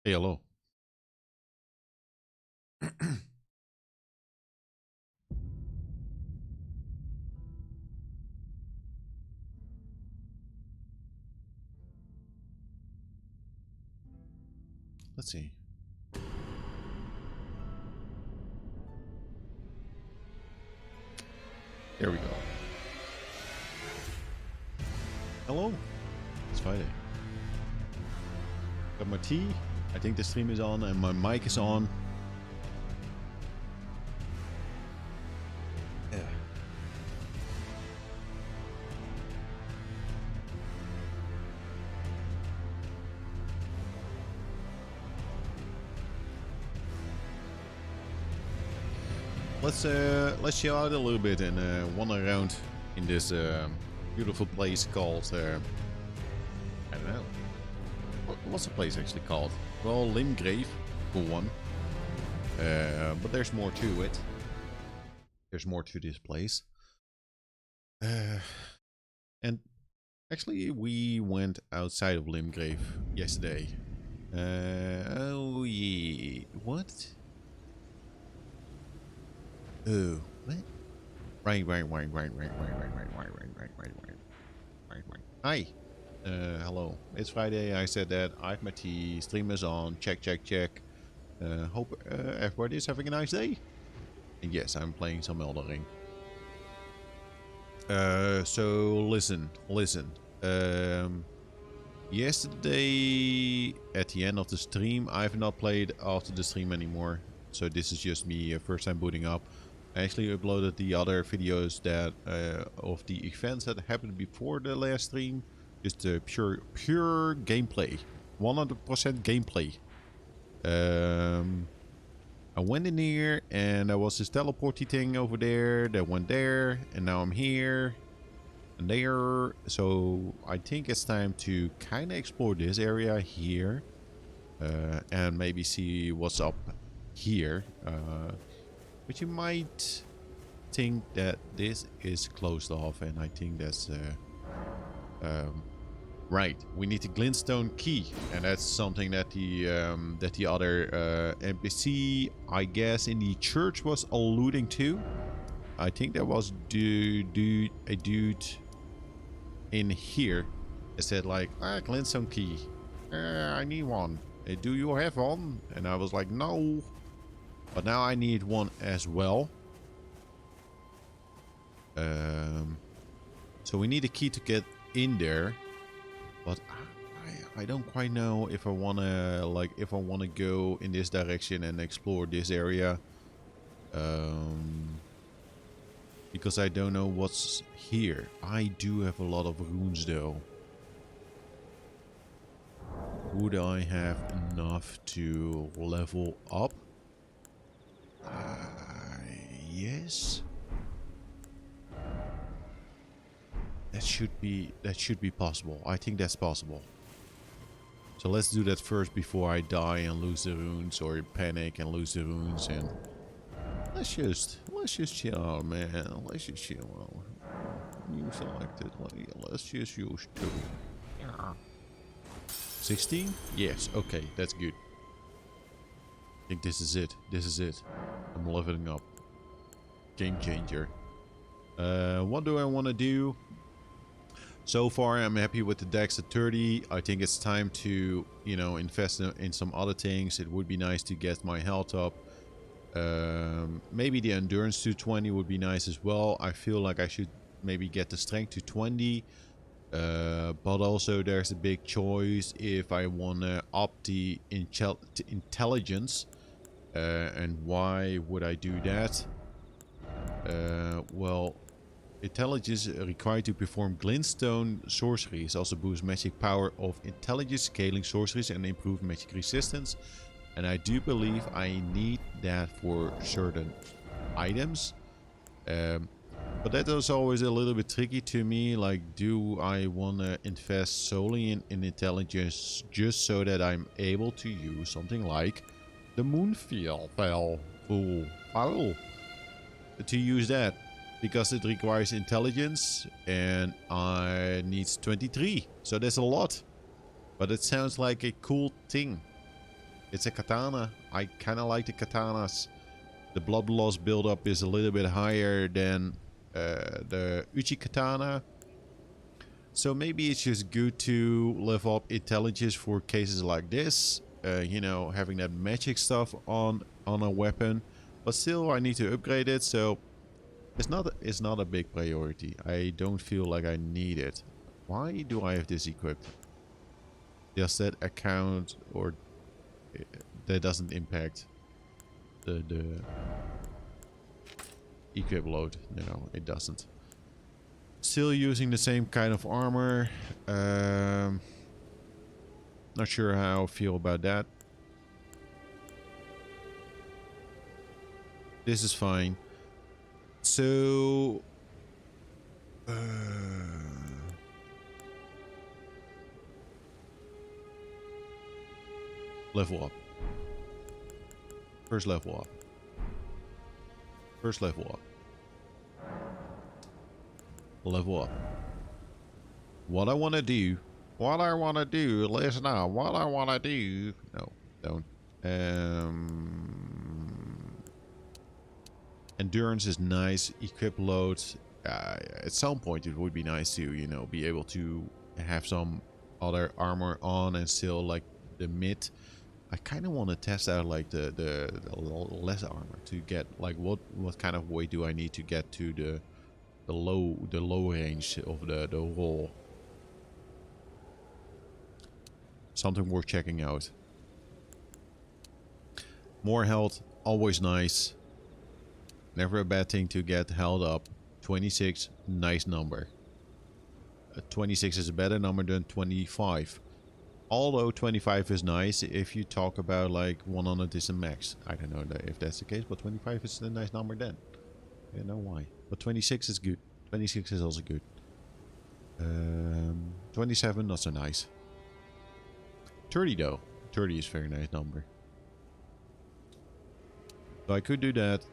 Hey, hello. Let's see. There we go. Hello. It's Friday. Got my tea. I think the stream is on and my mic is on. Yeah. Let's chill out a little bit and wander around in this beautiful place called I don't know. What's the place actually called? Well, Limgrave for one. But there's more to it. There's more to this place. And actually, we went outside of Limgrave yesterday. Oh yeah. What? Oh, what? Right. Hi. Hello. It's Friday. I said that. I have my tea. Stream is on. Check. Hope everybody's having a nice day. And yes, I'm playing some Elden Ring. So listen. Yesterday, at the end of the stream, I have not played after the stream anymore. So this is just me first time booting up. I actually uploaded the other videos that of the events that happened before the last stream. Just pure gameplay, 100% gameplay. I went in here and there was this teleporty thing over there that went there, and now I'm here and there. So I think it's time to kind of explore this area here and maybe see what's up here. But you might think that this is closed off, and I think that's right. We need the glintstone key, and that's something that the other NPC, I guess, in the church was alluding to. I think there was a dude in here that said like, glintstone key. I need one. Do you have one? And I was like, no. But now I need one as well. So we need a key to get in there. But I don't quite know if I wanna go in this direction and explore this area. Because I don't know what's here. I do have a lot of runes though. Would I have enough to level up? Yes. That should be possible. I think that's possible. So let's do that first before I die and lose the runes, or panic and lose the runes. And let's just chill out, man. Let's just chill out. You selected. Let's just use 2. 16? Yes. Okay, that's good. I think this is it. I'm leveling up. Game changer. What do I want to do? So far, I'm happy with the dex at 30. I think it's time to, invest in some other things. It would be nice to get my health up. Maybe the endurance to 20 would be nice as well. I feel like I should maybe get the strength to 20. But also there's a big choice if I want to up the intelligence. And why would I do that? Well, intelligence required to perform glintstone sorceries also boosts magic power of intelligence scaling sorceries and improve magic resistance. And I do believe I need that for certain items. But that is always a little bit tricky to me. Like, do I want to invest solely in intelligence just so that I'm able to use something like the Moonfield Foul to use that? Because it requires intelligence and I need 23. So that's a lot. But it sounds like a cool thing. It's a katana. I kind of like the katanas. The blood loss buildup is a little bit higher than the Uchi katana. So maybe it's just good to level up intelligence for cases like this. You know, having that magic stuff on a weapon. But still, I need to upgrade it, so it's not a big priority. I don't feel like I need it. Why do I have this equipped? Does that account, or that doesn't impact the equip load? No, it doesn't. Still using the same kind of armor. Not sure how I feel about that. This is fine. So level up. First level up. First level up. Level up. What I want to do. What I want to do. Listen now. What I want to do. No, don't. Endurance is nice. Equip load. At some point it would be nice to, you know, be able to have some other armor on and still like the mid. I kind of want to test out like the less armor to get like what kind of weight do I need to get to the low range of the roll. Something worth checking out. More health, always nice. Never a bad thing to get held up. 26, nice number. 26 is a better number than 25. Although 25 is nice if you talk about like 100 is a max. I don't know if that's the case, but 25 is a nice number then. I don't know why. But 26 is good. 26 is also good. 27, not so nice. 30 though. 30 is a very nice number. So I could do that.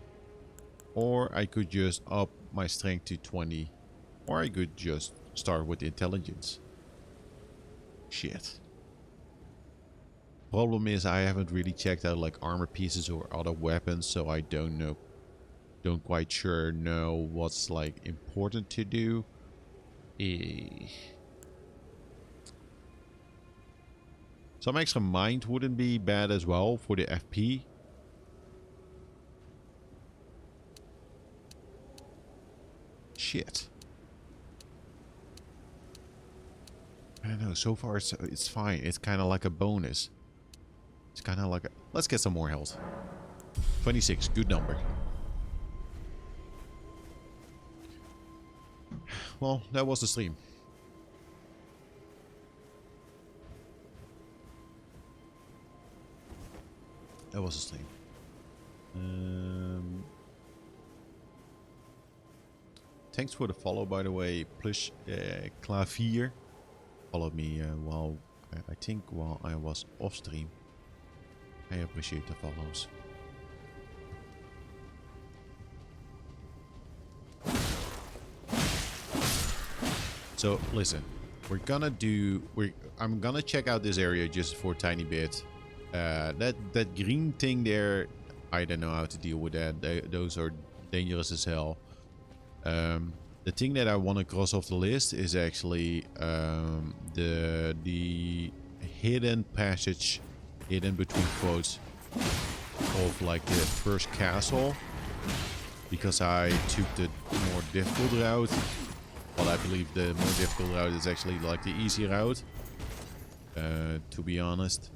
Or I could just up my strength to 20. Or I could just start with intelligence. Shit. Problem is I haven't really checked out like armor pieces or other weapons, so I don't know. Don't quite sure know what's like important to do. Some extra mind wouldn't be bad as well for the FP. Shit. I don't know. So far it's fine. It's kind of like a bonus. It's kind of like a... Let's get some more health. 26. Good number. Well, that was the stream. That was the stream. Thanks for the follow, by the way. Plus Clavier followed me while I was off stream. I appreciate the follows. So listen, I'm gonna check out this area just for a tiny bit. That green thing there, I don't know how to deal with that. Those are dangerous as hell. The thing that I want to cross off the list is actually the hidden passage, hidden between quotes, of like the first castle, because I took the more difficult route. Well, I believe the more difficult route is actually like the easy route, to be honest.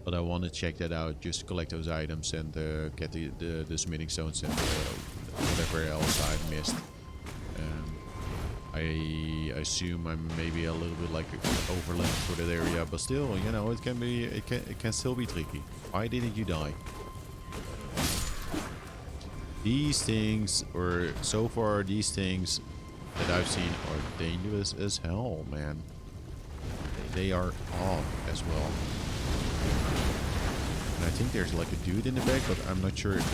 But I want to check that out, just collect those items and get the smithing stones and whatever else I missed. I assume I'm maybe a little bit like overland for that area, but still, you know, it can still be tricky. Why didn't you die? These things, or so far these things that I've seen, are dangerous as hell, man. They are off as well. And I think there's like a dude in the back, but I'm not sure if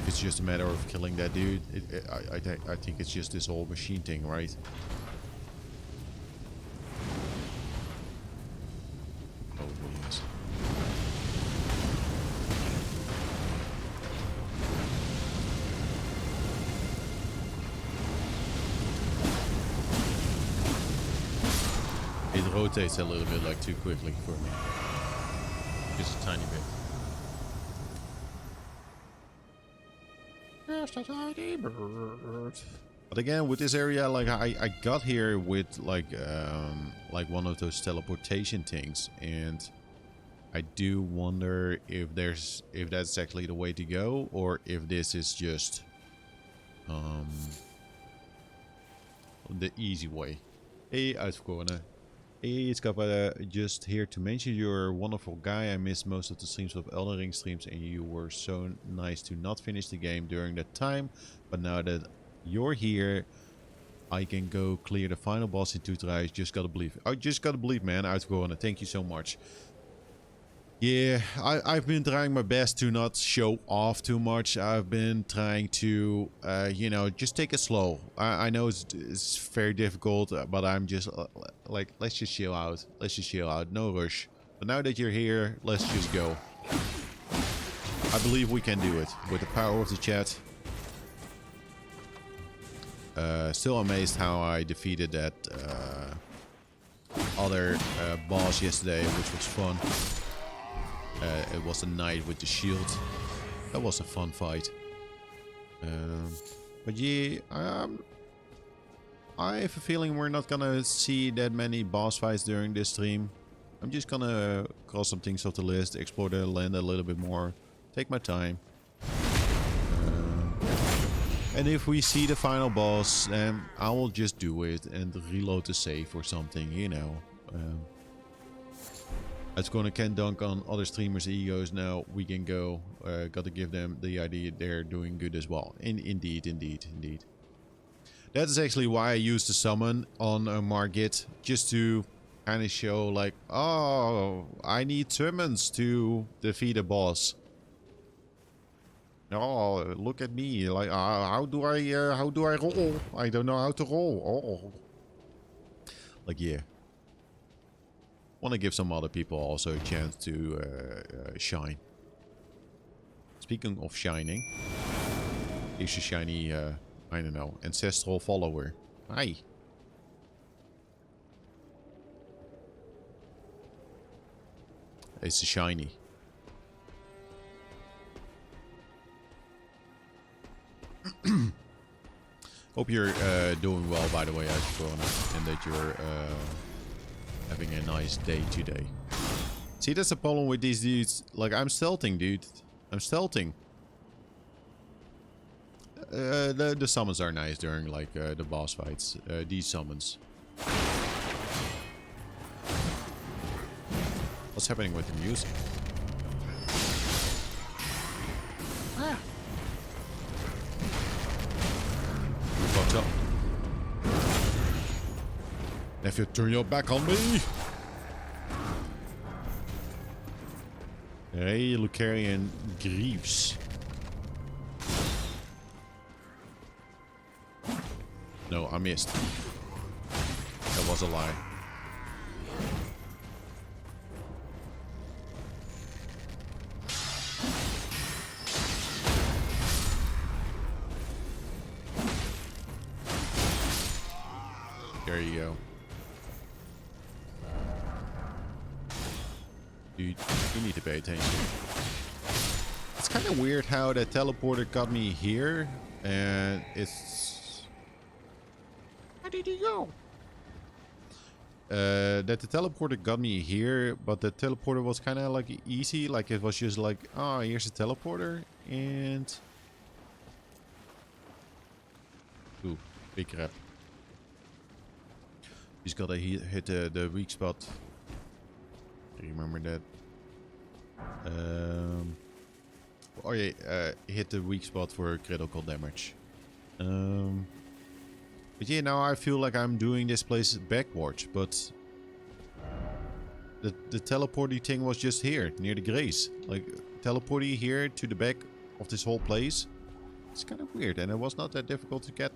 it's just a matter of killing that dude. I think it's just this whole machine thing, right? Oh, yes. It rotates a little bit like too quickly for me. Just a tiny bit. Just a tiny bit. But again, with this area, like I got here with like one of those teleportation things, and I do wonder if that's actually the way to go, or if this is just the easy way. Hey, uitverkorene. Hey, it's Kappa. Just here to mention you're a wonderful guy. I missed most of the streams of Elden Ring streams, and you were so nice to not finish the game during that time. But now that you're here, I can go clear the final boss in 2 tries. Just gotta believe. I just gotta believe, man. Uitverkorene. Thank you so much. Yeah, I've been trying my best to not show off too much. I've been trying to, you know, just take it slow. I know it's very difficult, but I'm just like, let's just chill out. Let's just chill out. No rush. But now that you're here, let's just go. I believe we can do it with the power of the chat. Still amazed how I defeated that other boss yesterday, which was fun. It was a knight with the shield. That was a fun fight. But yeah, I have a feeling we're not gonna see that many boss fights during this stream. I'm just gonna cross some things off the list, explore the land a little bit more, take my time. And if we see the final boss, then I will just do it and reload the save or something, you know. It's gonna can dunk on other streamers' egos now. We can go. Gotta give them the idea they're doing good as well. Indeed. That is actually why I used the summon on Margit, just to kind of show like, oh, I need summons to defeat a boss. Oh, look at me! Like, how do I roll? I don't know how to roll. Oh, like yeah. Want to give some other people also a chance to shine. Speaking of shining, here's a shiny, I don't know, ancestral follower. Hi. It's a shiny. Hope you're doing well, by the way, and that you're having a nice day today. See, that's the problem with these dudes. Like, I'm stealthing, dude. I'm stealthing. The summons are nice during, like, the boss fights. These summons. What's happening with the music? Ah. What's up? If you turn your back on me. Hey, Lucarian Greaves. No, I missed. That was a lie. There you go. Dude, you need to pay attention. It's kind of weird how the teleporter got me here, and it's... How did he go? That the teleporter got me here, but the teleporter was kind of like easy. Like it was just like, oh, here's a teleporter, and... Ooh, big crap. Just gotta hit the weak spot. Remember that. Oh yeah, hit the weak spot for critical damage. But yeah, now I feel like I'm doing this place backwards, but the teleporting thing was just here, near the grace. Like, teleporting here to the back of this whole place. It's kind of weird, and it was not that difficult to get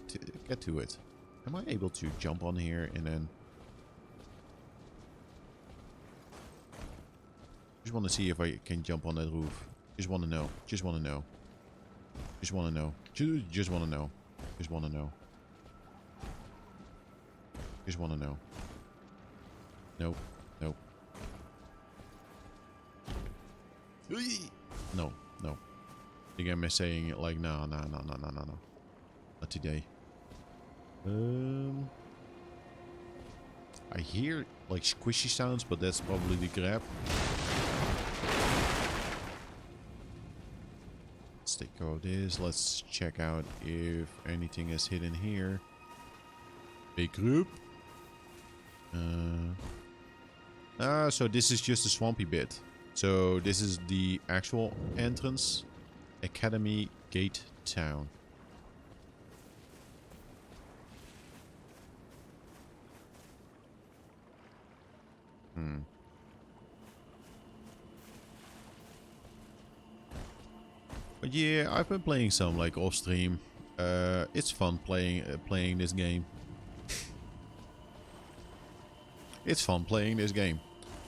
to it. Am I able to jump on here and then... Just want to see if I can jump on that roof. Just want to know. Just want to know. Just want to know. Just want to know. Just want to know. Just want to know. Nope. Nope. No. No. I think I'm saying it like, no. Not today. I hear like squishy sounds, but that's probably the grab. Let's take care of this. Let's check out if anything is hidden here. Big group. So this is just a swampy bit. So this is the actual entrance. Academy Gate Town. But yeah, I've been playing some like off stream. It's fun playing this game. It's fun playing this game.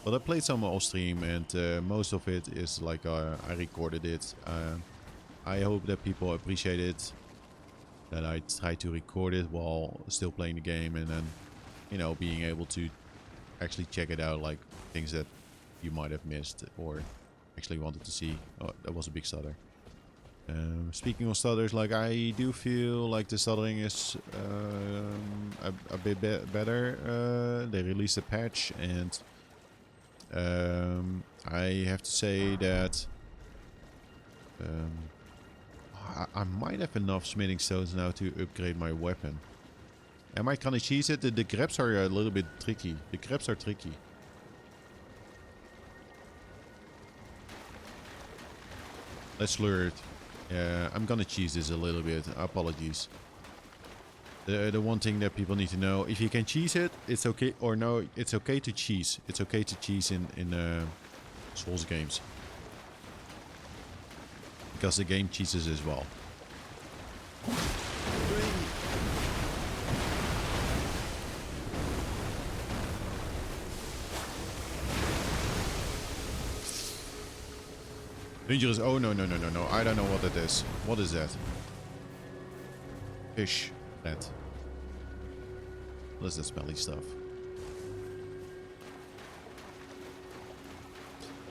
But I played some off stream, and most of it is like I recorded it. I hope that people appreciate it. That I try to record it while still playing the game, and then, you know, being able to actually check it out, like things that you might have missed or actually wanted to see. Oh, that was a big stutter. Speaking of stutters, like I do feel like the stuttering is a bit better. They released a patch, and I have to say that I might have enough smithing stones now to upgrade my weapon. Am I gonna cheese it? The grabs are a little bit tricky. The grabs are tricky. Let's lure it. Yeah, I'm gonna cheese this a little bit. Apologies. The one thing that people need to know, if you can cheese it, it's okay. Or no, it's okay to cheese. It's okay to cheese in Souls games. Because the game cheeses as well. Dangerous. Oh, no. I don't know what that is. What is that? Fish. That. What is that smelly stuff?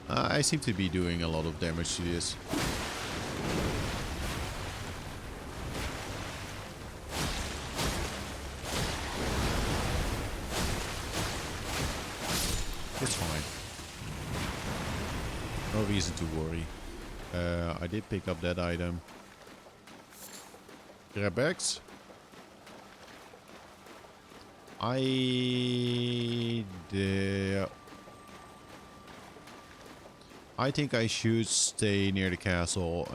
I seem to be doing a lot of damage to this. It's fine. No reason to worry. I did pick up that item. Grab bags. I think I should stay near the castle.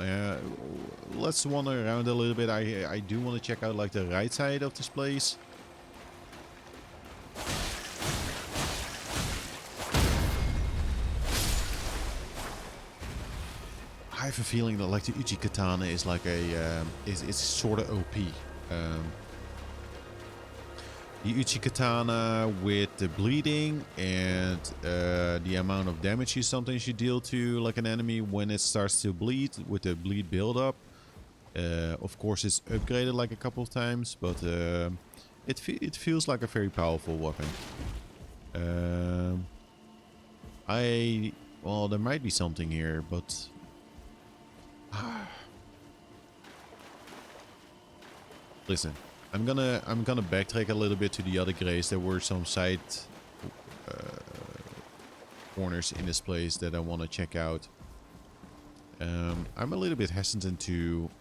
Let's wander around a little bit. I do want to check out like the right side of this place. I have a feeling that like the Uchi Katana is like a is sort of OP. The Uchi Katana with the bleeding and the amount of damage you sometimes you deal to like an enemy when it starts to bleed with the bleed buildup. Of course, it's upgraded like a couple of times, but it feels like a very powerful weapon. Well, there might be something here, but. Listen, I'm gonna backtrack a little bit to the other graves. There were some side corners in this place that I want to check out. I'm a little bit hesitant to.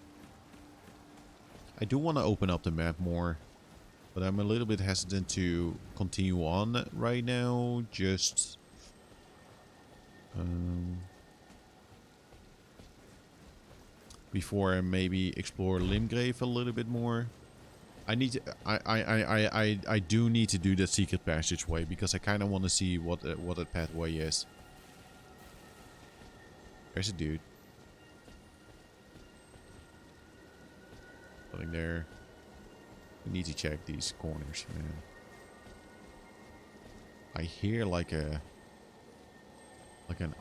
I do want to open up the map more, but I'm a little bit hesitant to continue on right now. Just. Before I maybe explore Limgrave a little bit more. I do need to do that secret passageway because I kind of want to see what that pathway is. There's a dude. Nothing there. We need to check these corners, man. I hear like an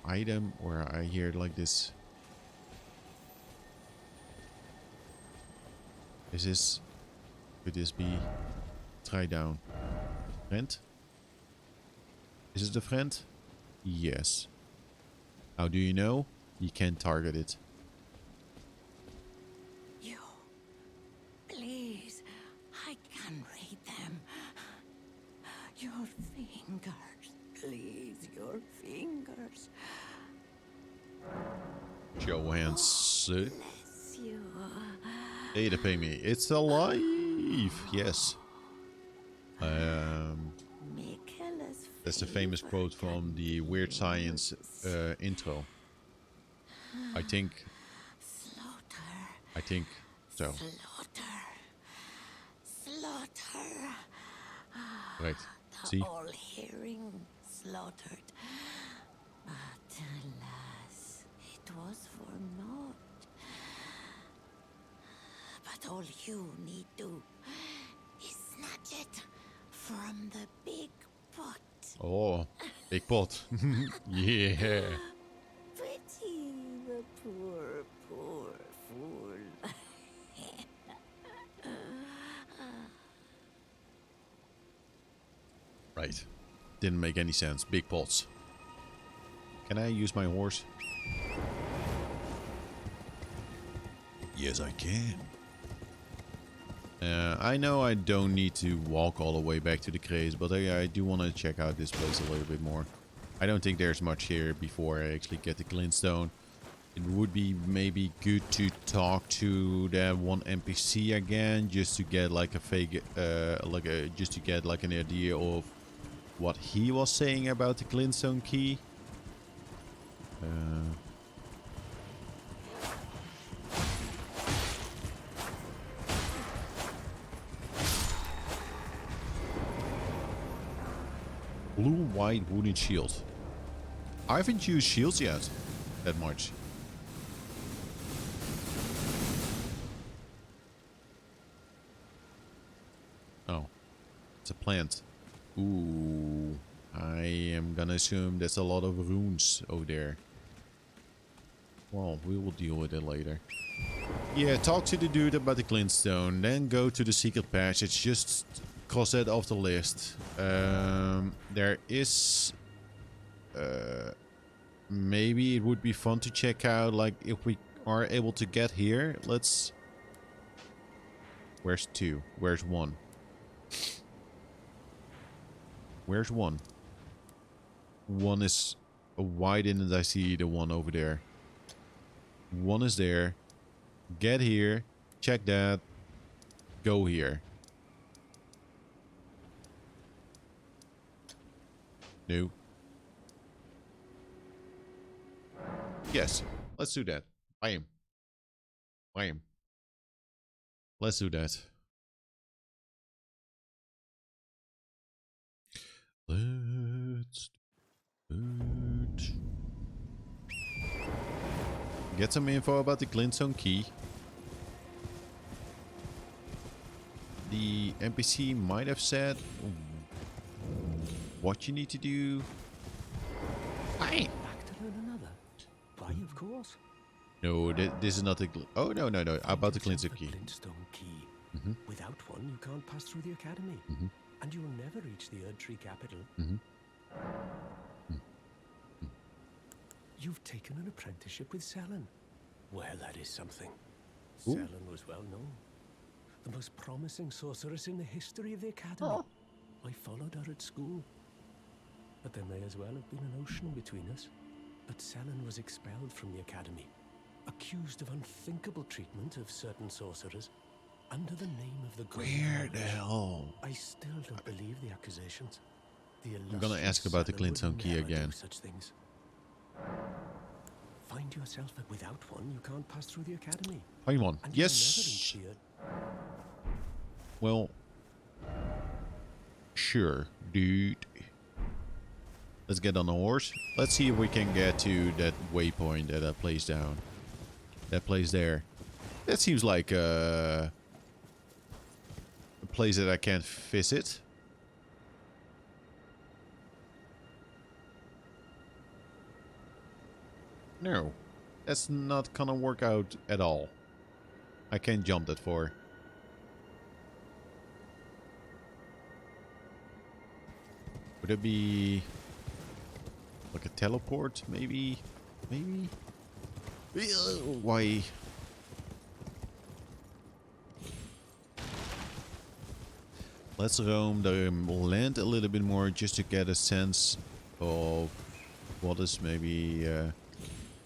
item, or I hear like this. Could this be try down? Rent? Is it a friend? Yes. How do you know? You can't target it. You, please, I can read them. Your fingers, please, your fingers. Show hands. Bless you. Data pay me. It's alive. Yes. That's the famous quote from the Weird Science intro. I think so. Slaughter. Right. The See? all-hearing slaughtered. But alas, it was for naught. But all you need do is snatch it from the big pot. Oh, big pot. Yeah. Pity the poor, poor fool. Right. Didn't make any sense. Big pots. Can I use my horse? Yes, I can. I know I don't need to walk all the way back to the craze, but I do want to check out this place a little bit more. I don't think there's much here before I actually get the glintstone. It would be maybe good to talk to that one NPC again, just to get like a fake, just to get like an idea of what he was saying about the glintstone key. Blue-white wooden shield. I haven't used shields yet that much. Oh, it's a plant. Ooh, I am gonna assume there's a lot of runes over there. Well, we will deal with it later. Yeah, talk to the dude about the glintstone, then go to the secret passage. Just cross that off the list. There is... maybe it would be fun to check out, like, if we are able to get here. Let's... Where's 2? Where's 1? Where's 1? 1 is... Why didn't I see the one over there? 1 is there. Get here. Check that. Go here. No. Yes. Let's do that. I am. Let's do that. Let's do it. Get some info about the glintstone key. The NPC might have said what you need to do. Hi. Back to learn another. Why, of course. No, this is not the... Oh, no. About the glintstone key. Glintstone key. Without one, you can't pass through the academy. And you will never reach the Erdtree capital. You've taken an apprenticeship with Selen. Well, that is something. Ooh. Selen was well known. The most promising sorceress in the history of the academy. I followed her at school. But there may as well have been an ocean between us. But Selen was expelled from the academy, accused of unthinkable treatment of certain sorcerers, under the name of the Great Where the Witch. hell? I still don't believe the accusations. I'm gonna ask about the glintstone key again. Such things. Find yourself that without one, you can't pass through the academy. Find one. And you will Yes. never reach Well, sure, dude. Let's get on a horse. Let's see if we can get to that waypoint at that place down. That place there. That seems like a place that I can't visit. No, that's not gonna work out at all. I can't jump that far. Would it be... Like a teleport, maybe? Maybe? Why? Let's roam the land a little bit more just to get a sense of what is maybe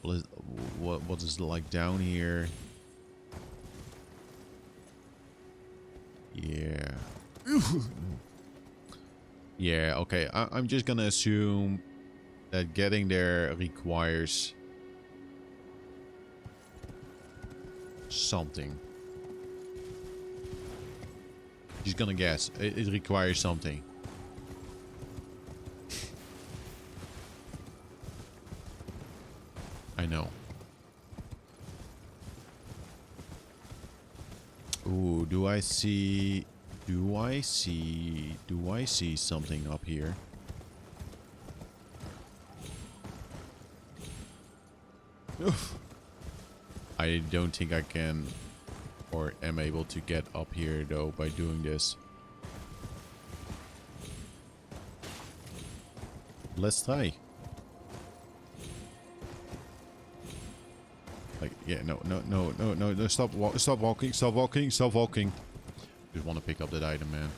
what is like down here. Yeah. Yeah, okay. I'm just gonna assume that getting there requires something. Just gonna guess. It requires something. I know. Ooh, do I see something up here? Oof. I don't think I can or am able to get up here though by doing this. Let's try. Like, yeah, no, stop walking, stop walking. Just want to pick up that item, man.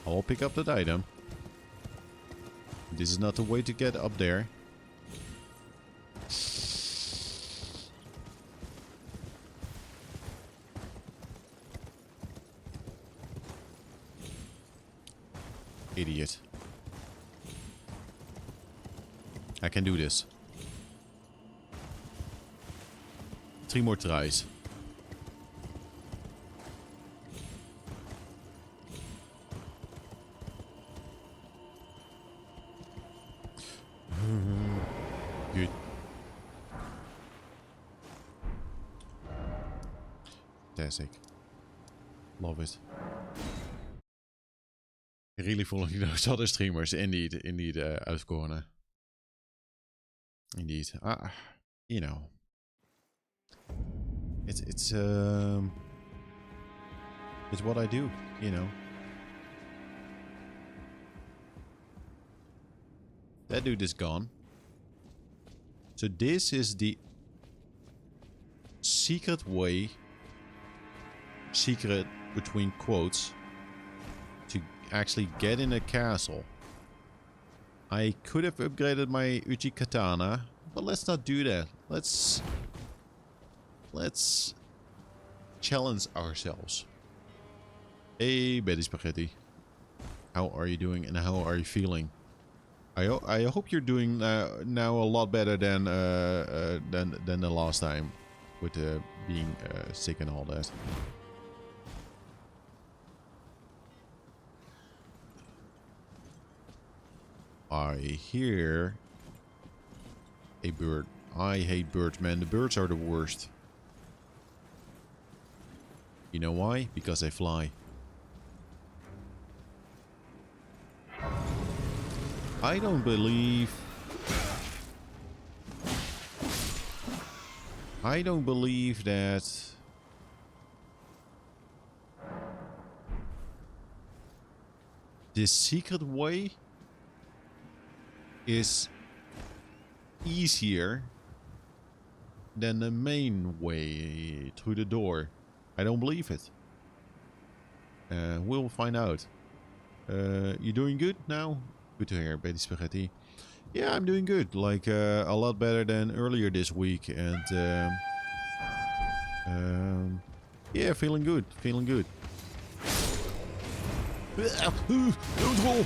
I'll pick up that item. This is not the way to get up there. Idiot. I can do this. 3 more tries. Good. Fantastic. Love it. Really following those other streamers. Indeed, out of corner. Indeed. You know. It's what I do, you know. That dude is gone. So this is the secret way, secret between quotes, to actually get in a castle. I could have upgraded my Uchi Katana, but let's not do that. Let's challenge ourselves. Hey, Betty Spaghetti. How are you doing and how are you feeling? I hope you're doing now a lot better than the last time with being sick and all that. I hear a bird. I hate birds, man. The birds are the worst. You know why? Because they fly. I don't believe that this secret way is easier than the main way through the door. I don't believe it. We'll find out. You doing good now? Good to hear, Betty Spaghetti. Yeah, I'm doing good. Like, a lot better than earlier this week. And, yeah, feeling good. Feeling good. Don't roll!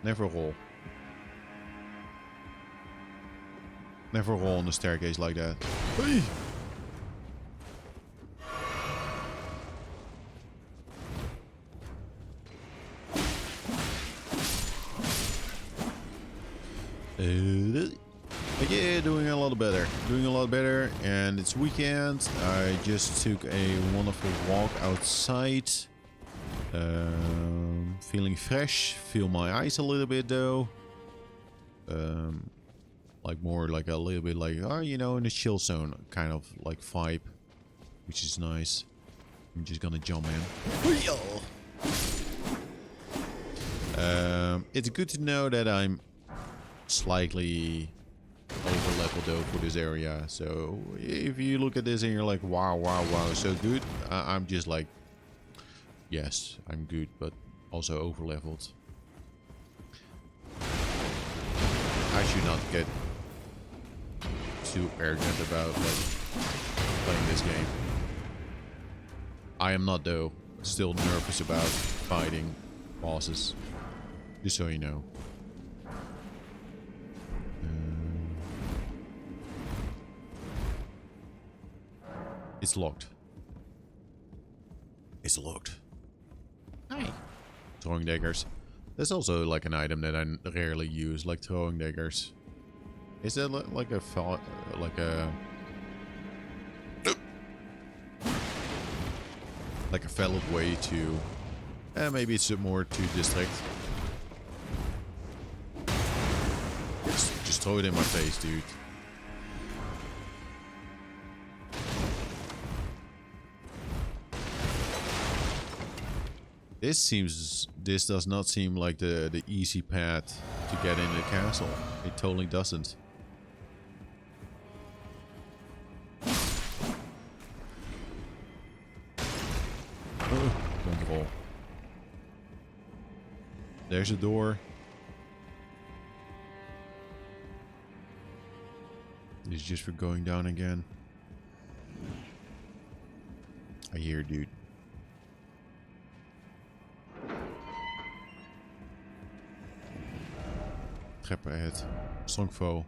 Never roll. Never roll on the staircase like that. Hey! But yeah, doing a lot better. Doing a lot better. And it's weekend. I just took a wonderful walk outside. feeling fresh. Feel my eyes a little bit though. Like more like a little bit like, oh, you know, in the chill zone kind of like vibe, which is nice. I'm just gonna jump in. It's good to know that I'm slightly over level though for this area. So if you look at this and you're like, wow, wow, wow, so good. I'm just like, yes, I'm good, but also over leveled. I should not get too arrogant about like playing this game. I am not though. Still nervous about fighting bosses. Just so you know. It's locked. It's locked. Hi. Throwing daggers. There's also like an item that I rarely use, like throwing daggers. Is that like a valid way to? Maybe it's more to distract. Just throw it in my face, dude. This does not seem like the easy path to get in the castle. It totally doesn't. Control. There's a door. This is just for going down again. I hear, dude. Trap ahead. Strong foe.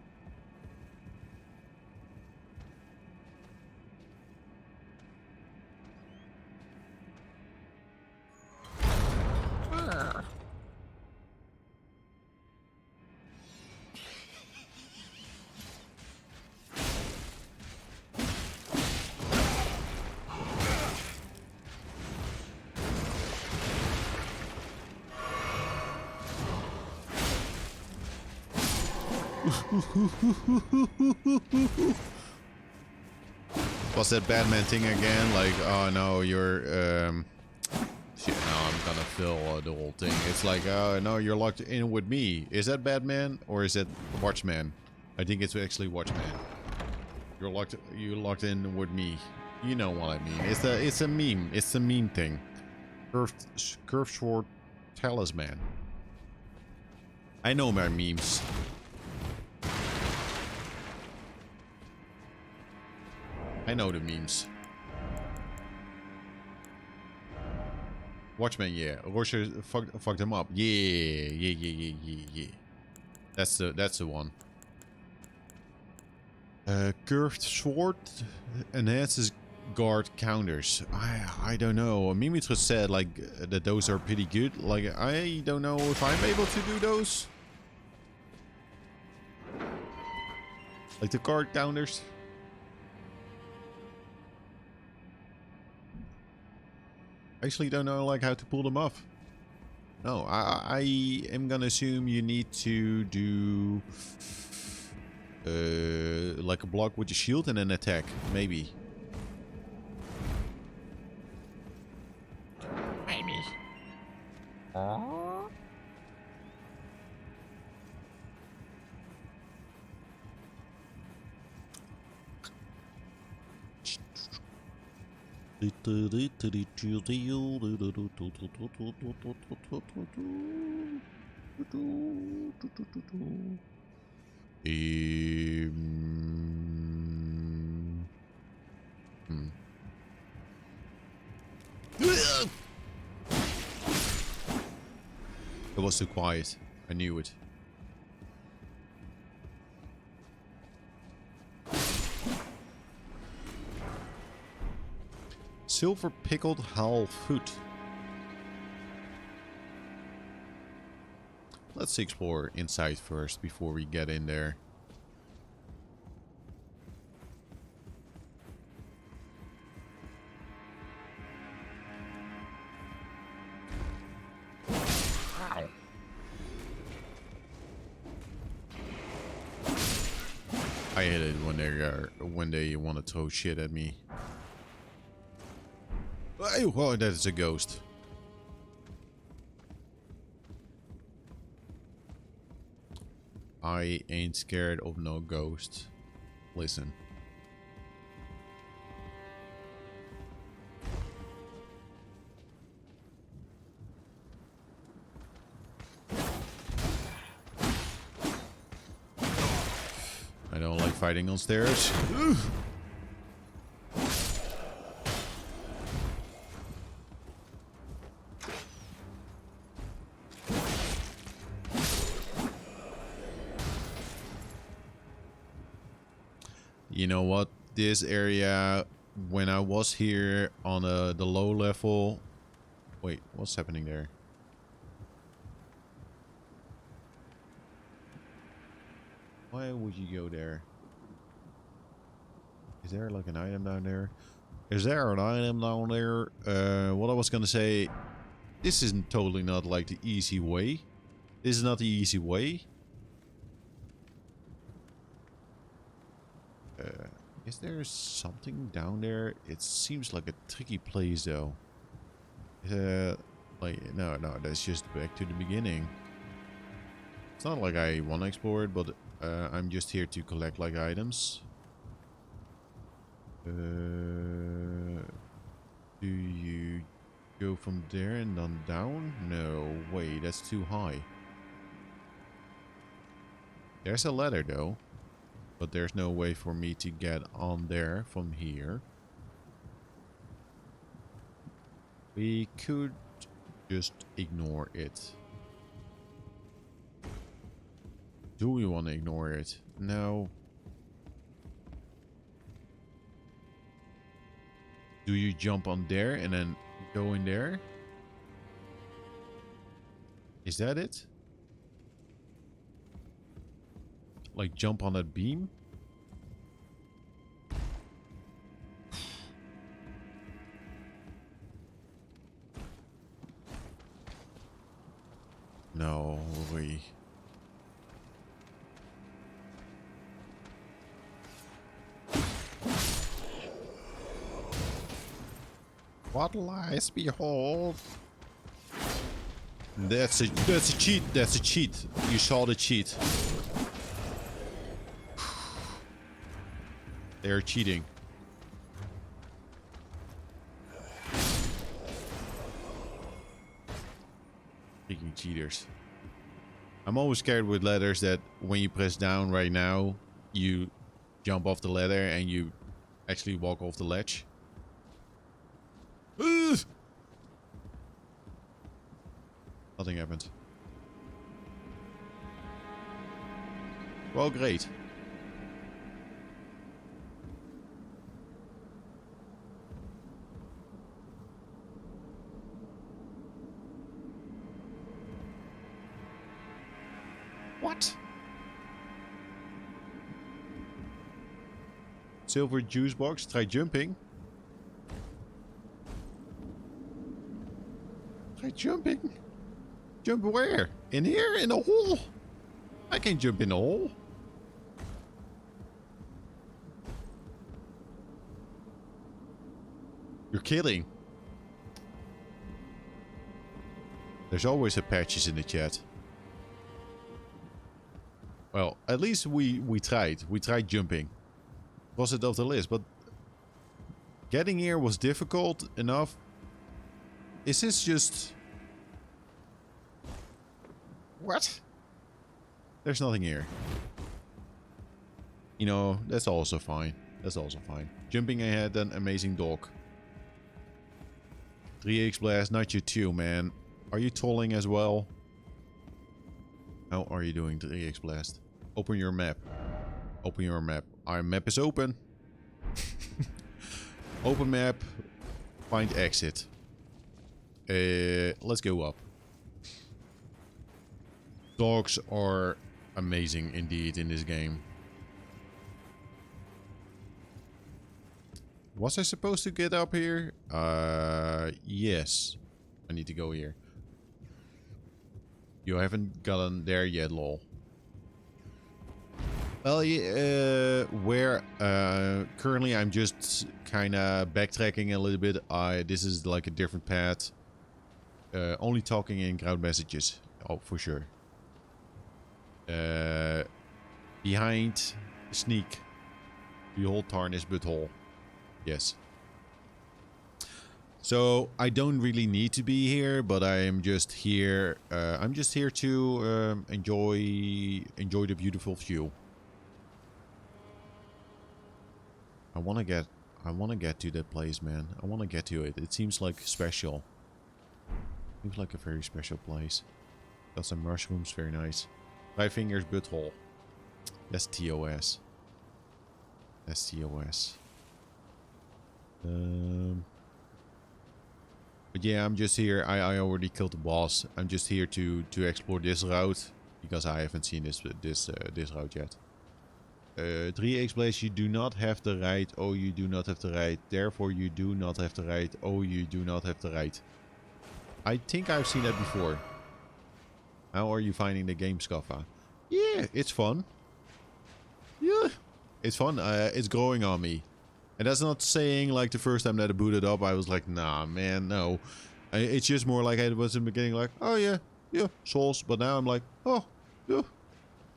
Was that Batman thing again? Like, oh no, you're shit, now I'm gonna fill the whole thing. It's like, oh no, you're locked in with me. Is that Batman or is that Watchman? I think it's actually Watchman. You're locked in with me. You know what I mean. It's a meme. It's a meme thing. Curved sword talisman. I know my memes. I know the memes. Watchman, yeah. Rorschach fucked him up. Yeah. That's the one. Curved sword enhances guard counters. I don't know. Mimitrus said like that those are pretty good. Like I don't know if I'm able to do those. Like the guard counters. I actually don't know like how to pull them off. No, I am gonna assume you need to do like a block with your shield and an attack, maybe. Maybe. It was too quiet. I knew it. Silver pickled half foot. Let's explore inside first before we get in there. I hate it when they want to throw shit at me. Oh, that is a ghost. I ain't scared of no ghost. Listen. I don't like fighting on stairs. Ugh. You know what? This area, when I was here on the low level... Wait, what's happening there? Why would you go there? Is there like an item down there? Is there an item down there? What I was gonna say... This isn't totally not like the easy way. This is not the easy way. Is there something down there? It seems like a tricky place though. Like no, that's just back to the beginning. It's not like I want to explore it, but I'm just here to collect like items. Do you go from there and then down? No way, that's too high. There's a ladder though. But there's no way for me to get on there from here. We could just ignore it. Do we want to ignore it? No. Do you jump on there and then go in there? Is that it? Like jump on that beam? No way. What lies behold? That's a cheat. That's a cheat. You saw the cheat. They're cheating. Freaking cheaters. I'm always scared with ladders that when you press down right now, you jump off the ladder and you actually walk off the ledge. Ugh! Nothing happened. Well, great. What? Silver juice box. Try jumping. Try jumping. Jump where? In here? In the hole? I can't jump in the hole. You're kidding. There's always a patches in the chat. Well, at least we tried. We tried jumping. Was it off the list? But getting here was difficult enough. Is this just... What? There's nothing here. You know, that's also fine. That's also fine. Jumping ahead, then amazing dog. 3x blast, not you too, man. Are you trolling as well? How are you doing, 3x blast? Open your map. Open your map. Our map is open. Open map. Find exit. Let's go up. Dogs are amazing indeed in this game. Was I supposed to get up here? Yes. I need to go here. You haven't gotten there yet, lol. Well, where currently I'm just kind of backtracking a little bit. This is like a different path. Only talking in crowd messages. Oh, for sure. Behind sneak. Behold Tarnish butthole. Yes. So I don't really need to be here, but I am just here. I'm just here to enjoy the beautiful view. I want to get to that place, man. I want to get to it. It seems like special. Seems like a very special place. Got some mushrooms, very nice. 5 fingers butthole. That's TOS. That's TOS. But yeah, I'm just here. I already killed the boss. I'm just here to explore this route because I haven't seen this route yet. 3x place, you do not have the right. Oh, you do not have the right. Therefore, you do not have the right. Oh, you do not have the right. I think I've seen that before. How are you finding the game, Scaffa? Yeah, it's fun. Yeah, it's fun. It's growing on me. And that's not saying like the first time that I booted up, I was like, nah, man, no. It's just more like I was in the beginning like, oh yeah, Souls. But now I'm like, oh, yeah,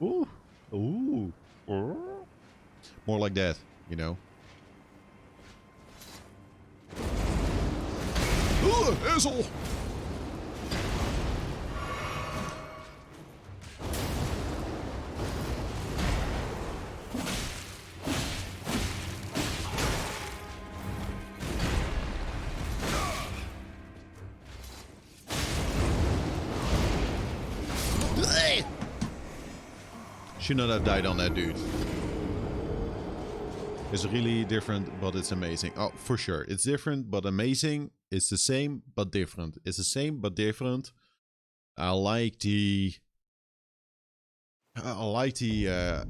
ooh, ooh. More like that, you know. Ugh, asshole! Should not have died on that dude. It's really different, but it's amazing. Oh, for sure. It's different, but amazing. It's the same, but different. It's the same, but different. I like the,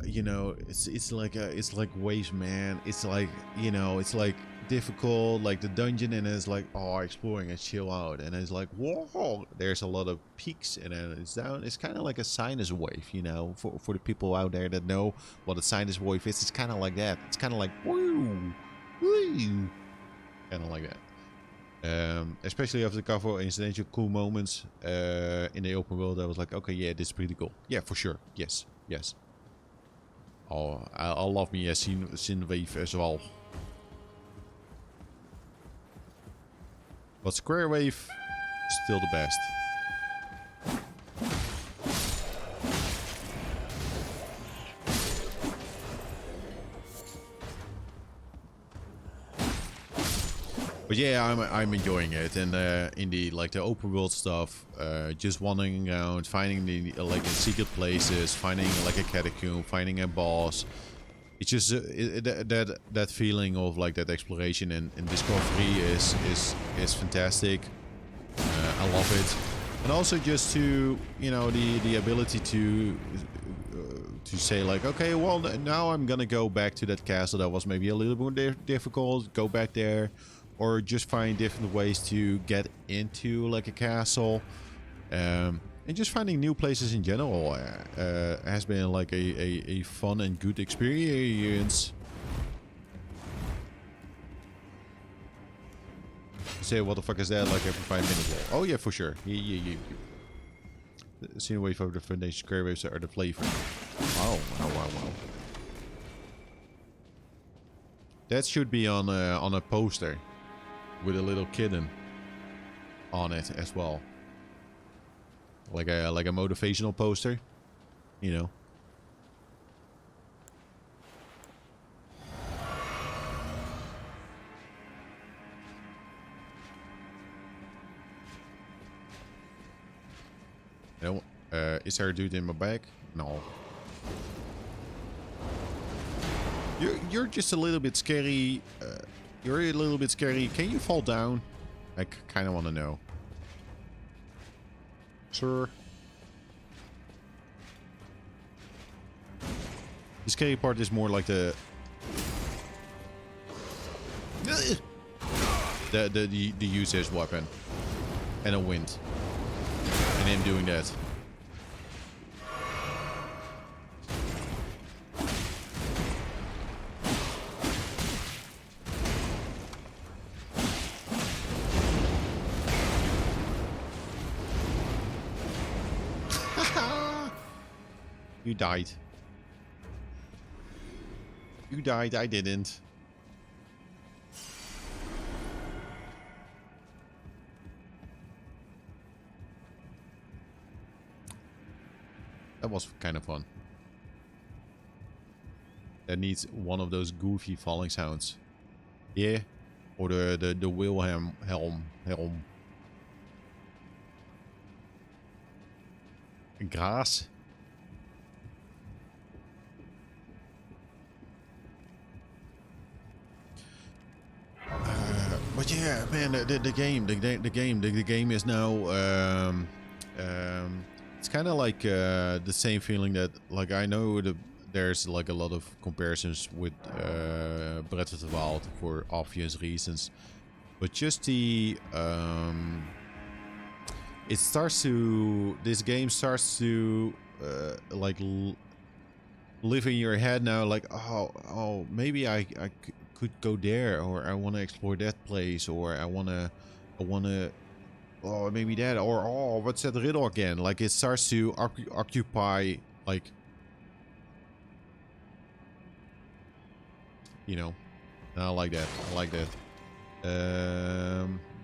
you know, it's like waves, man. It's like, you know, it's like difficult, like the dungeon, and it's like, oh, exploring and chill out, and it's like, whoa, there's a lot of peaks, and then it's down. It's kind of like a sinus wave, you know, for the people out there that know what a sinus wave is. It's kind of like that. It's kind of like woo, woo, kind of like that. Especially after a couple of incidental cool moments in the open world, I was like, okay, yeah, this is pretty cool. Yeah, for sure. Yes, yes. Oh, I love me a sin wave as well. But square wave, still the best. But yeah, I'm enjoying it, and in the like the open world stuff, just wandering around, finding the like the secret places, finding like a catacomb, finding a boss. It's just that feeling of like that exploration and discovery is fantastic. I love it, and also just to, you know, the ability to say like, okay, well now I'm gonna go back to that castle that was maybe a little more difficult. Go back there. Or just find different ways to get into like a castle, and just finding new places in general has been like a fun and good experience. Say what the fuck is that? Like every 5 minutes? Oh yeah, for sure. Yeah. Scene wave over the foundation square waves are the flavor. Wow. That should be on a poster. With a little kitten on it as well, like a motivational poster, you know. Is there a dude in my back? No. You're just a little bit scary. You're a little bit scary. Can you fall down? I kind of want to know. Sir. The scary part is more like the use as weapon. And a wind. And him doing that. You died. You died, I didn't. That was kind of fun. That needs one of those goofy falling sounds. Yeah. Or the Wilhelm helm. Grass. But yeah, man, the game is now. It's kind of like the same feeling that, like, I know there's like a lot of comparisons with Breath of the Wild for obvious reasons, but just the this game starts to like live in your head now, like, oh, maybe I could go there, or I want to explore that place, or I want to oh, maybe that, or oh, what's that riddle again? Like, it starts to occupy, like, you know. I like that. I like that.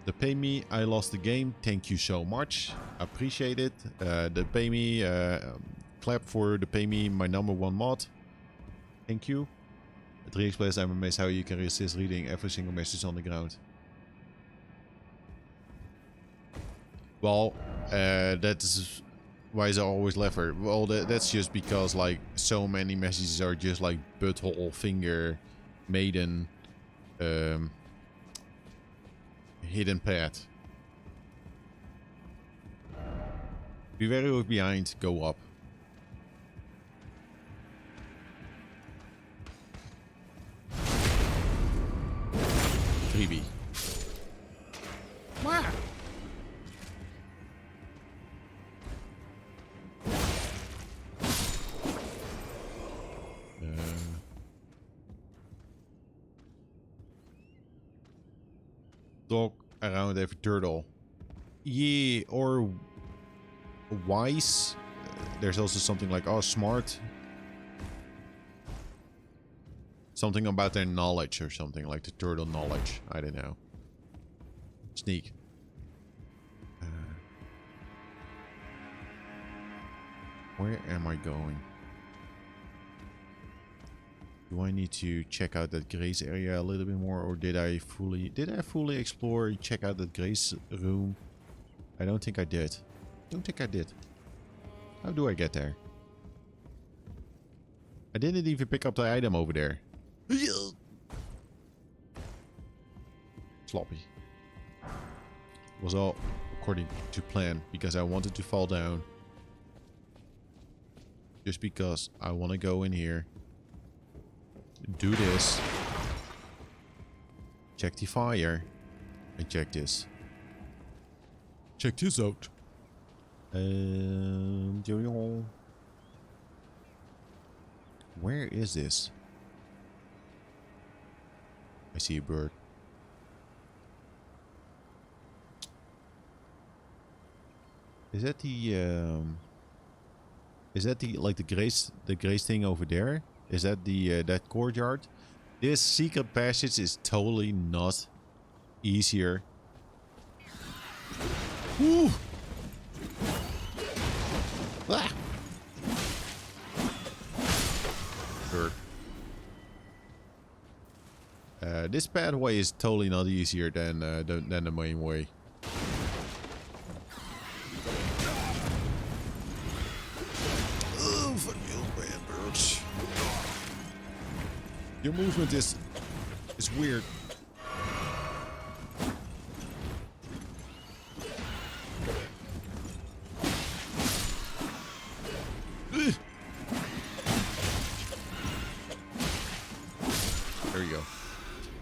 The pay me, I lost the game. Thank you so much. Appreciate it. The pay me, clap for the pay me, my #1 mod. Thank you. 3x players, I'm amazed how you can resist reading every single message on the ground. Well, that's why is I always left her. Well, that's just because, like, so many messages are just like butthole, finger, maiden, hidden path. Be very behind, go up. Freebie. Wow. Dog around every turtle. Yeah, or wise. There's also something like, oh, smart. Something about their knowledge or something, like the turtle knowledge. I don't know. Sneak. Where am I going? Do I need to check out that grace area a little bit more, or did I fully explore, check out that grace room? I don't think I did. Don't think I did. How do I get there? I didn't even pick up the item over there. Sloppy. Was all according to plan because I wanted to fall down. Just because I want to go in here. Do this. Check the fire. And check this. Check this out. Where is this? I see a bird. Is that the like the grace thing over there? Is that the that courtyard? This secret passage is totally not easier. Woo! Ah! Bird. This pathway is totally not easier than the main way. Oh, fuck you, man, birds. Your movement is weird. There you go.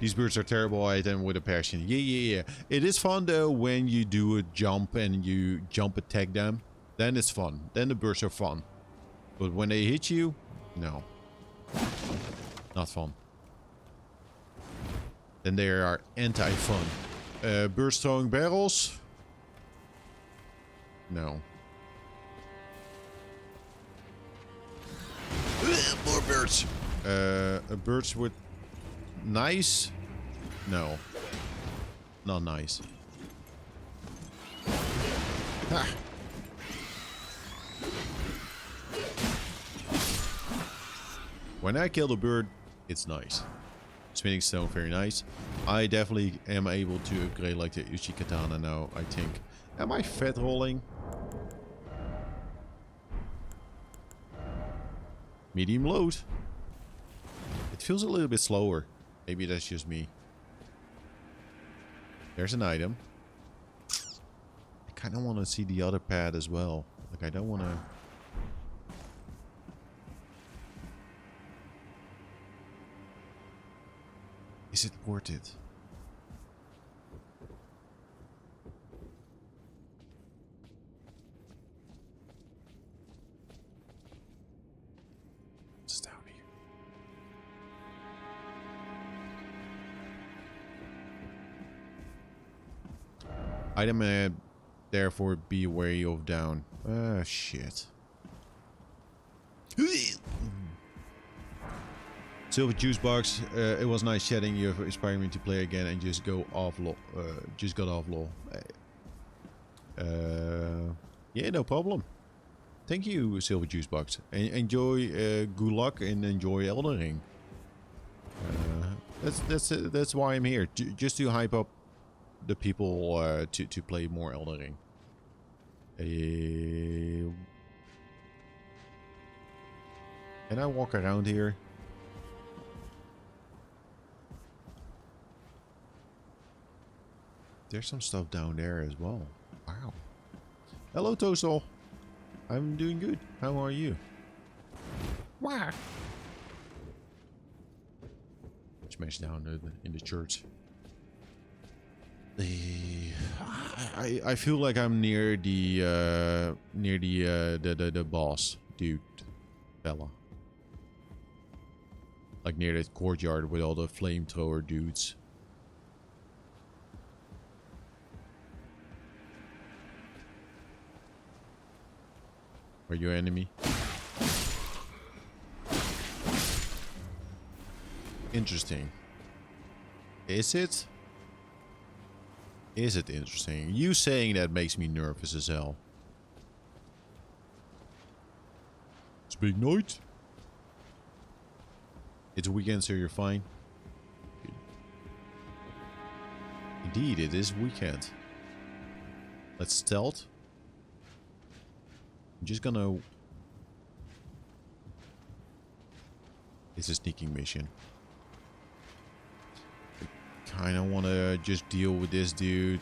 These birds are terrible. I hit them with a passion. Yeah. It is fun though when you do a jump and you jump attack them. Then it's fun. Then the birds are fun. But when they hit you, no. Not fun. Then they are anti-fun. Birds throwing barrels? No. birds. Birds with nice. No, not nice. Ah. When I kill the bird, it's nice. Spinning stone, very nice. I definitely am able to upgrade like the Uchi Katana now, I think. Am I fat rolling? Medium load. It feels a little bit slower. Maybe that's just me. There's an item. I kind of want to see the other pad as well. Like, I don't want to... Is it worth it? What's down here? Item therefore be wary of down. Ah, shit. Silver juice box. It was nice chatting. You have inspired me to play again and just go off law. Just got off law. Yeah, no problem. Thank you, Silver juice box. Enjoy. Good luck and enjoy Elden Ring. That's why I'm here. Just to hype up the people to play more Elden Ring. Can I walk around here? There's some stuff down there as well. Wow. Hello, Toastal. I'm doing good. How are you? Wow. Smash down in the church. I feel like I'm near the boss dude fella. Like near that courtyard with all the flamethrower dudes. Are you enemy? Interesting. Is it? Is it interesting? You saying that makes me nervous as hell. It's big night. It's a weekend, so you're fine. Indeed, it is weekend. Let's stealth. I'm just gonna... It's a sneaking mission. I kinda wanna just deal with this dude.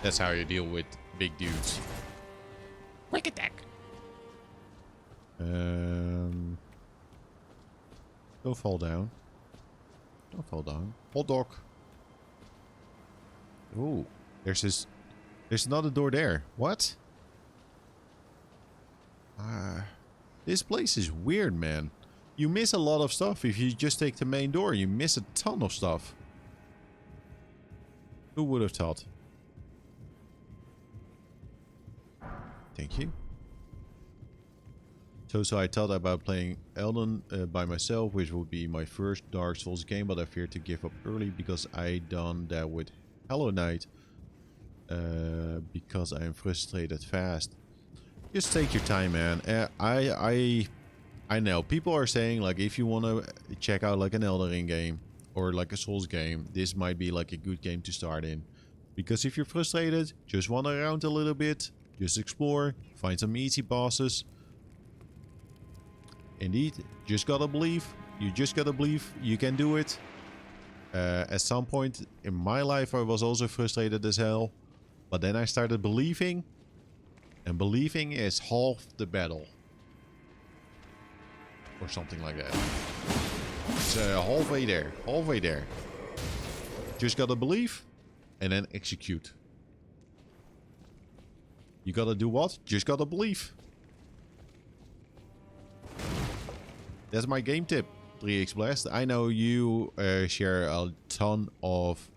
That's how you deal with big dudes. Quick attack. Don't fall down. Don't fall down. Hot dog. Oh, there's another door there. What? This place is weird, man. You miss a lot of stuff if you just take the main door. You miss a ton of stuff. Who would have thought? Thank you. So I thought about playing Elden by myself, which would be my first Dark Souls game, but I fear to give up early because I done that with Hollow Knight. Because I am frustrated fast. Just take your time, man. I know people are saying like if you want to check out like an Elden Ring game or like a Souls game, this might be like a good game to start in. Because if you're frustrated, just wander around a little bit. Just explore, find some easy bosses. Indeed, just gotta believe. You just gotta believe you can do it. At some point in my life I was also frustrated as hell. But then I started believing. And believing is half the battle. Or something like that. It's halfway there. Halfway there. Just gotta believe. And then execute. You gotta do what? Just gotta believe. That's my game tip, 3x Blast. I know you share a ton of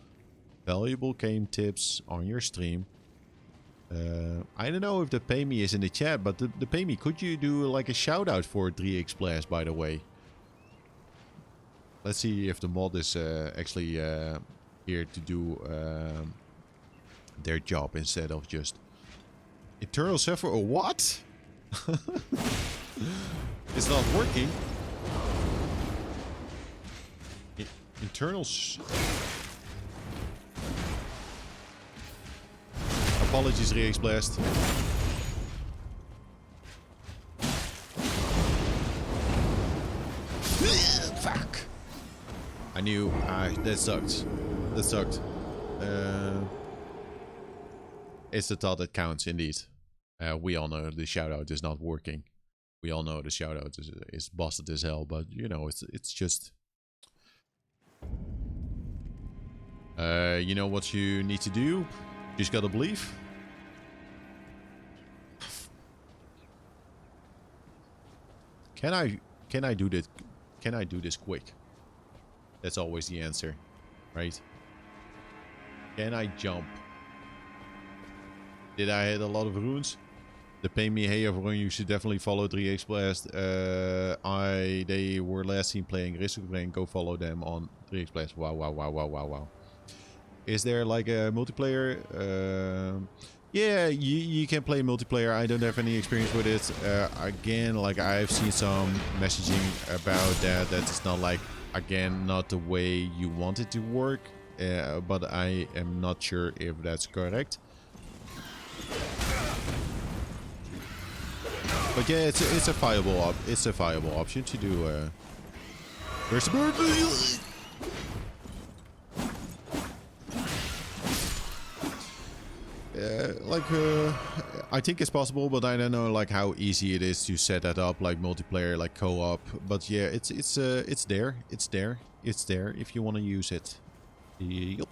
valuable game tips on your stream. I don't know if the pay me is in the chat, but the pay me, could you do like a shout out for 3x Blast, by the way? Let's see if the mod is actually here to do their job instead of just internal server or what? It's not working. Apologies, Rex Blast. Fuck. I knew. That sucked. That sucked. It's the thought that counts, indeed. We all know the shoutout is not working. We all know the shoutout is busted as hell, but you know, it's just. You know what you need to do? Just gotta believe. Can I do this? Can I do this quick? That's always the answer, right? Can I jump? Did I hit a lot of runes? The pay me hey everyone, you should definitely follow 3x Blast. They were last seen playing Risk. Go follow them on 3x Blast. Wow. Is there like a multiplayer? Yeah, you can play multiplayer. I don't have any experience with it. Again, like I've seen some messaging about that. That's not like, again, not the way you want it to work. But I am not sure if that's correct. But yeah, it's a viable option to do. Where's the bird? I think it's possible, but I don't know like how easy it is to set that up, like multiplayer, like co-op. But yeah, it's there. It's there if you want to use it. Yup.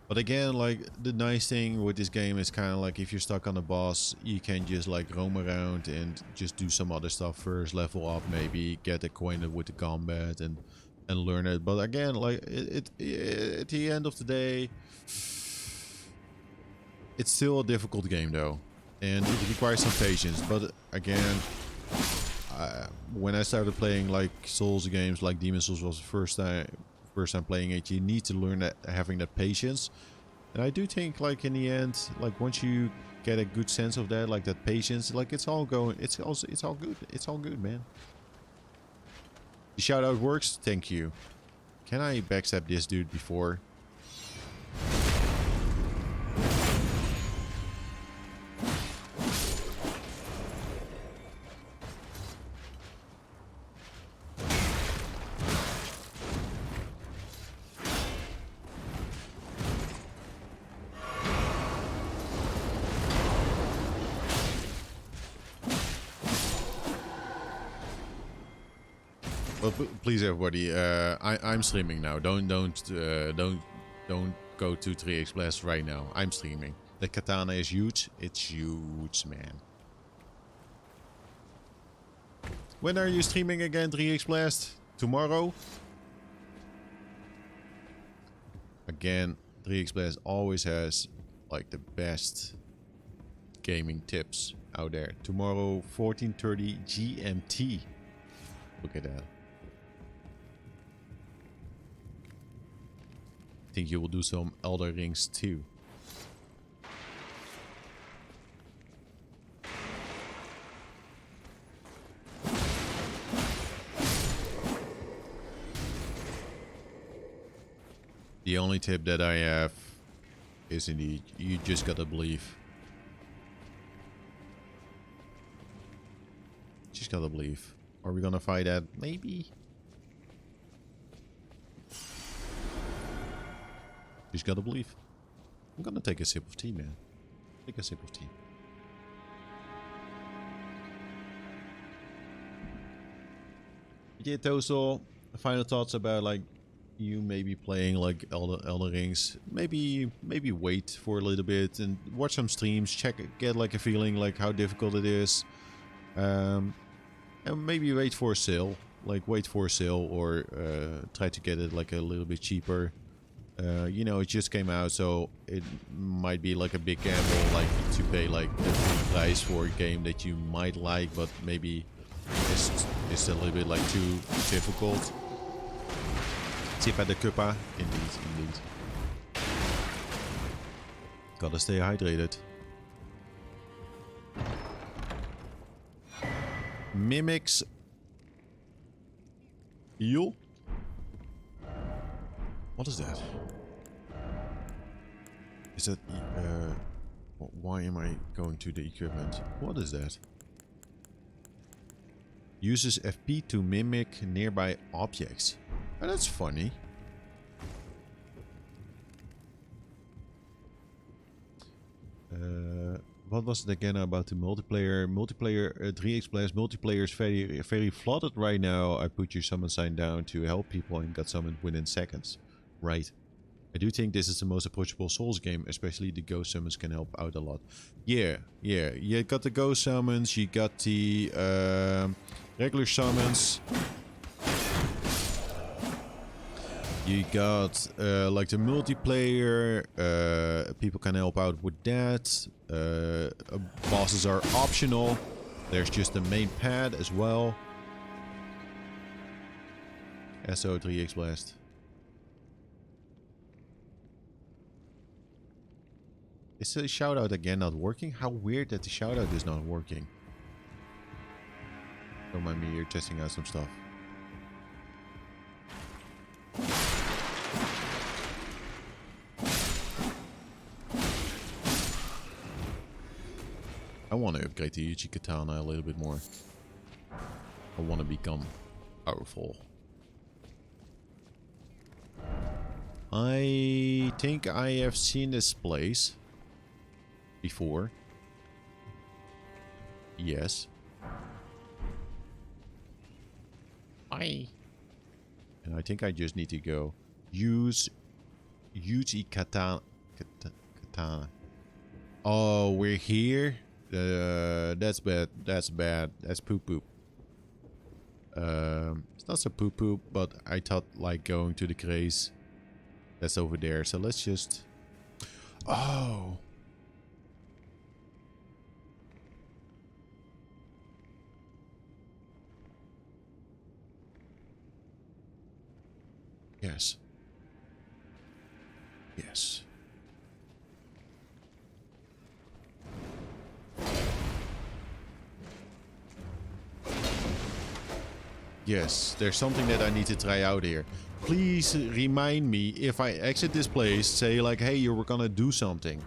But again, like the nice thing with this game is kind of like if you're stuck on a boss, you can just like roam around and just do some other stuff first, level up, maybe get acquainted with the combat and learn it. But again, like it at the end of the day, it's still a difficult game though, and it requires some patience. But again, when I started playing like Souls games, like Demon Souls was the first time playing it, you need to learn that, having that patience. And I do think like in the end, like once you get a good sense of that, like that patience, like it's all good. It's all good, man. The shout out works. Thank you. Can I backstab this dude before? Please, everybody. I'm streaming now. Don't go to 3x Blast right now. I'm streaming. The katana is huge. It's huge, man. When are you streaming again, 3x Blast? Tomorrow? Again, 3x Blast always has like the best gaming tips out there. Tomorrow, 14:30 GMT. Look at that. I think you will do some Elder Rings too. The only tip that I have is indeed, you just gotta believe. Just gotta believe. Are we gonna fight that? Maybe. Just gotta believe. I'm gonna take a sip of tea, man. Take a sip of tea. Yeah, Tozel, final thoughts about like you may be playing like Elden Rings, maybe wait for a little bit and watch some streams, get like a feeling like how difficult it is, and maybe wait for a sale, or try to get it like a little bit cheaper. You know, it just came out, so it might be like a big gamble, like to pay like the full price for a game that you might like, but maybe it's a little bit like too difficult. Tip at the cuppa. Indeed. Gotta stay hydrated. Mimics. Eel? What is that? Is that... why am I going to the equipment? What is that? Uses FP to mimic nearby objects. Oh, that's funny. What was it again about the multiplayer? 3x Blast multiplayer is very flooded right now. I put your summon sign down to help people and got summoned within seconds. Right. I do think this is the most approachable Souls game, especially the ghost summons can help out a lot. Yeah. You got the ghost summons, you got the regular summons. You got like the multiplayer, people can help out with that. Bosses are optional. There's just the main pad as well. SO3X Blast. Is the shoutout again not working? How weird that the shoutout is not working. Don't mind me, you're testing out some stuff. I want to upgrade the Uchi Katana a little bit more. I want to become powerful. I think I have seen this place before. Yes. And I think I just need to go use Uchi Katana. Oh, we're here. That's bad. That's bad. That's poop poop. It's not so poop poop, but I thought like going to the craze. That's over there. So let's just. Oh. Yes. Yes. Yes, there's something that I need to try out here. Please remind me if I exit this place, say like, hey, you were gonna do something.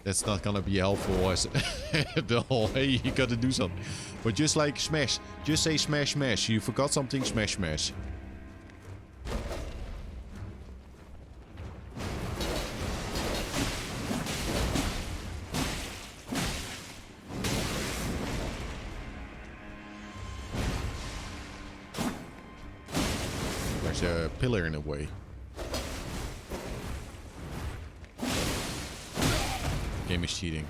That's not gonna be helpful as the whole, hey, you gotta do something. But just like smash, just say smash smash. You forgot something, smash smash. There's a pillar in the way. Game is cheating.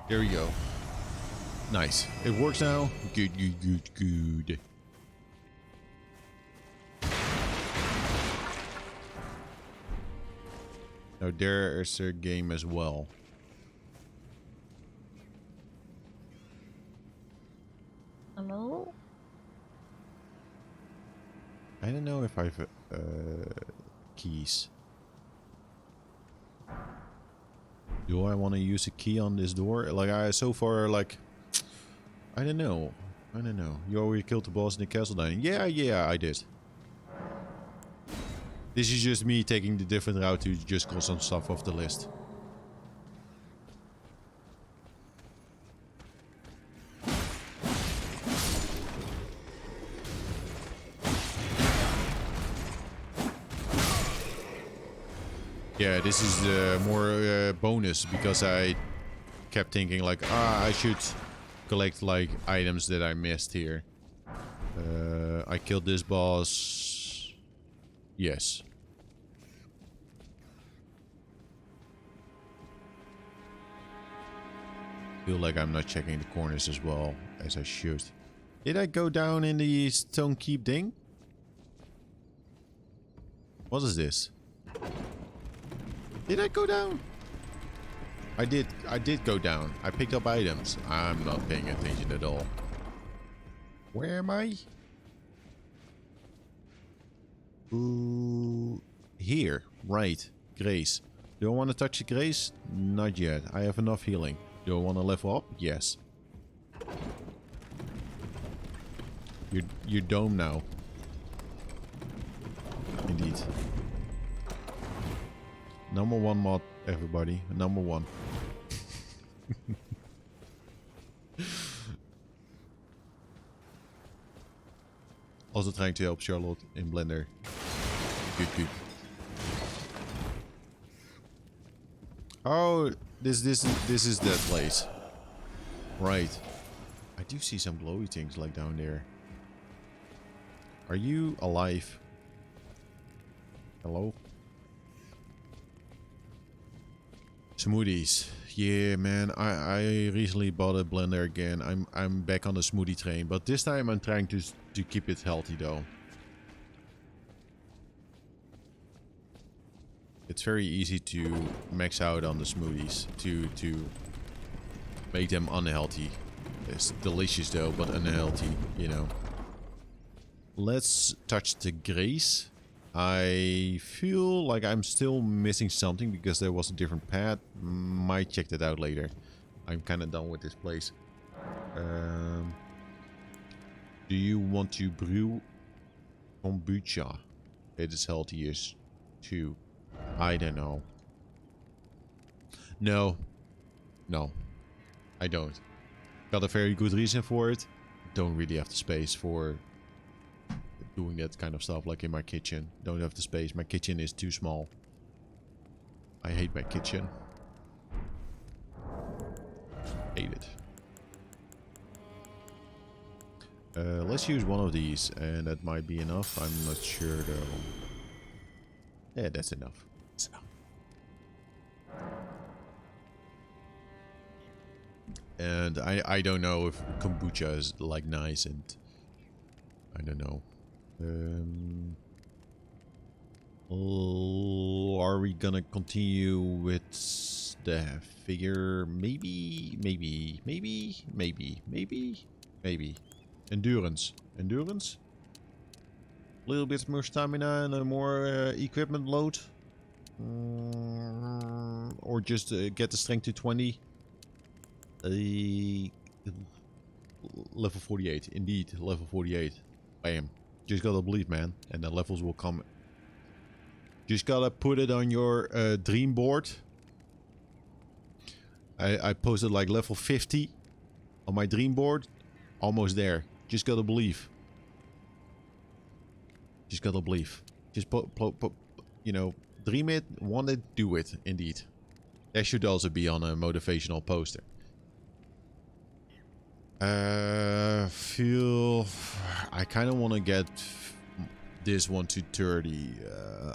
There we go. Nice. It works now. Good, good, good, good. Now there's a game as well. Hello? I don't know if I've keys. Do I want to use a key on this door? Like I so far like I don't know. You already killed the boss in the castle dining. Yeah, I did. This is just me taking the different route to just cross some stuff off the list. Yeah, this is more bonus because I kept thinking like, I should collect like items that I missed here. I killed this boss. Yes. Feel like I'm not checking the corners as well as I should. Did I go down in the stone keep thing? What is this? Did I go down? I did go down. I picked up items. I'm not paying attention at all. Where am I? Ooh, here. Right. Grace. Do I want to touch the Grace? Not yet. I have enough healing. Do I want to level up? Yes. You're dome now. Indeed. Number 1 mod, everybody. Number 1. Also trying to help Charlotte in Blender. Good, good. Oh, this is that place. Right. I do see some glowy things like down there. Are you alive? Hello? Smoothies. Yeah, man. I recently bought a blender again. I'm back on the smoothie train, but this time I'm trying to keep it healthy though. It's very easy to max out on the smoothies to make them unhealthy. It's delicious though, but unhealthy, you know. Let's touch the Grace. I feel like I'm still missing something because there was a different path. Might check that out later. I'm kind of done with this place. Do you want to brew kombucha? It is healthiest too. I don't know. No. No. I don't. Got a very good reason for it. Don't really have the space for doing that kind of stuff like in my kitchen. Don't have the space. My kitchen is too small. I hate my kitchen. Hate it. Let's use one of these and that might be enough. I'm not sure though. Yeah, that's enough. That's enough. And I don't know if kombucha is like nice and I don't know. Are we gonna continue with the figure? Maybe. Endurance. Endurance? A little bit more stamina and a more equipment load. Or just get the strength to 20. Level 48. Indeed, level 48. Bam. Just gotta believe, man. And the levels will come. Just gotta put it on your dream board. I posted like level 50 on my dream board. Almost there. Just gotta believe. Just gotta believe. Just you know, dream it, want it, do it. Indeed. That should also be on a motivational poster. Feel I kind of want to get this one to 30.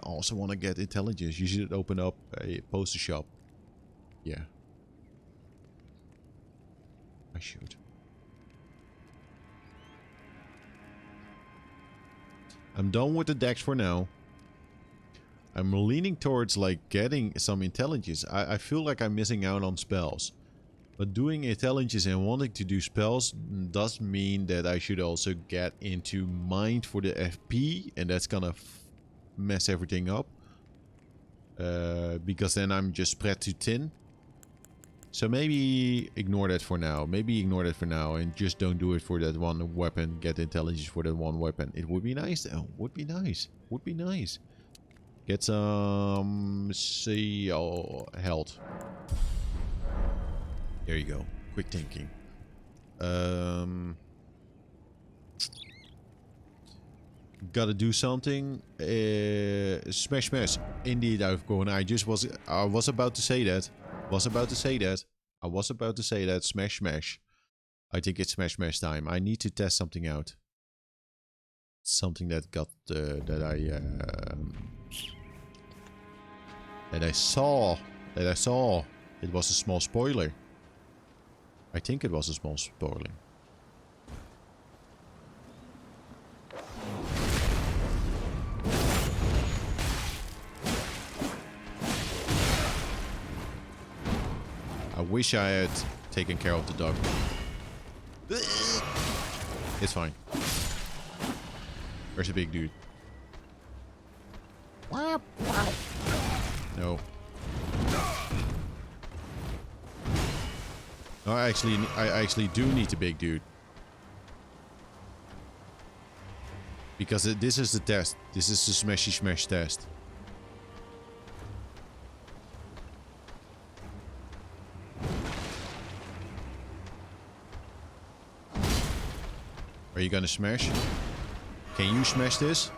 Also want to get intelligence. You should open up a poster shop. Yeah, I should. I'm done with the decks for now. I'm leaning towards like getting some intelligence. I feel like I'm missing out on spells. But doing intelligence and wanting to do spells does mean that I should also get into mind for the FP. And that's gonna mess everything up. Because then I'm just spread too thin. So maybe ignore that for now. Maybe ignore that for now and just don't do it for that one weapon. Get intelligence for that one weapon. It would be nice though. Would be nice. Would be nice. Get some... say... health. There you go. Quick thinking. Gotta do something. Smash smash. Indeed, Uitgekomen. I was about to say that. I was about to say that. Smash smash. I think it's smash smash time. I need to test something out. Something that got that I saw. It was a small spoiler. I think it was a small spoiler. I wish I had taken care of the dog. It's fine. Where's the big dude? No. No, I actually do need the big dude. Because this is the test. This is the smashy smash test. Are you gonna smash? Can you smash this?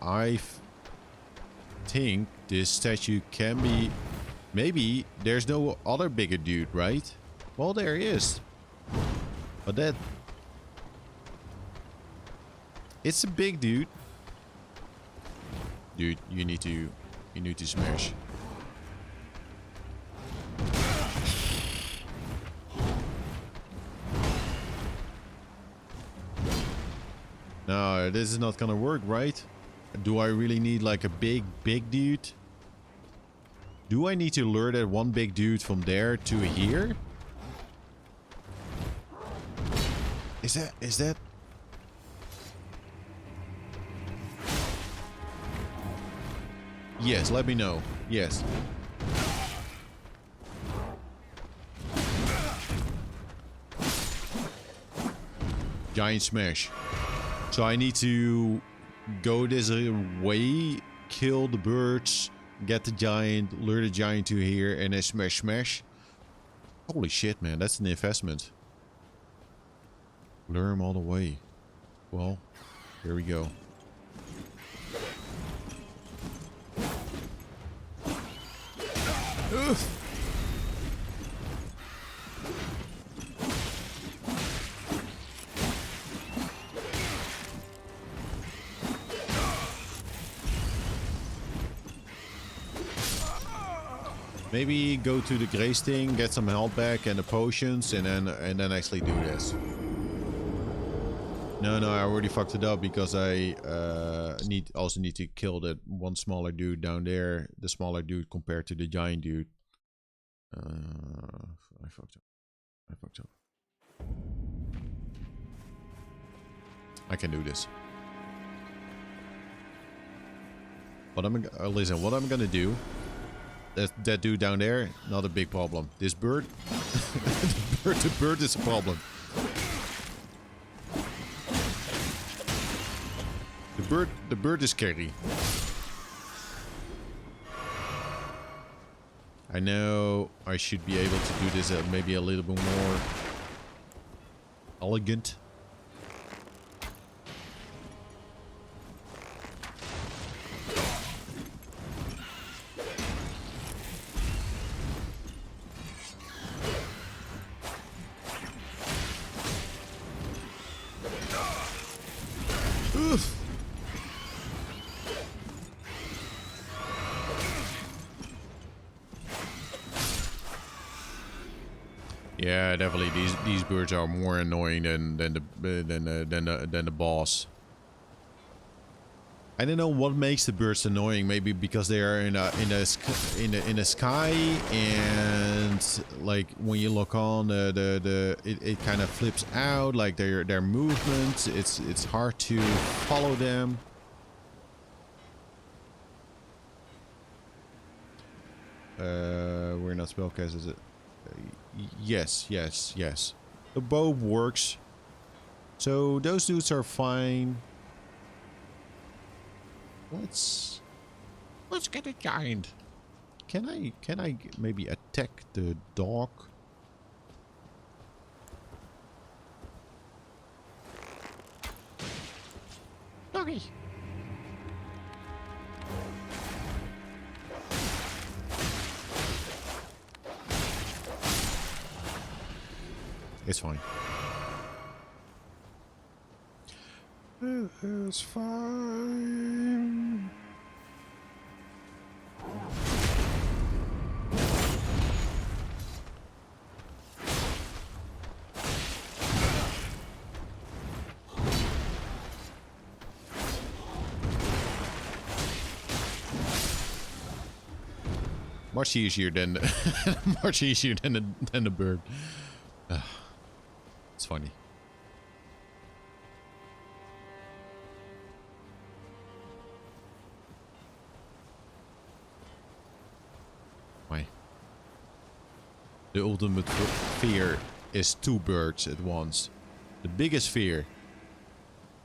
I think this statue can be... Maybe there's no other bigger dude, right? Well, there he is. But that... It's a big dude. Dude, you need to smash. No, this is not gonna work, right? Do I really need like a big dude? Do I need to lure that one big dude from there to here? Is that? Yes, let me know. Yes. Giant smash. So I need to go this way, kill the birds, get the giant, lure the giant to here, and then smash smash. Holy shit, man, that's an investment. Lure him all the way. Well, here we go. Ugh. Maybe go to the Grace thing, get some health back and the potions, and then actually do this. No, I already fucked it up because I also need to kill that one smaller dude down there. The smaller dude compared to the giant dude. I fucked up. I can do this. But listen, what I'm gonna do. That dude down there, not a big problem. This bird, the bird is a problem. The bird is scary. I know I should be able to do this maybe a little bit more elegant. Yeah, definitely. These birds are more annoying than the boss. I don't know what makes the birds annoying. Maybe because they are in the sky, and like when you look on it kind of flips out, like their movements. It's hard to follow them. We're not spellcasters. Yes. The bow works. So those dudes are fine. Let's get a giant. Can I maybe attack the dog? Why? It's fine. It's fine. Much easier than much easier than the bird. It's funny. Why? The ultimate fear is 2 birds at once. The biggest fear,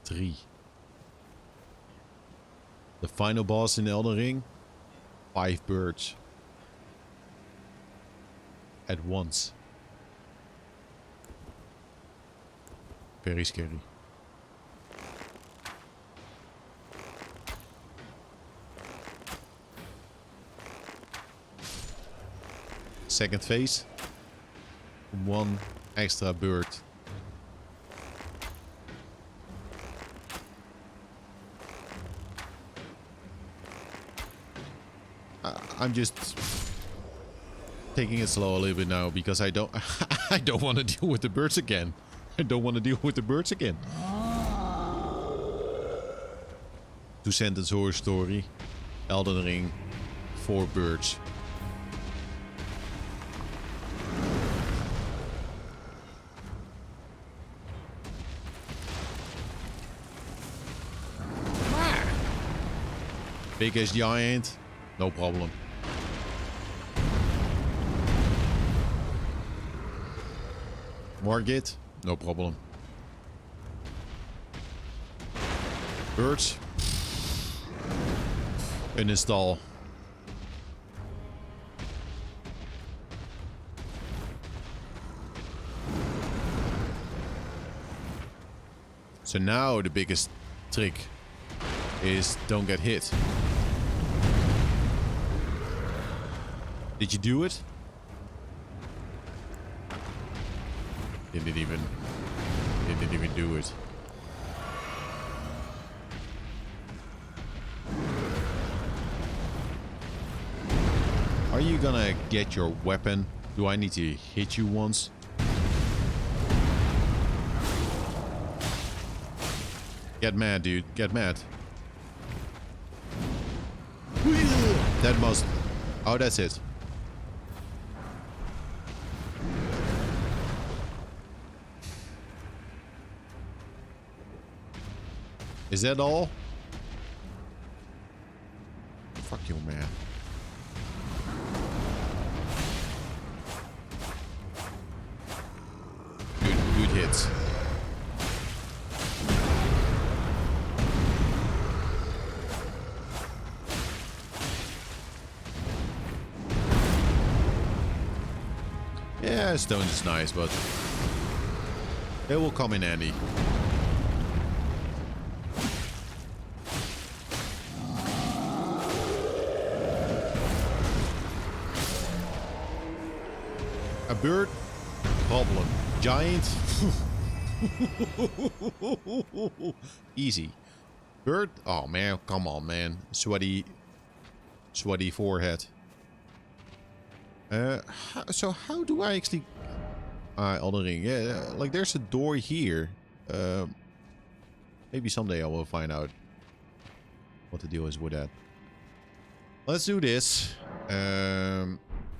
3. The final boss in Elden Ring, 5 birds at once. Very scary. Second phase, 1 extra bird. I'm just taking it slow a little bit now because I don't I don't want to deal with the birds again. I don't want to deal with the birds again. 2-sentence horror story. Elden Ring. 4 birds. Biggest giant. No problem. Margit. No problem. Birds. Uninstall. So now the biggest trick is don't get hit. Did you do it? Didn't even do it. Are you gonna get your weapon? Do I need to hit you once? Get mad, dude. Get mad. That must... Oh, that's it. Is that all? Fuck you, man. Good hits. Yeah, stone is nice, but it will come in handy. A bird? Problem. Giant? Easy. Bird? Oh man, come on, man. Sweaty forehead. So how do I actually... Elden Ring. Yeah, like there's a door here. Maybe someday I will find out what the deal is with that. Let's do this.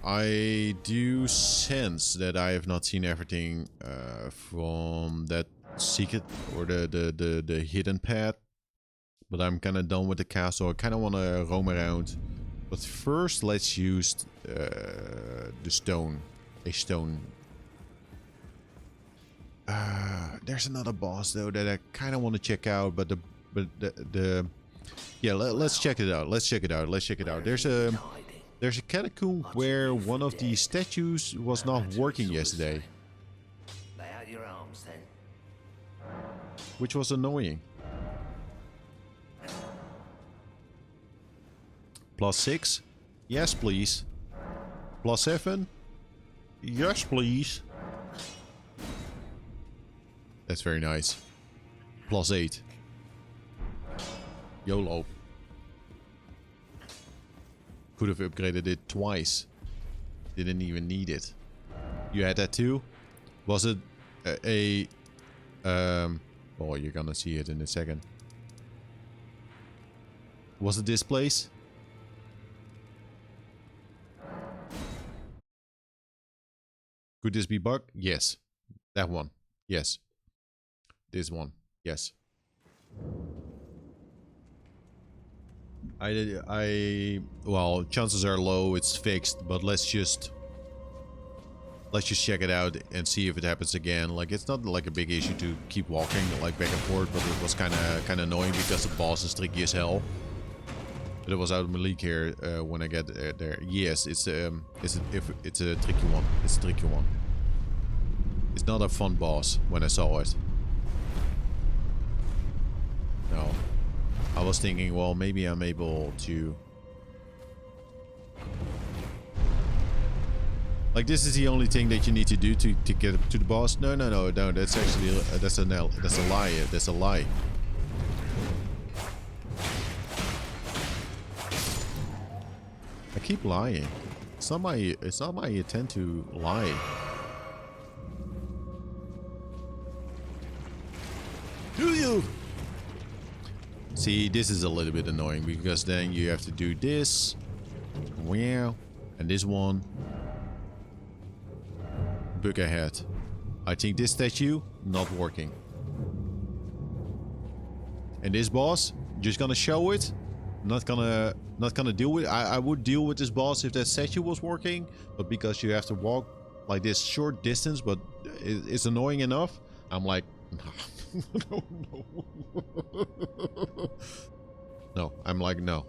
I do sense that I have not seen everything from that secret or the hidden path. But I'm kind of done with the castle. I kind of want to roam around. But first, let's use the stone. A stone. There's another boss though that I kind of want to check out, but yeah, let's check it out. Let's check it out. There's a catacomb where one of the statues was not working yesterday, Lay out your arms then. which was annoying. +6. Yes, please. +7. Yes, please. That's very nice. +8. YOLO. Could have upgraded it twice. Didn't even need it. You had that too? Was it oh, you're gonna see it in a second. Was it this place? Could this be bug? Yes. That one. Yes. This one. Yes. Well, chances are low it's fixed, but let's just check it out and see if it happens again. Like, it's not like a big issue to keep walking like back and forth, but it was kind of annoying because the boss is tricky as hell. But it was out of my league here when I get there. Yes, it's a tricky one. It's a tricky one. It's not a fun boss when I saw it. No. I was thinking, well, maybe I'm able to... Like, this is the only thing that you need to do to get up to the boss. No. That's actually that's a lie. That's a lie. I keep lying. It's not my intent to lie. Do you? See, this is a little bit annoying because then you have to do this. Wow. And this one. Book ahead. I think this statue not working. And this boss, just gonna show it. Not gonna deal with it. I would deal with this boss if that statue was working, but because you have to walk like this short distance, but it's annoying enough. I'm like, no. No, I'm like, no,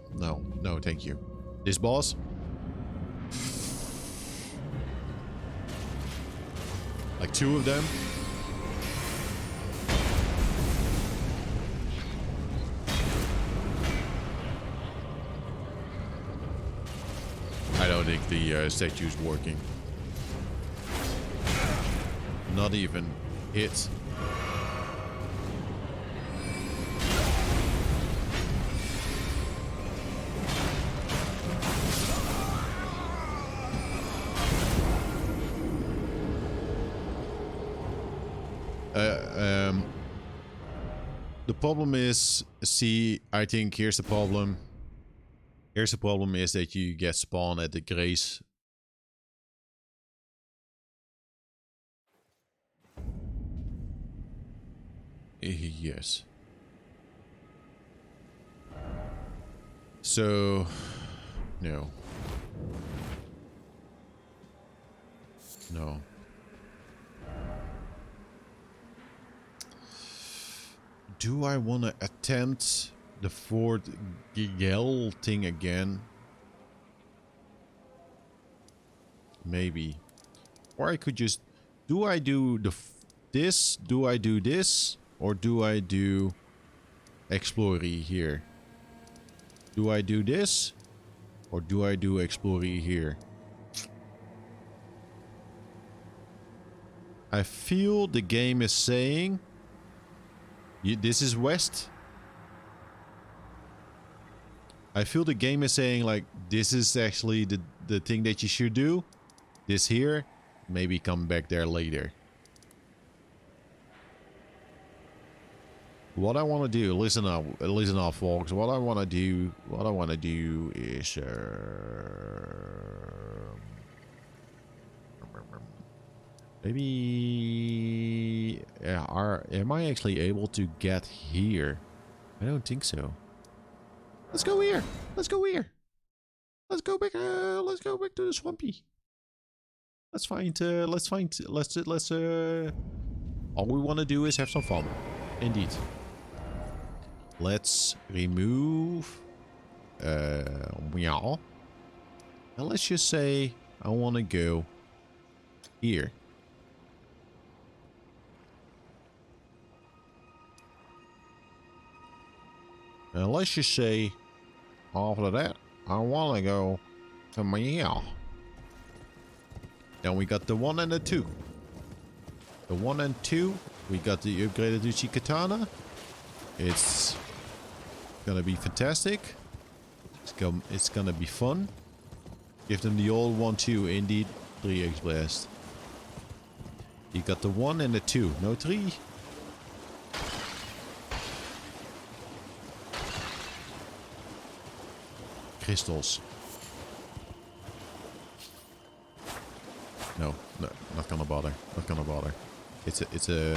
thank you. This boss. Like 2 of them. I don't think the statue's working. Not even hit. The problem is, see, I think here's the problem. Here's the problem is that you get spawned at the grace. Yes. So, no. No. Do I want to attempt the Fort Gigel thing again? Maybe. Or I could just... Do I do this? Do I do this? Or do I do Explorer here? Do I do this? Or do I do Explorer here? I feel the game is saying... this is west. I feel the game is saying like this is actually the thing that you should do. This here, maybe come back there later. What I want to do, listen up, folks. What I want to do is maybe am I actually able to get here? I don't think so. Let's go here. Let's go here. Let's go back. Let's go back to the swampy. Let's all we want to do is have some fun. Indeed. Let's remove meow. And let's just say I want to go here. And let's just say after that I wanna go to Mia. Then we got the 1 and the 2. The 1 and 2, we got the upgraded Uchi Katana. It's gonna be fantastic. It's gonna be fun. Give them the old 1-2, indeed. 3x blast. You got the 1 and the 2, no 3. Crystals. No, not gonna bother. Not gonna bother. It's a.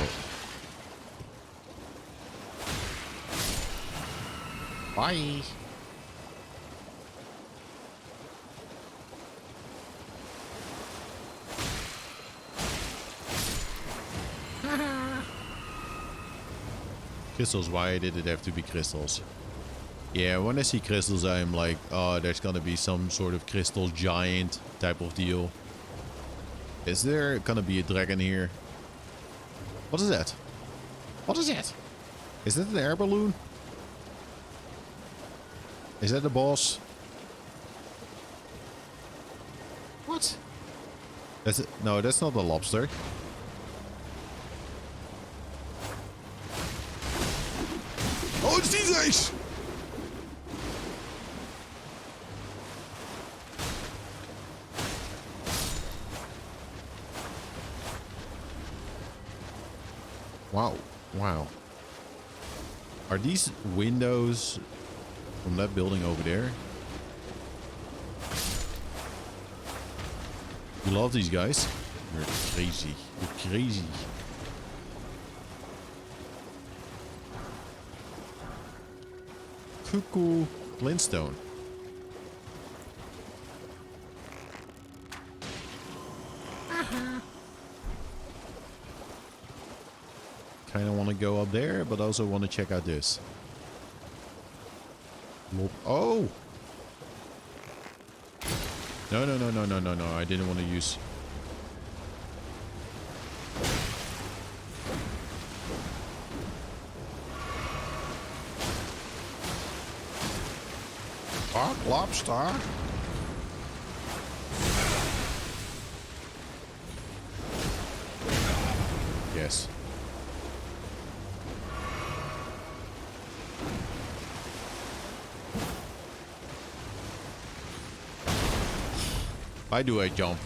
Bye. Crystals, why did it have to be crystals? Yeah, when I see crystals, I'm like, oh, there's gonna be some sort of crystal giant type of deal. Is there gonna be a dragon here? What is that? What is that? Is that an air balloon? Is that the boss? What? That's it. No, that's not the lobster. Oh, it's these guys! Wow. Wow. Are these windows from that building over there? You love these guys? You're crazy. You're crazy. Cuckoo glintstone. Kind of want to go up there, but also want to check out this. Oh! No, no, no, no, no, no, no. I didn't want to use... Fuck, lobster. Yes. Why do I jump?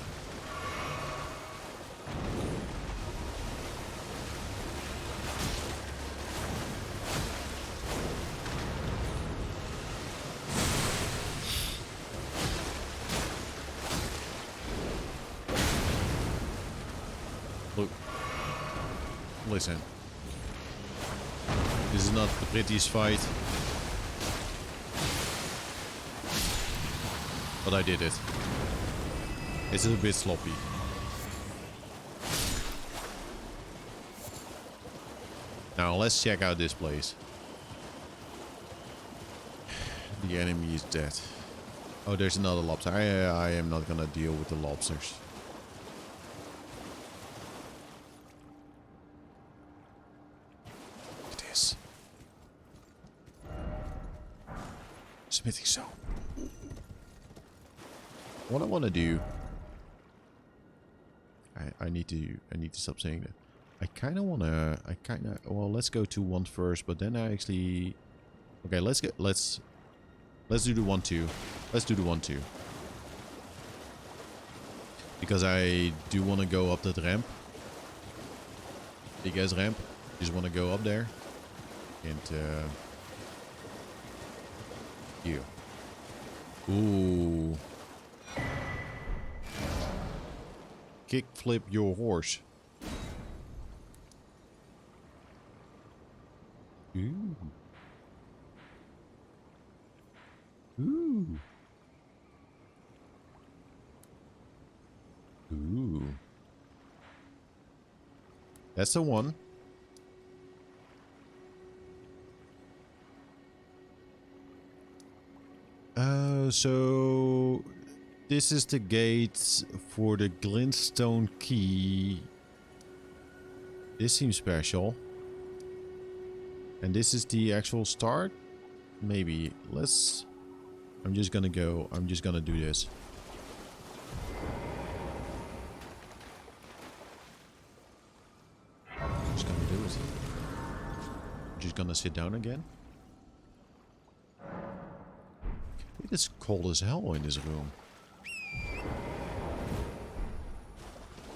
Look. Listen. This is not the prettiest fight. But I did it. It's a bit sloppy. Now let's check out this place. The enemy is dead. Oh, there's another lobster. I am not gonna deal with the lobsters. Look at this. Smithing stone. What I want to do. I need to stop saying that. I kind of well, let's go to 1 first, but then I actually okay, let's do the 1-2. Let's do the 1-2. Because I do want to go up that ramp. Big ass ramp. Just want to go up there. And you. Ooh. Kick flip your horse. Ooh. Ooh. Ooh. That's the one. So this is the gate for the glintstone key. This seems special. And this is the actual start? Maybe. Let's I'm just gonna go. I'm just gonna do this. Just gonna do it. I'm just gonna sit down again. It is cold as hell in this room.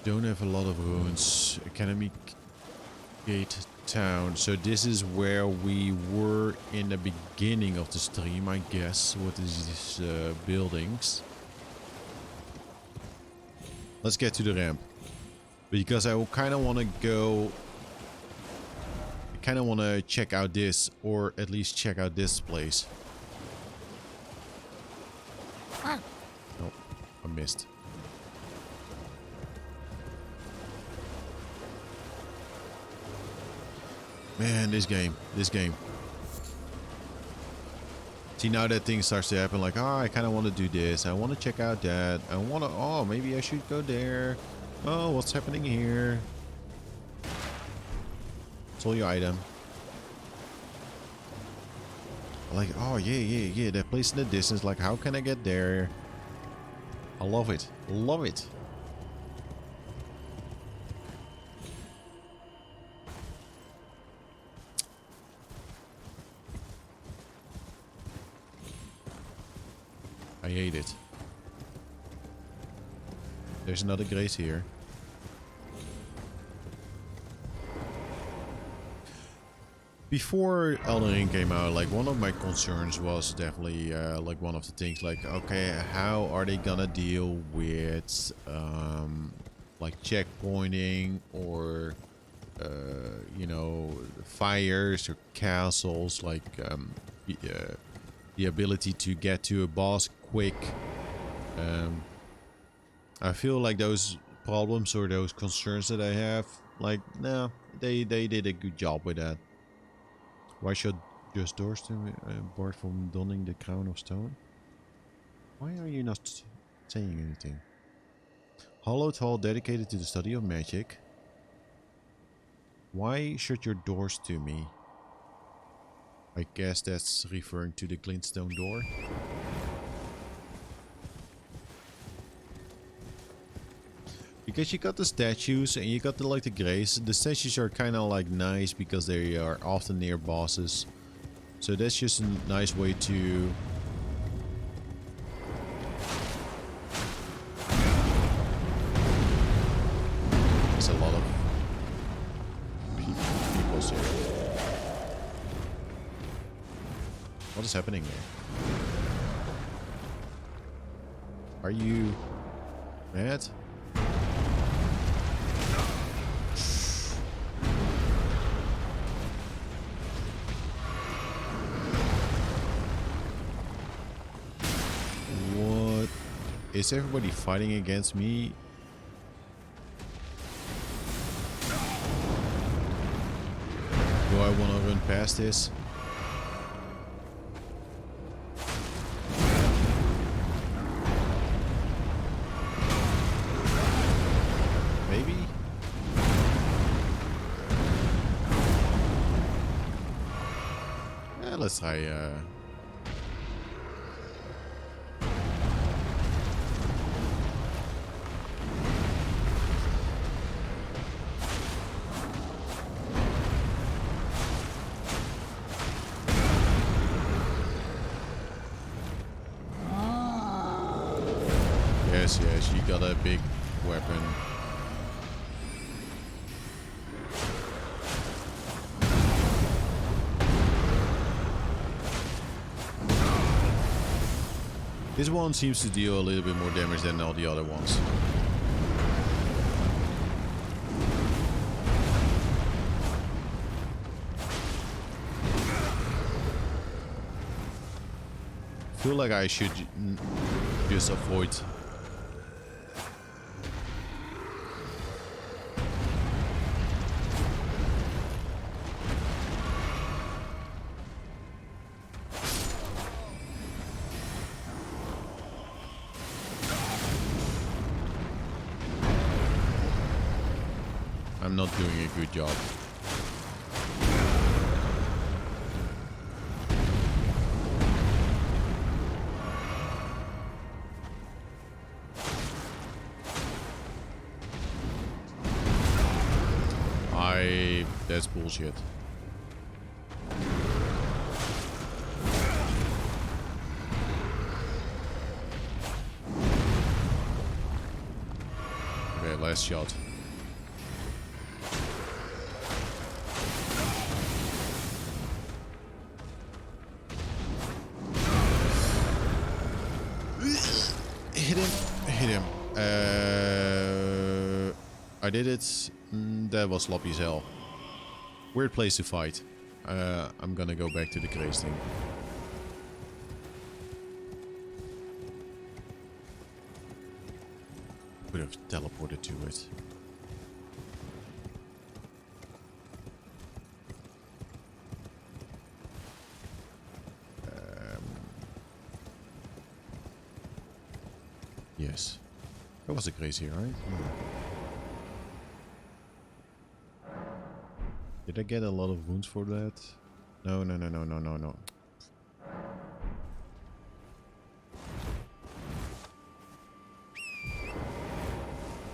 Don't have a lot of ruins. Academy Gate Town. So this is where we were in the beginning of the stream, I guess, with these buildings. Let's get to the ramp. Because I kind of want to go... I kind of want to check out this, or at least check out this place. Nope, I missed. Man, this game. See, now that thing starts to happen, like, oh, I kind of want to do this. I want to check out that. I want to, oh, maybe I should go there. Oh, what's happening here? It's all your item. Like, oh, yeah. That place in the distance. Like, how can I get there? I love it. Love it. I hate it. There's another grace here. Before Elden Ring came out, like, one of my concerns was definitely like one of the things, like, okay, how are they gonna deal with like checkpointing or you know, fires or castles, like the ability to get to a boss quick. I feel like those problems or those concerns that I have, like, no, they did a good job with that. Why should just doors to barred from donning the crown of stone? Why are you not saying anything? Hollowed hall dedicated to the study of magic. Why shut your doors to me? I guess that's referring to the glintstone door. Because you got the statues and you got the like the grace. The statues are kind of like nice because they are often near bosses. So that's just a nice way to... There's a lot of people here. What is happening there? Are you mad? Is everybody fighting against me? Do I want to run past this? Maybe? Yeah, let's try Yes, you got a big weapon. This one seems to deal a little bit more damage than all the other ones. I feel like I should just avoid. I'm not doing a good job. That's bullshit. Okay, last shot. Hit him. Hit him. I did it. That was sloppy as hell. Weird place to fight. I'm gonna go back to the craze thing. Would have teleported to it. Yes. That was a crazy, right? Did I get a lot of wounds for that? No.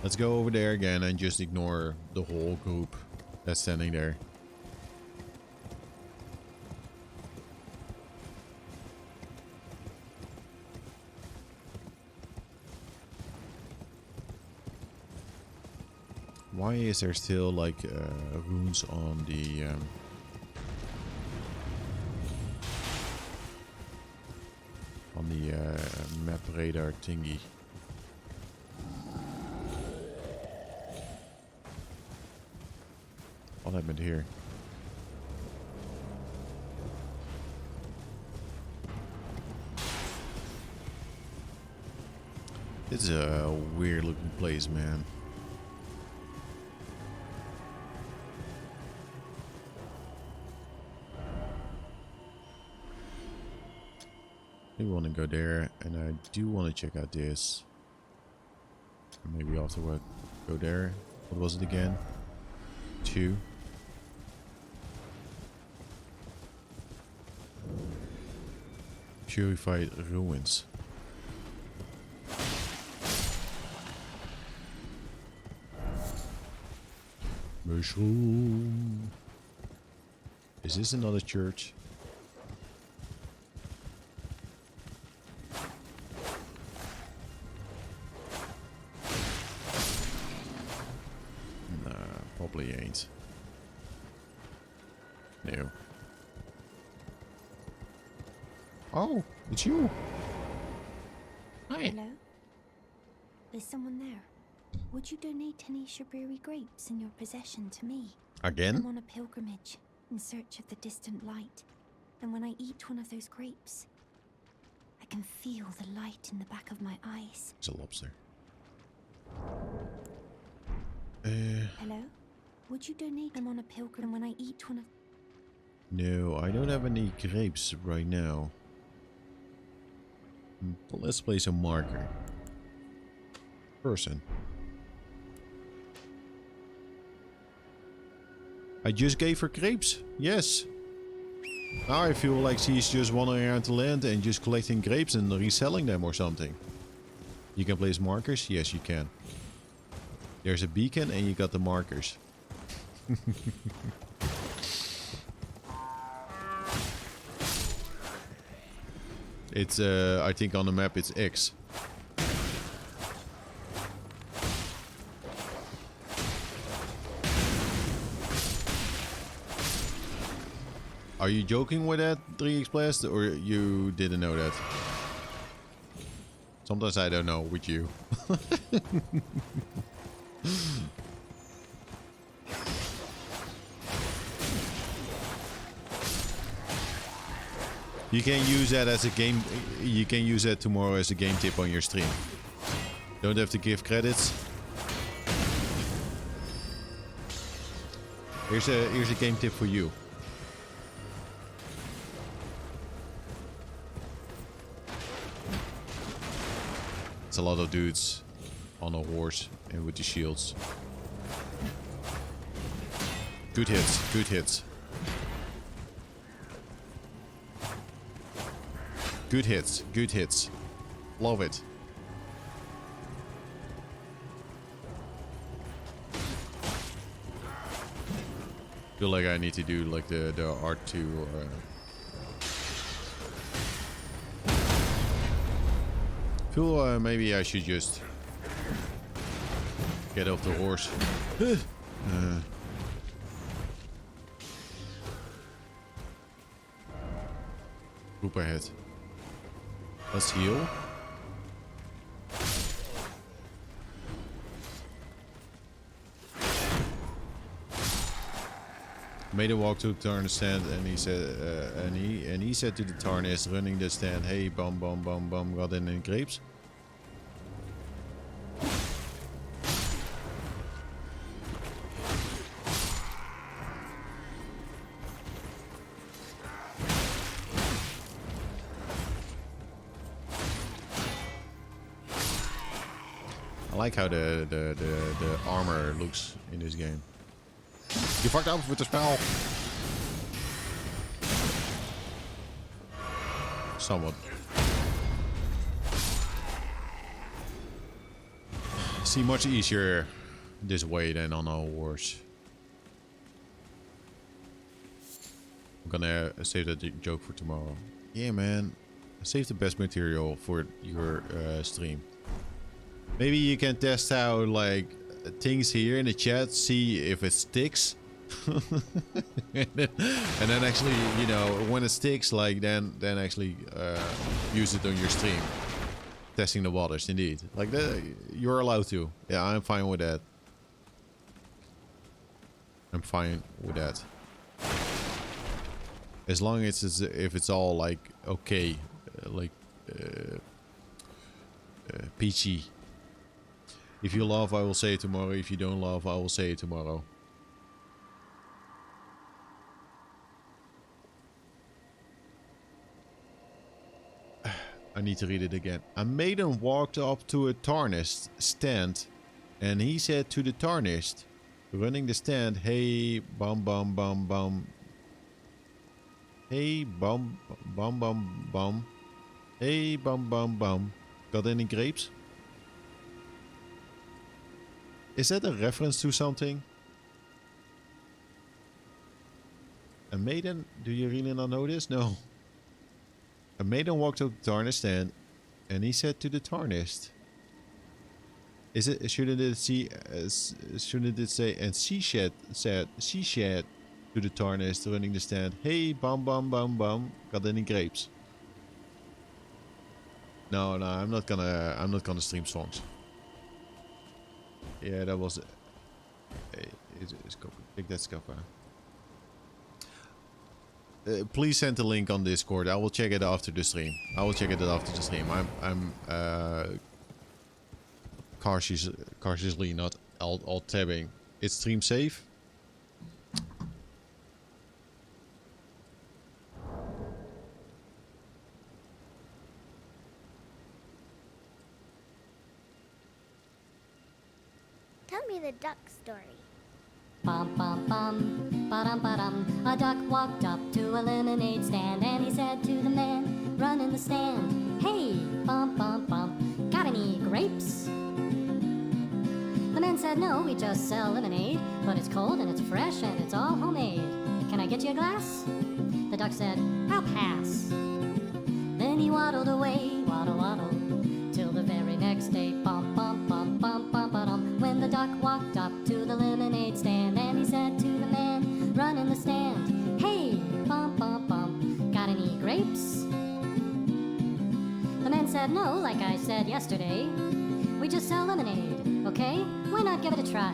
Let's go over there again and just ignore the whole group that's standing there. Why is there still like runes on the map radar thingy? What happened here? It's a weird looking place, man. I want to go there, and I do want to check out this. Maybe afterward go there. What was it again? 2. Purified ruins. Mushroom. Is this another church? Nah, probably ain't. No. Oh, it's you. Hi. Hello? There's someone there. Would you donate any Shabiri grapes in your possession to me? Again? I'm on a pilgrimage in search of the distant light. And when I eat one of those grapes, I can feel the light in the back of my eyes. It's a lobster. Hello? Would you donate them on a pilgrim when I eat one of... No, I don't have any grapes right now. But let's place a marker. Person. I just gave her grapes. Yes. Now I feel like she's just wandering around the land and just collecting grapes and reselling them or something. You can place markers? Yes, you can. There's a beacon and you got the markers. It's, I think on the map it's X. Are you joking with that, 3x Blast, or you didn't know that? Sometimes I don't know with you. You can use that as a game. You can use that tomorrow as a game tip on your stream. Don't have to give credits. Here's a game tip for you. It's a lot of dudes on a horse and with the shields. Good hits, good hits. Good hits, good hits. Love it. Feel like I need to do like the art too. Feel maybe I should just get off the horse. Poop ahead. Let's heal. Made a walk to the Tarn stand, and he said, and he said to the Tarnist running the stand, "Hey, bam, bam, bam, bam, got in grapes." I like how the armor looks in this game. You fucked up with the spell. Somewhat. See, much easier this way than on a horse. I'm gonna save that joke for tomorrow. Yeah, man. Save the best material for your stream. Maybe you can test out like things here in the chat, see if it sticks. and then actually, you know, when it sticks, like then actually use it on your stream. Testing the waters, indeed. Like that, you're allowed to. Yeah, I'm fine with that. I'm fine with that. As long as if it's all like okay, like peachy. If you love, I will say it tomorrow. If you don't love, I will say it tomorrow. I need to read it again. A maiden walked up to a Tarnist stand, and he said to the Tarnist, running the stand, "Hey, bum bum bum bum. Hey, bum bum bum bum. Hey, bum bum bum. Got any grapes?" Is that a reference to something? A maiden? Do you really not know this? No. A maiden walked up to the Tarnist stand, and he said to the Tarnist, "Is it? Shouldn't it see? Shouldn't it say?" And she said to the Tarnist running the stand, "Hey, bum bum bum bum. Got any grapes?" No, I'm not gonna stream songs. Yeah, that was. Pick that scupper. Please send the link on Discord. I will check it after the stream. I'm cautiously not alt tabbing. It's stream safe. Tell me the duck story. Bum bum bum, ba-dum ba-dum. A duck walked up to a lemonade stand, and he said to the man running the stand, "Hey, bum bum bum, got any grapes?" The man said, "No, we just sell lemonade, but it's cold and it's fresh and it's all homemade. Can I get you a glass?" The duck said, "I'll pass." Then he waddled away, waddle waddle, till the very next day. Bum bum bum bum bum ba-dum. When the duck walked up to the lemonade stand, and he said to the man running the stand, "Hey, bum bum bum, got any grapes?" The man said, "No, like I said yesterday, we just sell lemonade, okay? Why not give it a try?"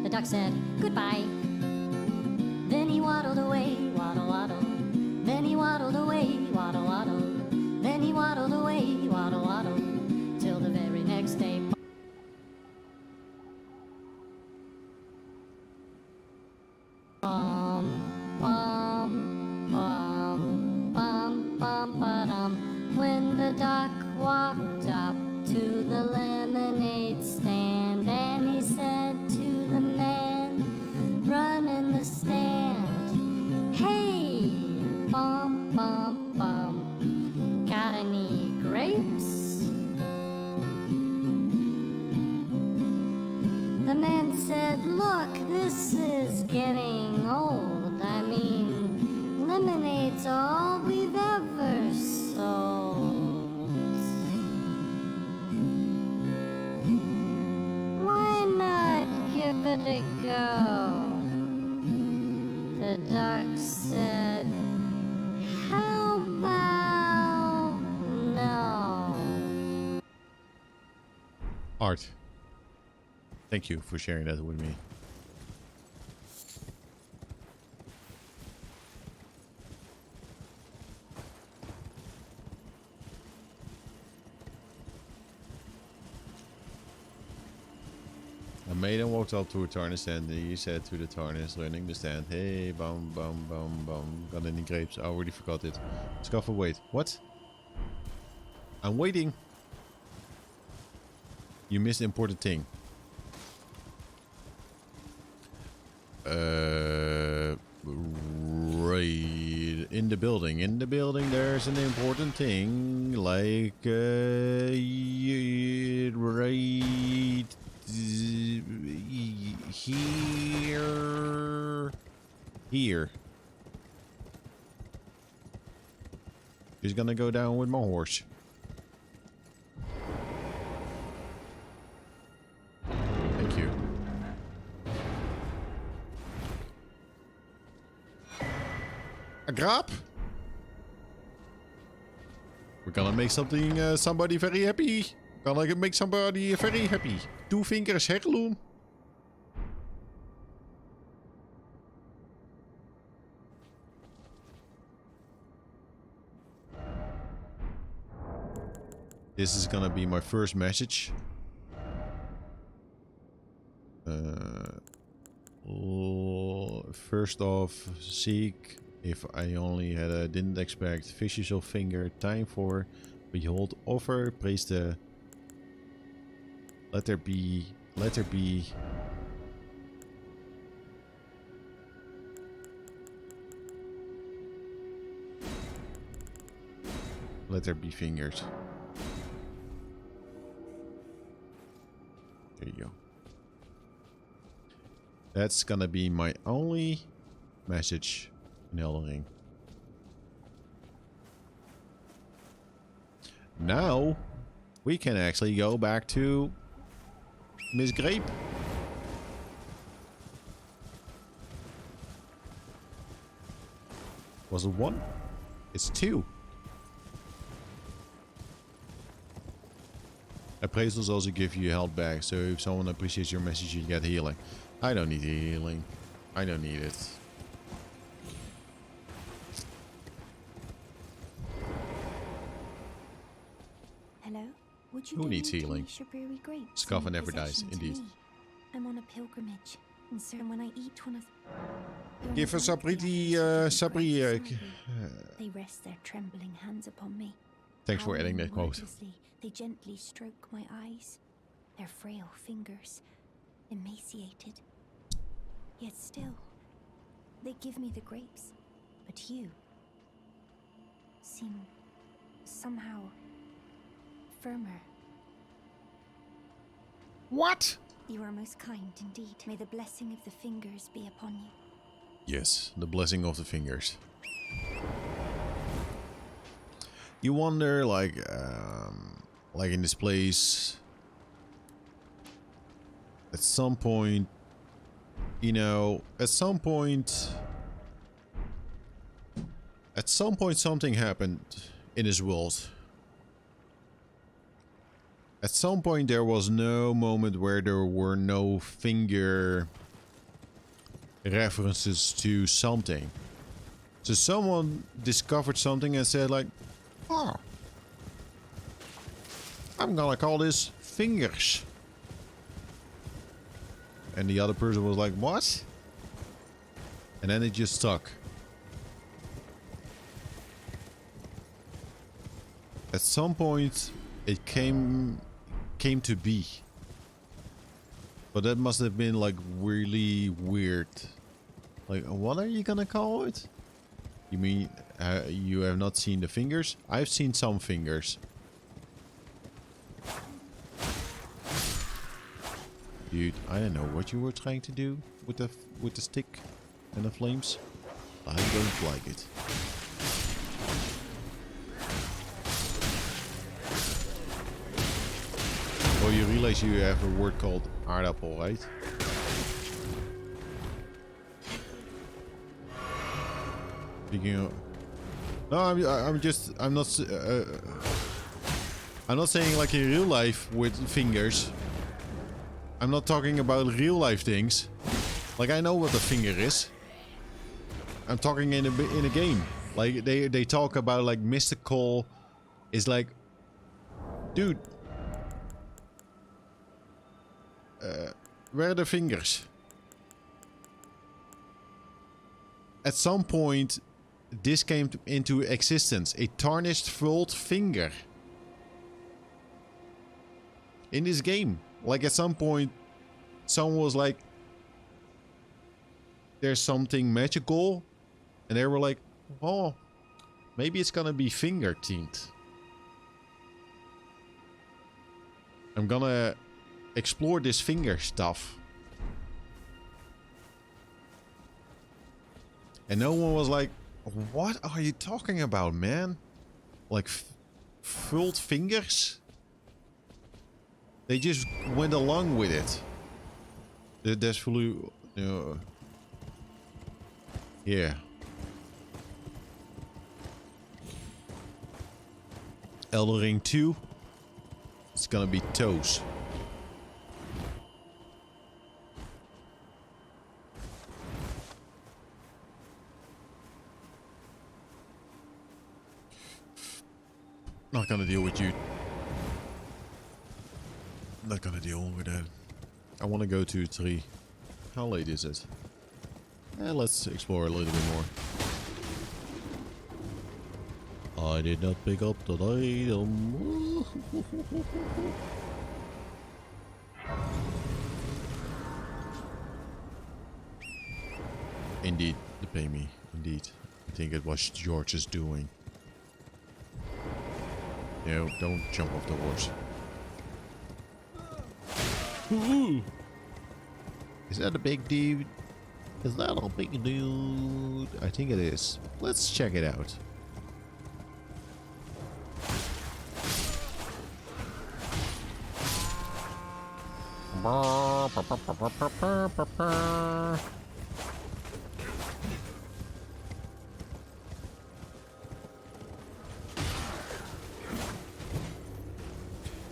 The duck said, "Goodbye." Then he waddled away, waddle waddle. Then he waddled away, waddle waddle. Then he waddled away, waddle waddle, till the very next day. Bum bum bum bum bum ba-dum. When the duck walked up to the lemonade stand, and he said to the man running the stand, "Hey, bum bum bum, got any grapes?" The man said, look, this is getting old. I mean, lemonade's all we've ever sold. Why not give it a go? The duck said, how about no? Art. Thank you for sharing that with me. A maiden walked up to a tarnished stand and he said to the tarnished running the stand, hey, bum, bum, bum, bum. Got any grapes? I already forgot it. Scuffer, wait. What? I'm waiting. You missed the important thing. Right. In the building there's an important thing. Like, right here. He's gonna go down with my horse. Thank you. A grab? We're gonna make something, somebody very happy. Gonna make somebody very happy. 2 fingers heirloom. This is gonna be my first message. First off, seek. If I only had a didn't expect fishes of finger. Time for behold offer. Praise the. Let there be. Let there be. Let there be fingers. There you go. That's gonna be my only message in Elden Ring. Now we can actually go back to Miss Grape. Was it 1? It's 2. Appraisals also give you health back, so if someone appreciates your message, you get healing. I don't need healing. I don't need it. Hello? Would you Who needs donate healing? any Strawberry grapes Scarf in your never dies, possession to indeed. me? I'm on a pilgrimage, and so when I eat one of You're Give not us like the Sabri, others who Sabri, don't break, they rest their trembling hands upon me. thanks for adding Howling that quote. wordlessly, they gently stroke my eyes, their frail fingers, emaciated. Yet still, they give me the grapes. But you seem somehow firmer. What? You are most kind indeed. May the blessing of the fingers be upon you. Yes, the blessing of the fingers. You wonder, like in this place, at some point, you know, at some point something happened in this world. At some point there was no moment where there were no finger references to something. So someone discovered something and said like, oh, I'm gonna call this fingers. And the other person was like, what? And then it just stuck. At some point it came to be. But that must have been like really weird. Like, what are you gonna call it? You mean you have not seen the fingers? I've seen some fingers. Dude, I don't know what you were trying to do with the stick and the flames. I don't like it. Oh, you realize you have a word called aardappel, right? Speaking of... No, I'm not saying like in real life with fingers. I'm not talking about real life things. Like I know what a finger is. I'm talking in a game. Like they talk about like mystical. Is like, dude. Where are the fingers? At some point, this came into existence. A tarnished furled finger. In this game. Like at some point, someone was like, there's something magical. And they were like, oh, maybe it's gonna be finger themed. I'm gonna explore this finger stuff. And no one was like, what are you talking about, man? Like, furled fingers? They just went along with it. That's fully... yeah. Elden Ring 2. It's gonna be toes. Not gonna deal with you. Not gonna deal with that. I wanna go to 3. How late is it? Let's explore a little bit more. I did not pick up the item. Indeed, they pay me. Indeed. I think it was George's doing. No, don't jump off the horse. Is that a big dude? Is that a big dude? I think it is. Let's check it out.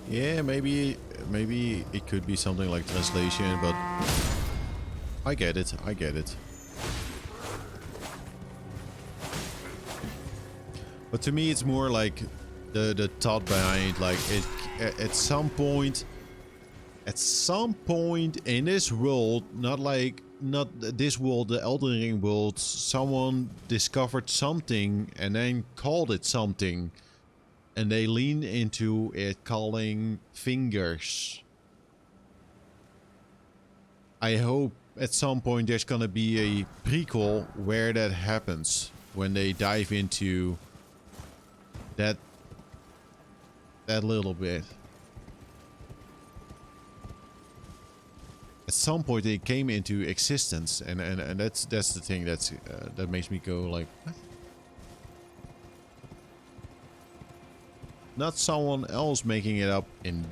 Yeah, maybe it could be something like translation, but I get it. I get it. But to me, it's more like the thought behind, like it at some point in this world, not this world, the Elden Ring world, someone discovered something and then called it something. And they lean into it calling fingers. I hope at some point there's gonna be a prequel where that happens. When they dive into that little bit. At some point it came into existence, and that's the thing that makes me go like, what? Not someone else making it up in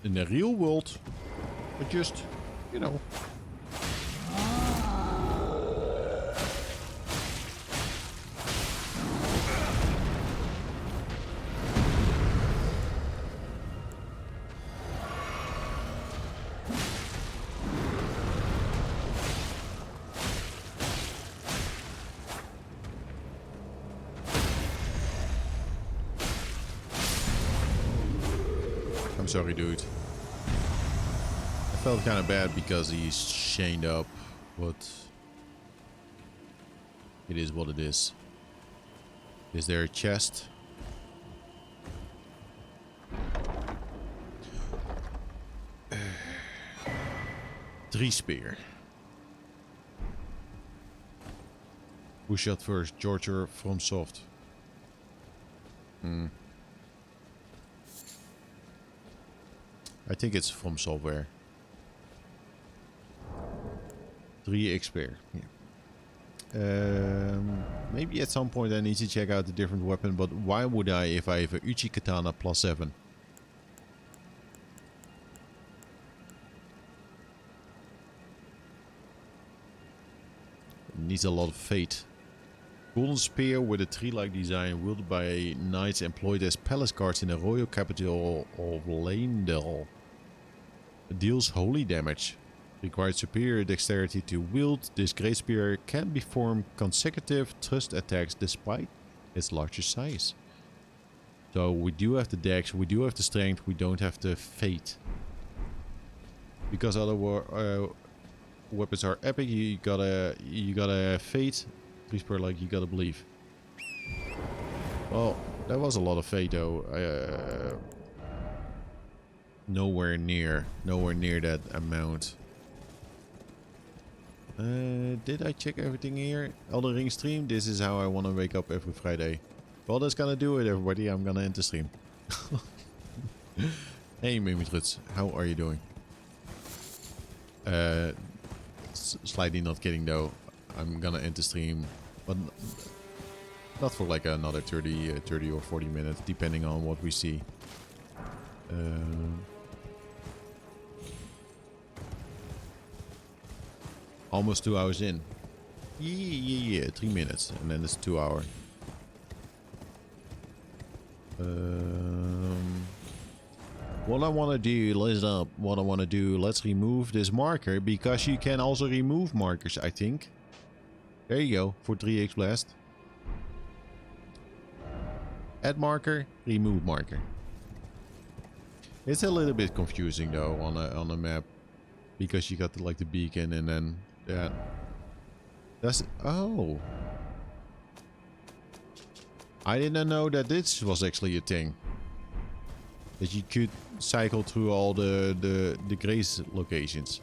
the real world, but just, you know. I'm sorry, dude. I felt kind of bad because he's chained up, but it is what it is. Is there a chest? Three spear. Who shot first, George or FromSoft? I think it's from software. 3 XP. Yeah. Maybe at some point I need to check out the different weapon, but why would I if I have a Uchi Katana +7? Needs a lot of fate. Golden spear with a tree-like design wielded by knights employed as palace guards in the royal capital of Leyndell. Deals holy damage. Requires superior dexterity to wield. This great spear can perform consecutive thrust attacks despite its larger size. So we do have the dex, we do have the strength, we don't have the fate. Because other weapons are epic, you gotta fate. Whisper like you gotta believe. Well, that was a lot of fate though. Nowhere near that amount. Did I check everything here? Elden Ring stream. This is how I want to wake up every Friday. Well, that's gonna do it, everybody. I'm gonna end the stream. Hey, Mimitrutz, how are you doing? Slightly not kidding though. I'm gonna end the stream, but not for like another 30 or 40 minutes, depending on what we see. Almost 2 hours in. Yeah, 3 minutes, and then it's 2 hours. What I want to do, let's remove this marker, because you can also remove markers, I think. There you go, for 3x blast. Add marker, remove marker. It's a little bit confusing though on a map, because you got like the beacon and then that. That's oh. I didn't know that this was actually a thing. That you could cycle through all the grace locations.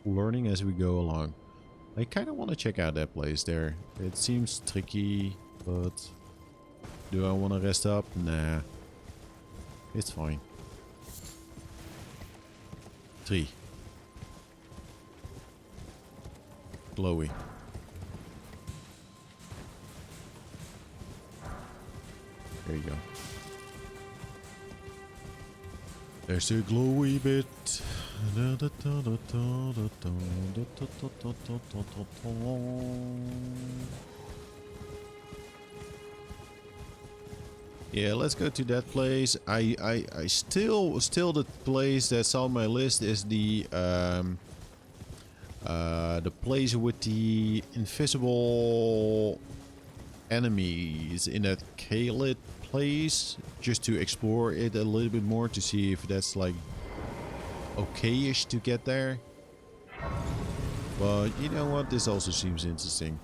Learning as we go along. I kind of want to check out that place there. It seems tricky, but do I want to rest up? Nah. It's fine. 3. Glowy. There you go. There's a glowy bit. Yeah, let's go to that place. I still the place that's on my list is the place with the invisible enemies in that Khalid place, just to explore it a little bit more to see if that's like okay-ish to get there. But you know what, this also seems interesting.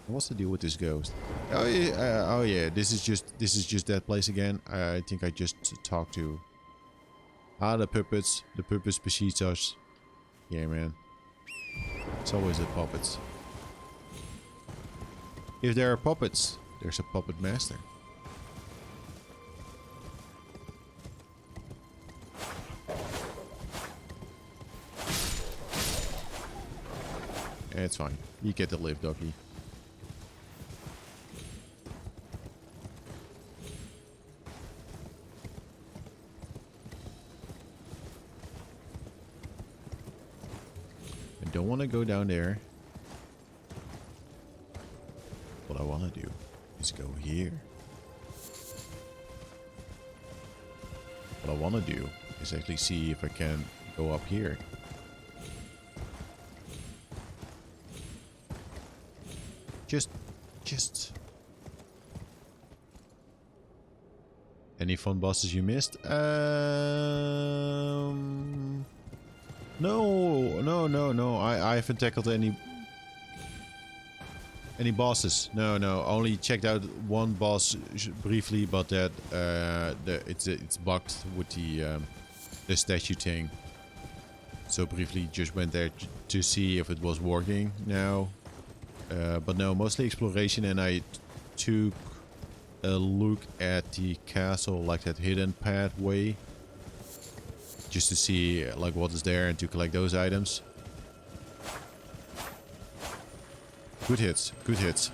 What's the deal with this ghost? Oh yeah, this is just that place again. I think I just talked to the puppets. The puppets beseech us. Yeah, man. It's always the puppets. If there are puppets, there's a puppet master. It's fine. You get to live, doggy. I don't want to go down there. What I want to do is go here. What I want to do is actually see if I can go up here. Just. Any fun bosses you missed? No. I haven't tackled any bosses. No. Only checked out one boss briefly, but that it's bugged with the statue thing. So briefly just went there to see if it was working now. But no, mostly exploration, and I took a look at the castle, like that hidden pathway, just to see like what is there and to collect those items. Good hits, good hits.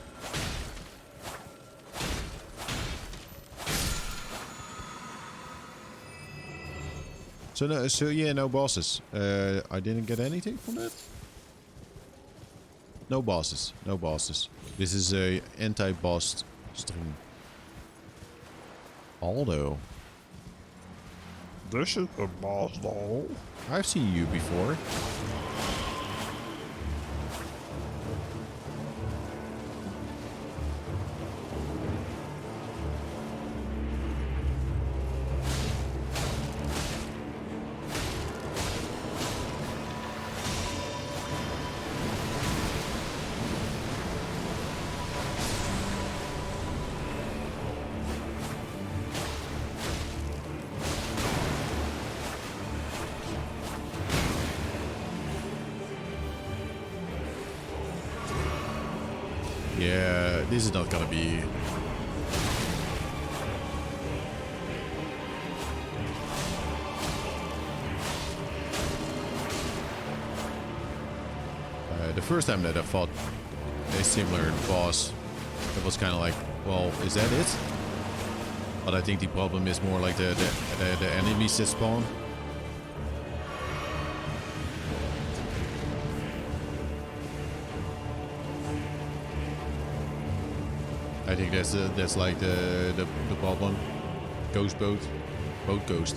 So no, so yeah, no bosses. I didn't get anything from that. No bosses, no bosses. This is a anti-boss stream. Although, This is a boss though. I've seen you before. Yeah, this is not gonna be... the first time that I fought a similar boss, it was kind of like, well, is that it? But I think the problem is more like the enemies that spawn. I think that's like the problem. Ghost boat, boat ghost.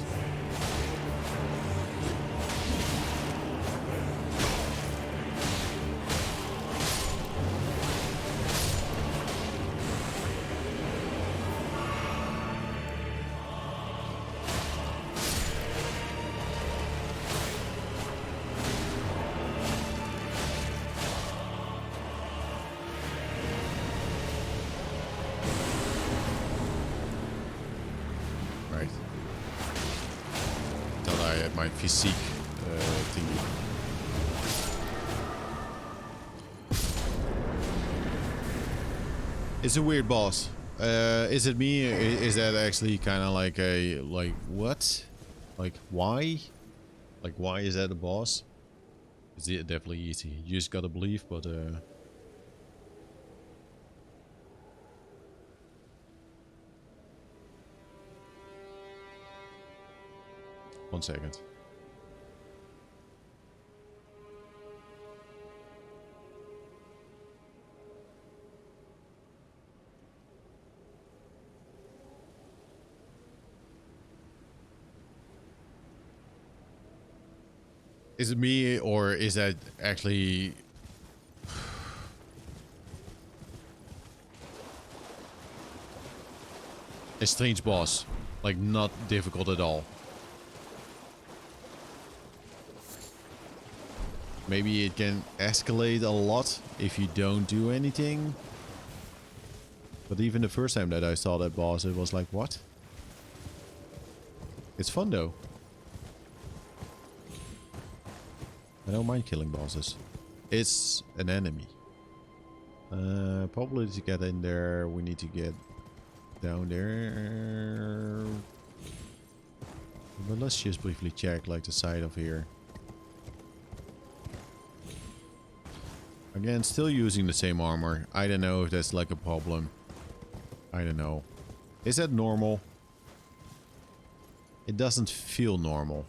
Right. Thought I had my physique thingy. It's a weird boss. Is it me? Is that actually kind of like a what? Like why? Like why is that a boss? It's definitely easy. You just gotta believe, but 1 second. Is it me or is that actually a strange boss? Like not difficult at all. Maybe it can escalate a lot if you don't do anything. But even the first time that I saw that boss, it was like, what? It's fun though. I don't mind killing bosses. It's an enemy. Probably to get in there, we need to get down there. But let's just briefly check like the side of here. Again, still using the same armor. I don't know if that's like a problem. I don't know. Is that normal? It doesn't feel normal.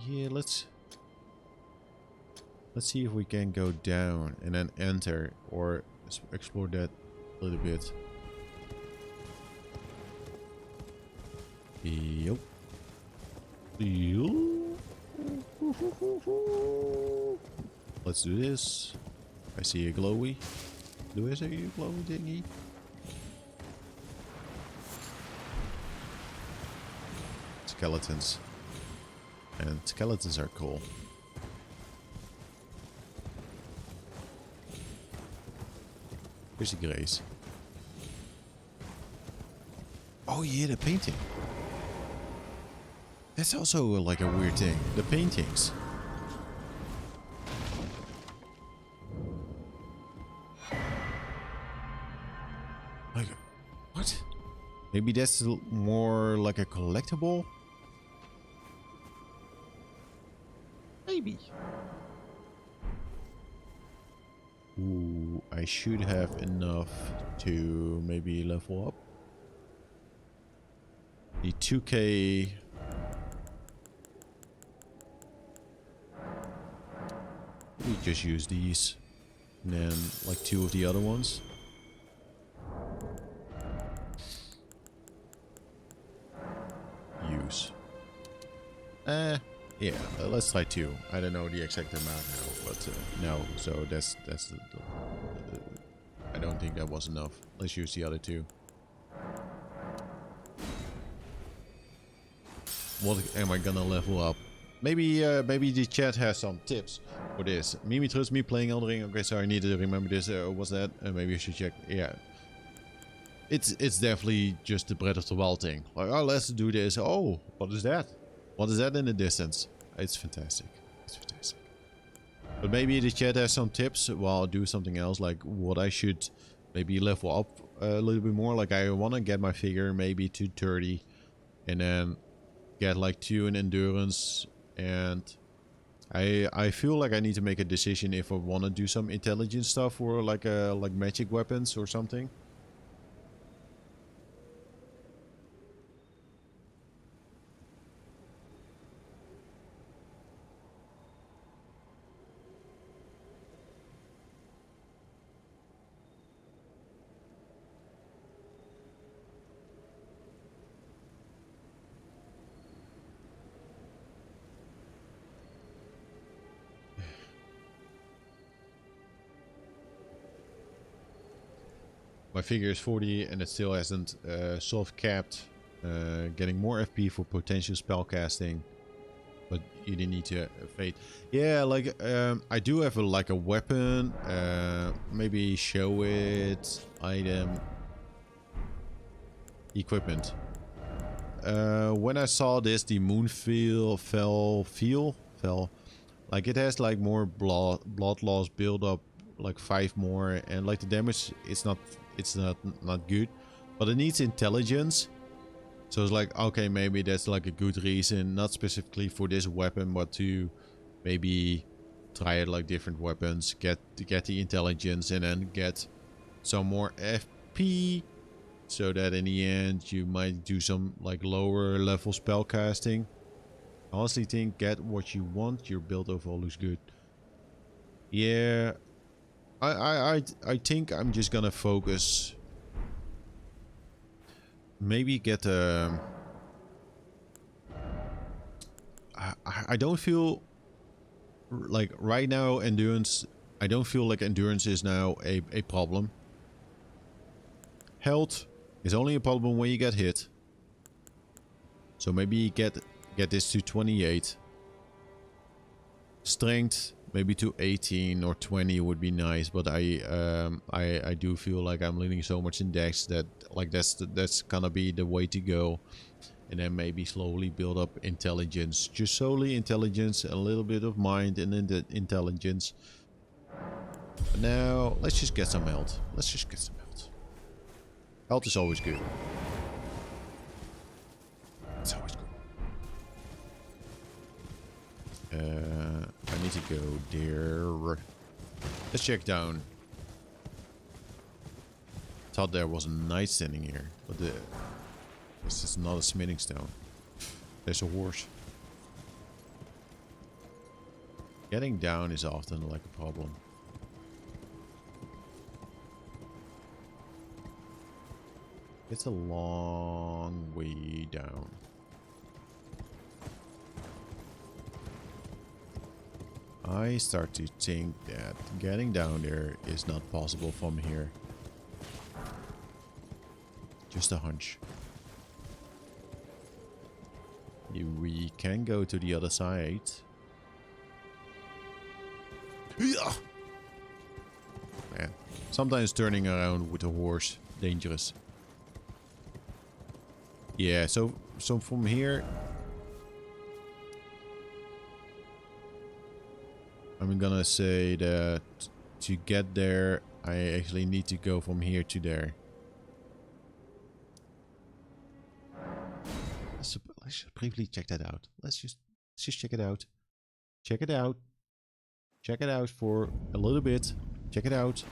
Yeah, let's see if we can go down and then enter or explore that a little bit. Yup. Let's do this. I see a glowy. Do I see a glowy thingy? Skeletons. And skeletons are cool. Here's the grace. Oh yeah, the painting. That's also like a weird thing. The paintings. Like, what? Maybe that's more like a collectible? Maybe. Ooh, I should have enough to maybe level up. The 2K... We just use these. And then like 2 of the other ones. Use. Yeah, let's try 2. I don't know the exact amount now, but no. So that's I don't think that was enough. Let's use the other 2. What am I gonna level up? Maybe maybe the chat has some tips for this. Mimi trusts me playing Elden Ring. Okay, so I need to remember this. What's that? Maybe I should check. Yeah. It's definitely just the Breath of the Wild thing. Like, oh, let's do this. Oh, what is that? What is that in the distance? It's fantastic. It's fantastic. But maybe the chat has some tips while I do something else, like what I should maybe level up a little bit more. Like I want to get my figure maybe to 30 and then get like 2 in endurance, and I feel like I need to make a decision if I want to do some intelligence stuff or like magic weapons or something. My figure is 40 and it still hasn't soft capped. Getting more FP for potential spell casting, but you didn't need to fade. Yeah, like I do have like a weapon. Maybe show it. Item. Equipment. When I saw this, the moon fell. Like it has like more blood loss build up, like 5 more, and like the damage it's not good, but it needs intelligence. So it's like, okay, maybe that's like a good reason, not specifically for this weapon, but to maybe try it like different weapons, get the intelligence, and then get some more FP, so that in the end you might do some like lower level spell casting. I honestly think get what you want. Your build overall looks good. Yeah, I think I'm just gonna focus. Maybe get I don't feel like right now endurance. I don't feel like endurance is now a problem. Health is only a problem when you get hit. So maybe get this to 28. Strength maybe to 18 or 20 would be nice, but I do feel like I'm leaning so much in dex that like that's gonna be the way to go, and then maybe slowly build up intelligence, just solely intelligence, a little bit of mind and then the intelligence. But now let's just get some health. Let's just get some health. Health is always good. It's always good. I need to go there. Let's check down. Thought there was a knight standing here, but this is not a smithing stone. There's a horse. Getting down is often like a problem. It's a long way down. I start to think that getting down there is not possible from here. Just a hunch. We can go to the other side. Man, sometimes turning around with a horse, dangerous. Yeah, so from here, I'm gonna say that to get there, I actually need to go from here to there. let's just briefly check that out. Let's just check it out. Check it out. Check it out for a little bit. Check it out.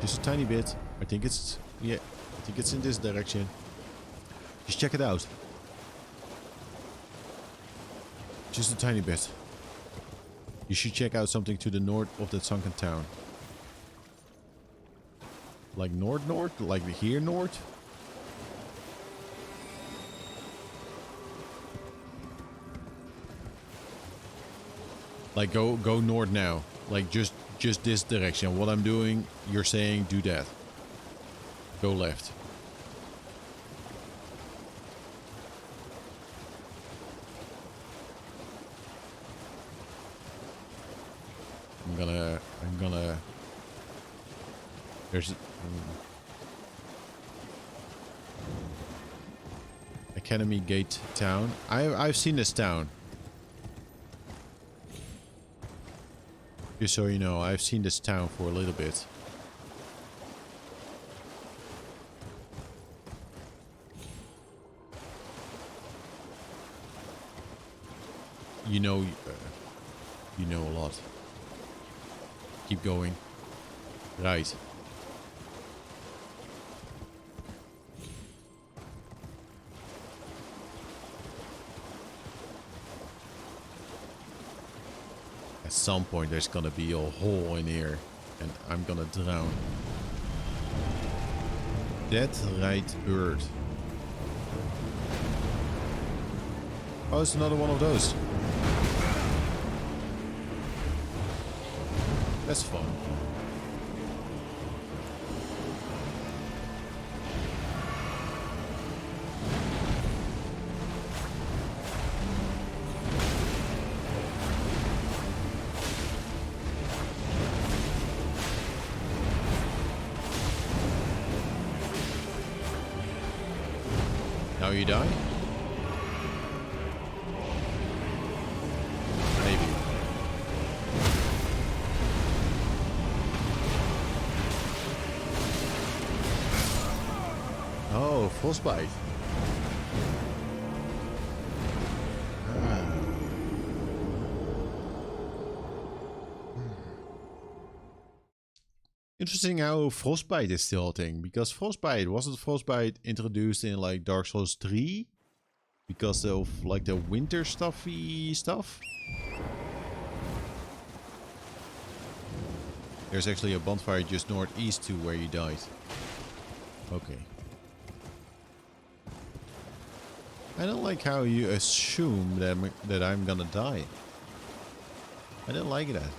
Just a tiny bit. I think it's, yeah, I think it's in this direction. Just check it out. Just a tiny bit. You should check out something to the north of that sunken town. Like north? Like here north? Like go north now. Like just this direction. What I'm doing, you're saying do that. Go left. I'm gonna there's Academy Gate town. I've seen this town. Just so you know, I've seen this town for a little bit. You know a lot. Keep going. Right. At some point there's gonna be a hole in here and I'm gonna drown. That right bird. Oh, it's another one of those. That's fun. Now you die? Maybe. Oh, frostbite. Interesting how frostbite is still a thing, because wasn't frostbite introduced in like Dark Souls 3 because of like the winter stuffy stuff? There's actually a bonfire just northeast to where you died. Okay. I don't like how you assume that I'm gonna die. I don't like that.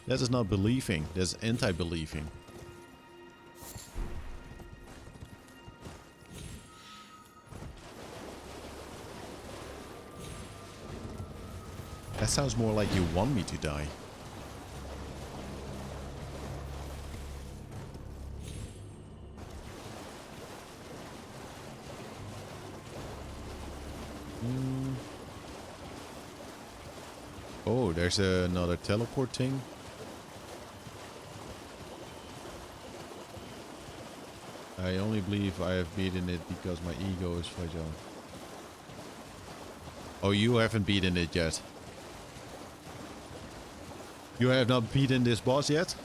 That is not believing. That's anti-believing. That sounds more like you want me to die. Oh, there's another teleport thing. I only believe I have beaten it because my ego is fragile. Oh, you haven't beaten it yet. You have not beaten this boss yet?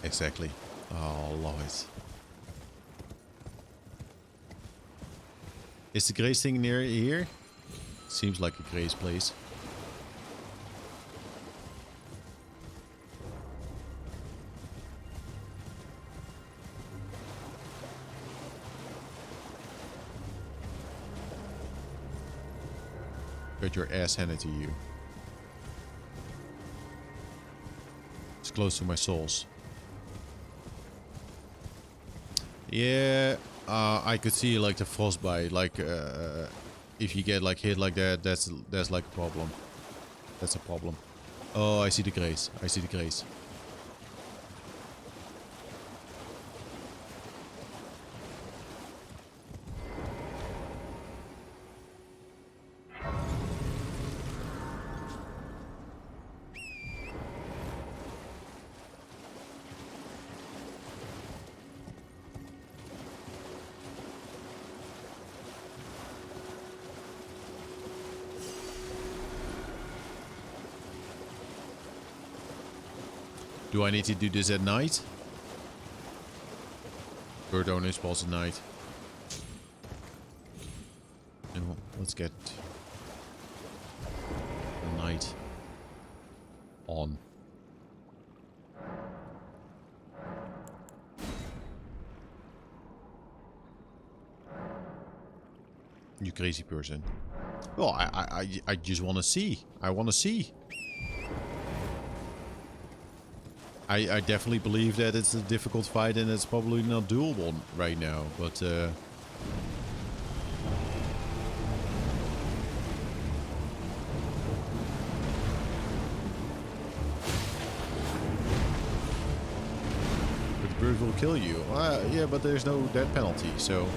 Exactly. Oh, love it. Is the Grace thing near here? Seems like a Grace place. Got your ass handed to you. It's close to my souls. Yeah, I could see like the frostbite. Like, if you get like hit like that, that's like a problem. That's a problem. Oh, I see the Grace. I see the Grace. Do I need to do this at night? Bird only spawns at night. No, let's get the night on. You crazy person. Well, I just want to see. I want to see. I definitely believe that it's a difficult fight and it's probably not doable right now, but the bird will kill you. Yeah, but there's no death penalty, so...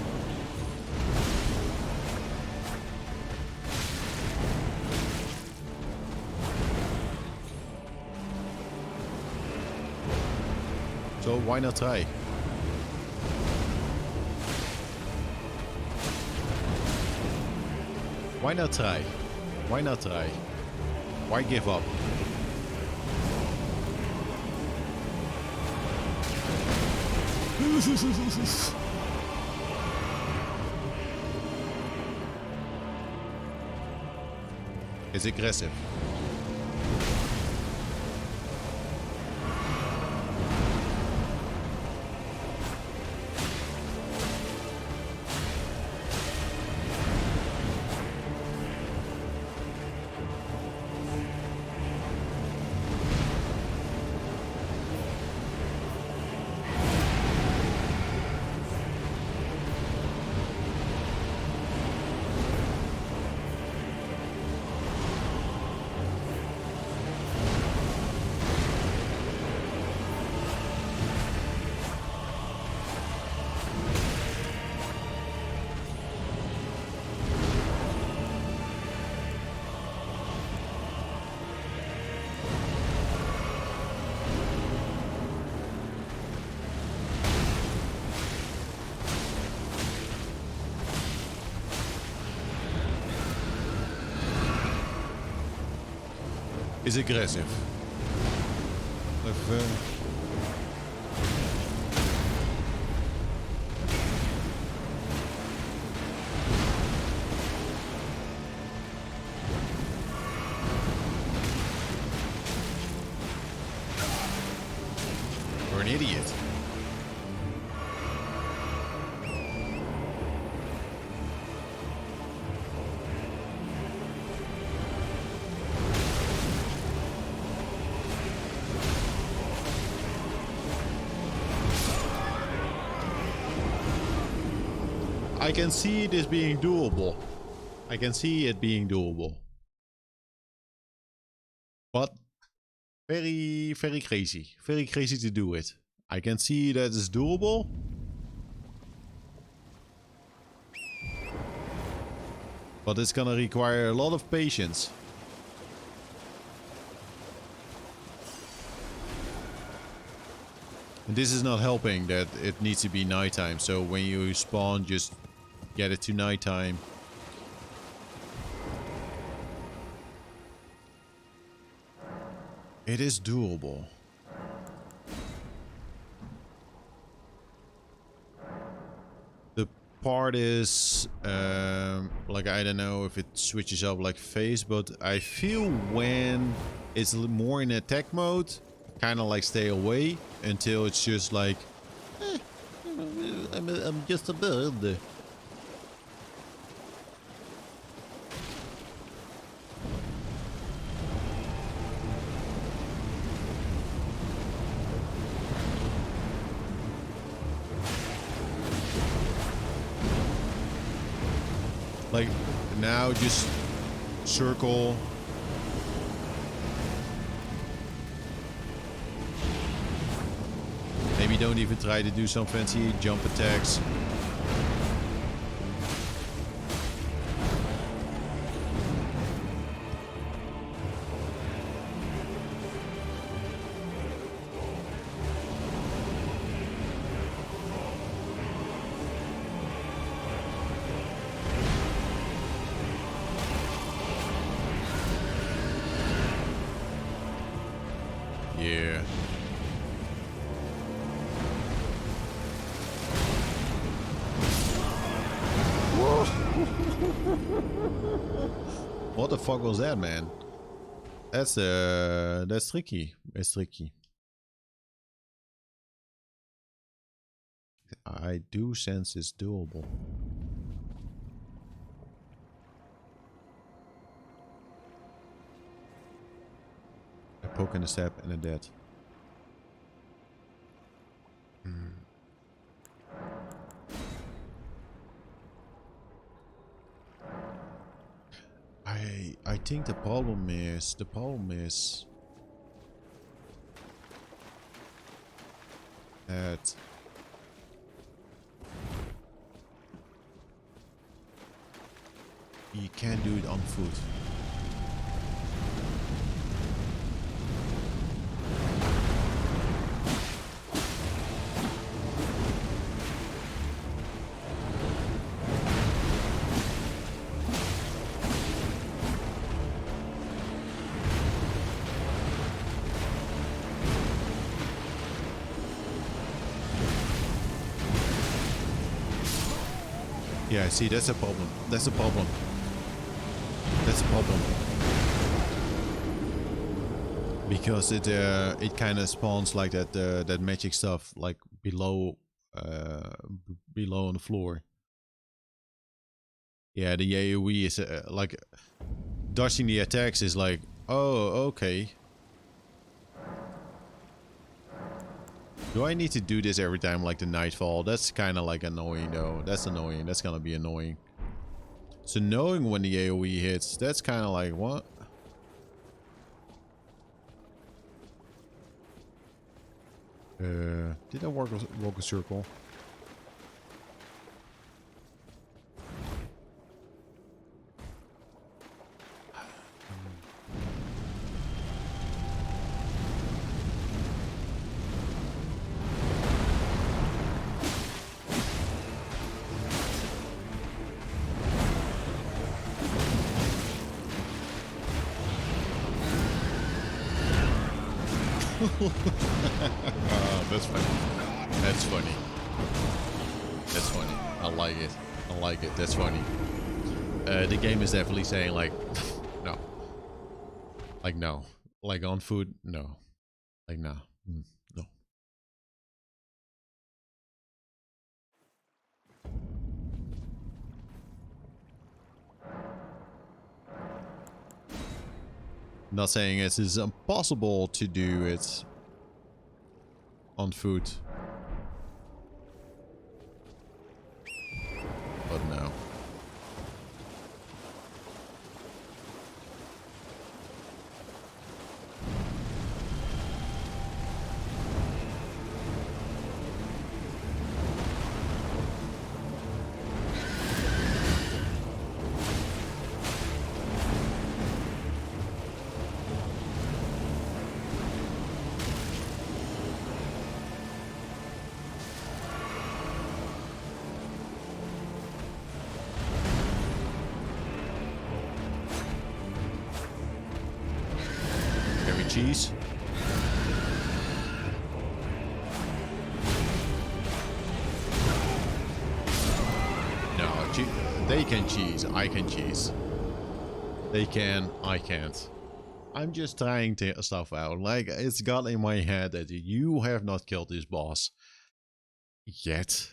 So why not try? Why not try? Why not try? Why give up? It's aggressive. Is aggressive. Even... You're an idiot. I can see this being doable. I can see it being doable. But very, very crazy. Very crazy to do it. I can see that it's doable. But it's gonna require a lot of patience. And this is not helping that it needs to be nighttime. So when you spawn, just get it to nighttime. It is doable. The part is, like, I don't know if it switches up like phase, but I feel when it's more in attack mode, kind of like stay away until it's just like, I'm just a bird. Like, now just circle. Maybe don't even try to do some fancy jump attacks. Yeah. What the fuck was that, man? That's tricky. It's tricky. I do sense it's doable. A poke and a stab and a dead. I think the problem is that you can't do it on foot. Yeah, see, that's a problem. That's a problem. That's a problem. Because it kind of spawns like that that magic stuff like below below on the floor. Yeah, the AoE is like dodging the attacks is like, oh, okay. Do I need to do this every time like the nightfall? That's kind of like annoying though. That's annoying. That's gonna be annoying. So knowing when the AoE hits, that's kind of like, what? Did I walk a circle? That's funny. That's funny. That's funny. I like it. I like it. That's funny. The game is definitely saying like, no. Like no. Like on food, no. Like no. No. Not saying it is impossible to do it on foot. But no. Cheese. No, they can cheese. I can cheese. They can. I can't. I'm just trying to stuff out. Like, it's got in my head that you have not killed this boss yet.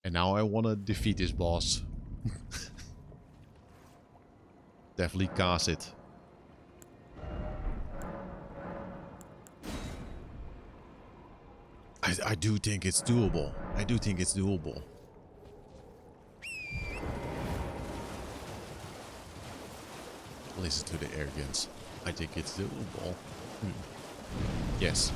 And now I want to defeat this boss. Definitely cast it. I do think it's doable. I do think it's doable. Listen to the arrogance. I think it's doable. Yes.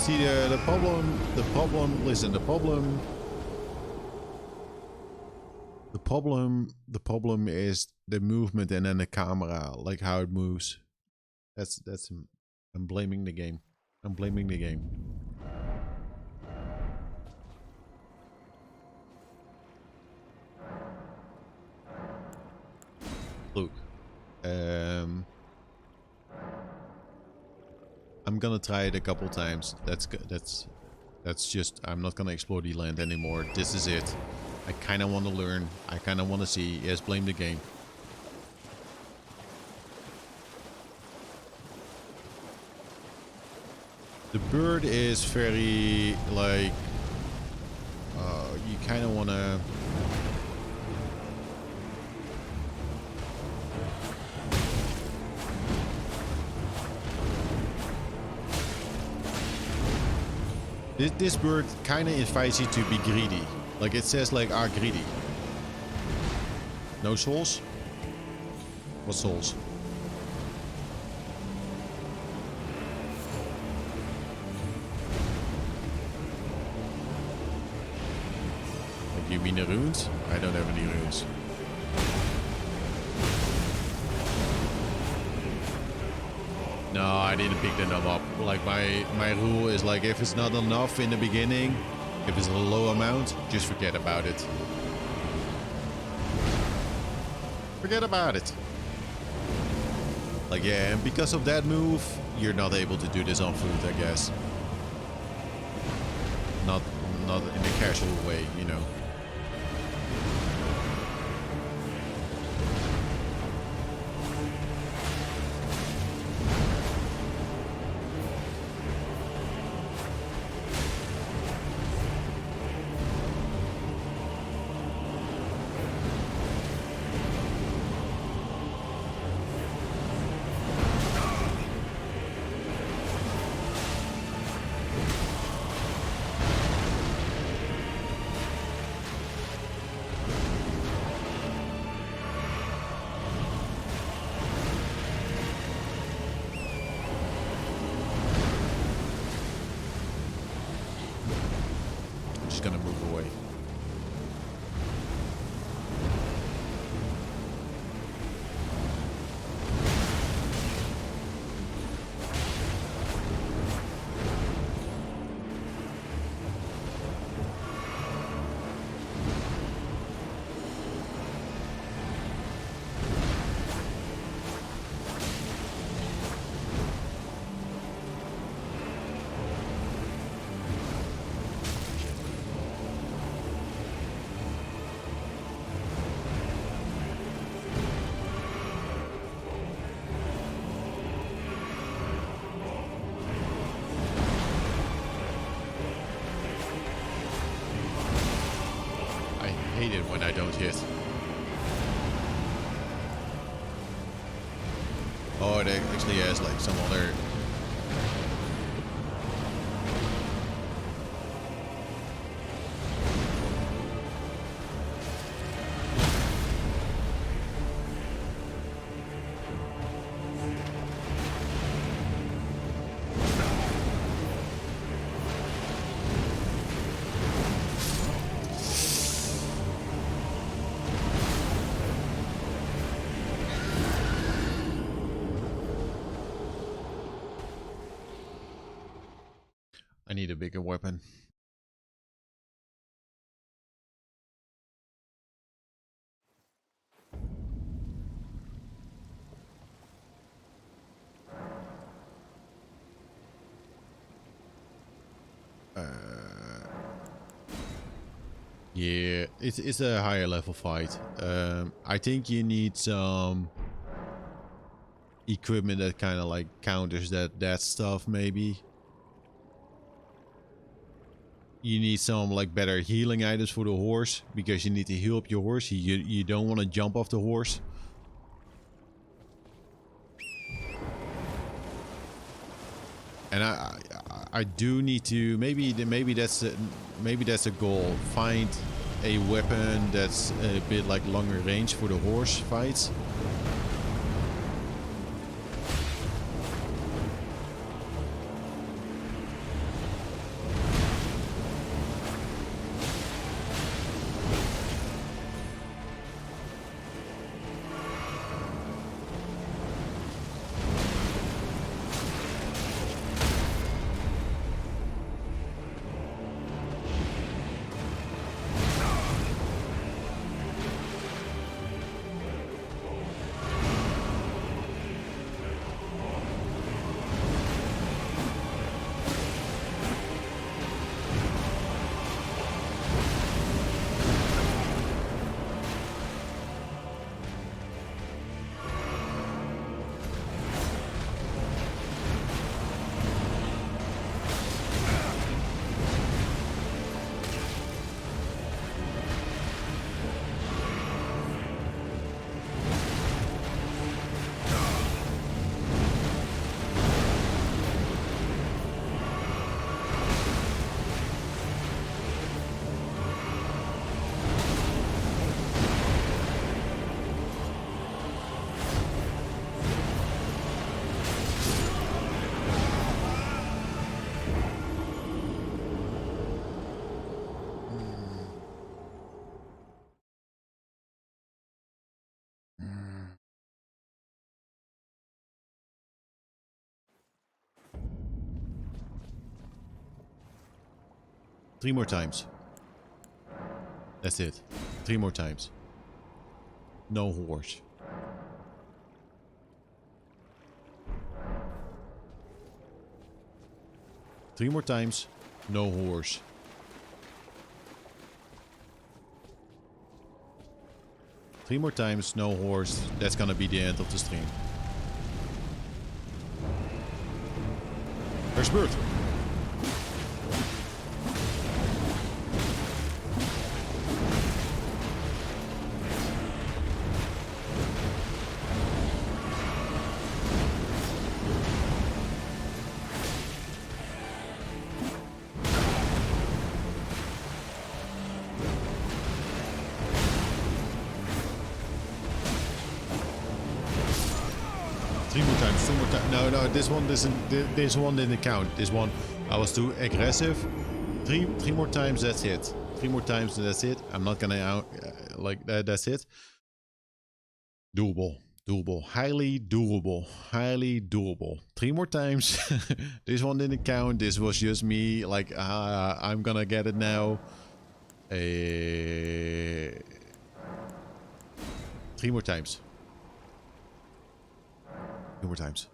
See, the problem, listen, the problem is the movement and then the camera, like how it moves. That's, I'm blaming the game. I'm blaming the game. Look, I'm gonna try it a couple times. That's just, I'm not gonna explore the land anymore. This is it. I kind of want to learn. I kind of want to see. Yes, blame the game. The bird is very, like, you kind of want to... This bird kind of invites you to be greedy. Like it says, like, are greedy. No souls? What souls? Like, you mean the runes? I don't have any runes. No, I didn't pick them up. Like, my rule is, like, if it's not enough in the beginning, if it's a low amount, just forget about it. Forget about it. Like, yeah, and because of that move, you're not able to do this on foot, I guess. Not in a casual way, you know. Gonna move away. Hate it when I don't hit. Oh, it actually has like some other... I need a bigger weapon. Yeah, it's a higher level fight. I think you need some equipment that kind of like counters that stuff maybe. You need some like better healing items for the horse because you need to heal up your horse. You don't want to jump off the horse. And I do need to maybe that's a goal. Find a weapon that's a bit like longer range for the horse fights. 3 more times. That's it. 3 more times. No horse. Three more times. No horse. Three more times. No horse. That's gonna be the end of the stream. There's bird. Three more times, two more times. No, this one doesn't. This one didn't count. This one, I was too aggressive. Three more times. That's it. 3 more times. That's it. I'm not gonna out like that. That's it. Doable, doable, highly doable, highly doable. 3 more times. This one didn't count. This was just me. Like, I'm gonna get it now. 3 more times. 2 more times.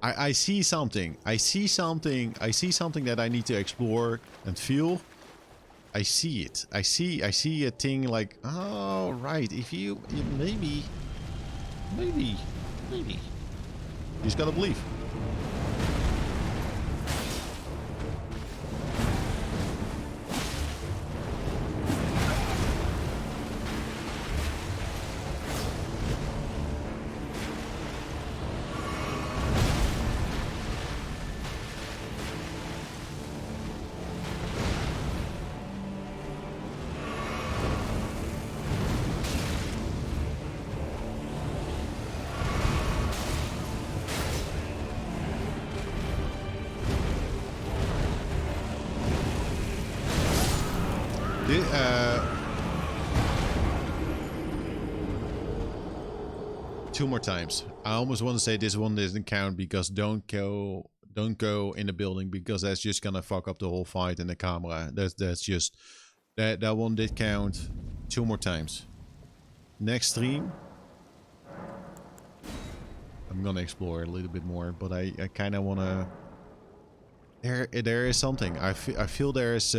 I see something. I see something. I see something that I need to explore and feel. I see it. I see a thing like, oh, right. If you maybe. You just gotta believe. Two more times. I almost want to say this one doesn't count because don't go in the building because that's just gonna fuck up the whole fight and the camera. That's just that one did count. 2 more times. Next stream, I'm gonna explore a little bit more, but I kind of wanna. There is something. I feel there is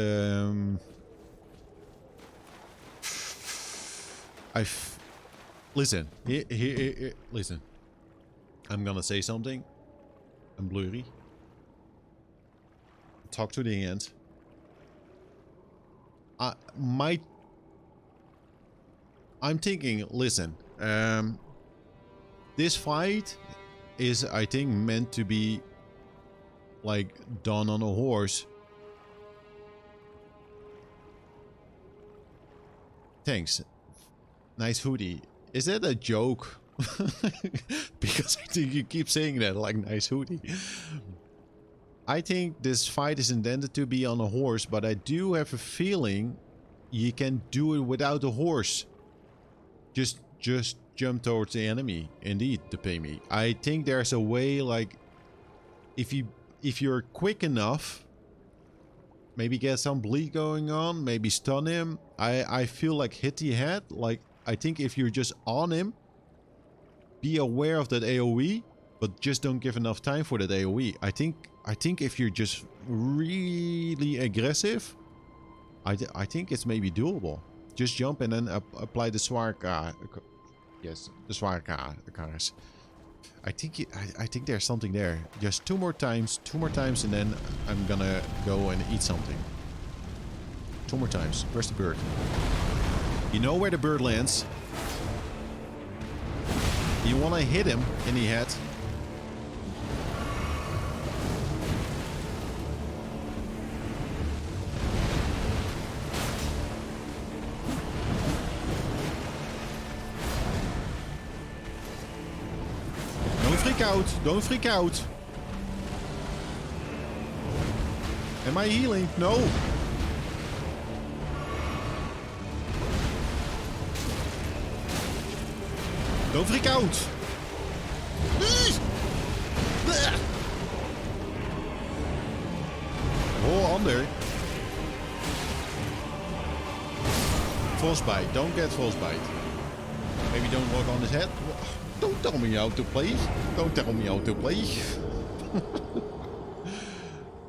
listen. Here, listen. I'm gonna say something. I'm blurry. Talk to the end. I'm thinking, listen. This fight is, I think, meant to be like done on a horse. Thanks. Nice hoodie. Is that a joke? Because I think you keep saying that, like, nice hoodie. I think this fight is intended to be on a horse, but I do have a feeling you can do it without a horse. Just jump towards the enemy. Indeed, to pay me. I think there's a way, like, if you're quick enough, maybe get some bleed going on, maybe stun him. I feel like hit the head, like. I think if you're just on him, be aware of that AoE, but just don't give enough time for that AoE. I think if you're just really aggressive, I think it's maybe doable. Just jump and then apply the Zwaarka. Yes, the Zwaarka's. I think there's something there. Just 2 more times, and then I'm gonna go and eat something. 2 more times. Where's the bird? You know where the bird lands. You want to hit him in the head. Don't freak out. Don't freak out. Am I healing? No. Don't freak out! Roll under. Frostbite. Don't get frostbite. Maybe don't walk on his head. Don't tell me how to play. Don't tell me how to play.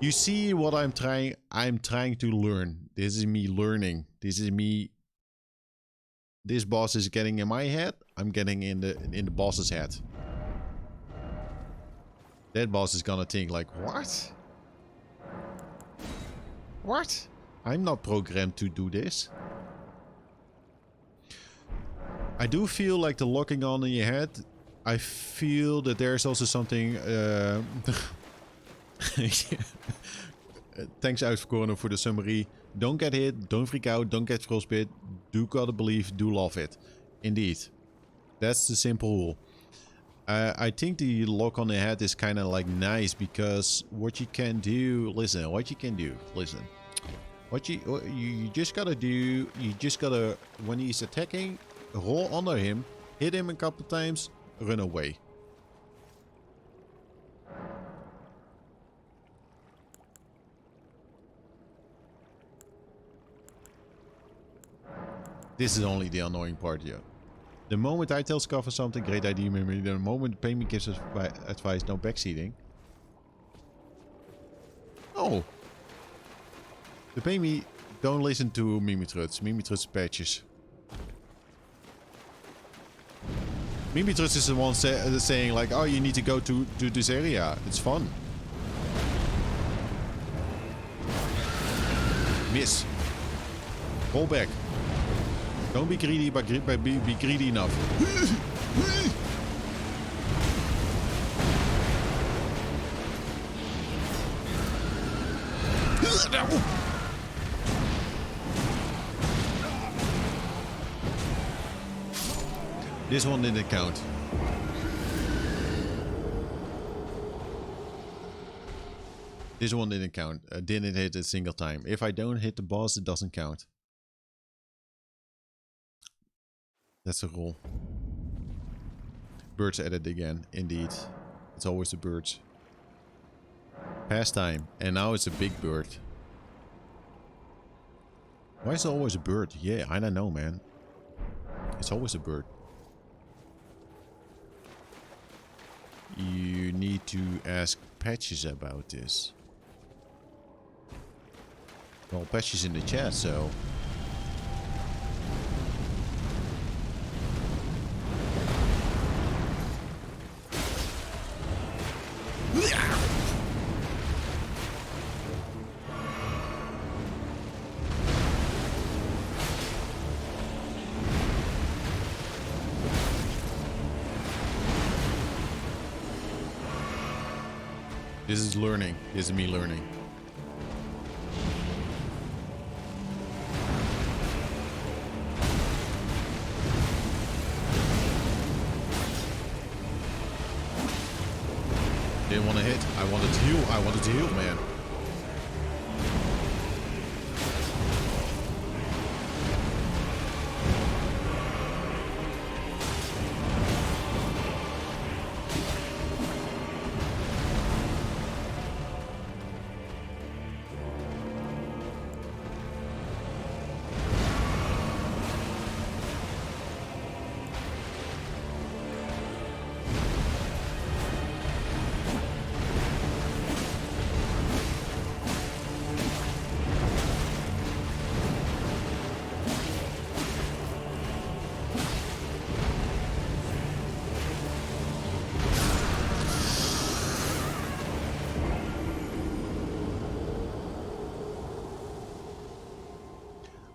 You see what I'm trying? I'm trying to learn. This is me learning. This is me. This boss is getting in my head. I'm getting in the boss's head. That boss is gonna think like, what? What? I'm not programmed to do this. I do feel like the locking on in your head. I feel that there's also something... Thanks Uitverkoren for the summary. Don't get hit, don't freak out, don't get frostbit. Do gotta believe, do love it. Indeed. That's the simple rule. I think the lock on the head is kind of like nice because what you can do... Listen, what you can do. Listen. What you just gotta do... You just gotta... When he's attacking, roll under him, hit him a couple times, run away. This is only the annoying part here. The moment I tell Scarfer something, great idea, memory. The moment Payme gives us advice, no backseating. Oh. The Payme don't listen to Mimitrutz. Mimitrutz patches. Mimitrutz is the one saying like, oh, you need to go to this area. It's fun. Miss. Roll back. Don't be greedy, but be greedy enough. This one didn't count. This one didn't count. Didn't hit a single time. If I don't hit the boss, it doesn't count. That's a rule. Birds added again, indeed. It's always the birds. Pastime, and now it's a big bird. Why is it always a bird? Yeah, I don't know, man. It's always a bird. You need to ask Patches about this. Well, Patches in the chat, so... This is learning. This is me learning. Didn't want to hit. I wanted to heal. I wanted to heal, man.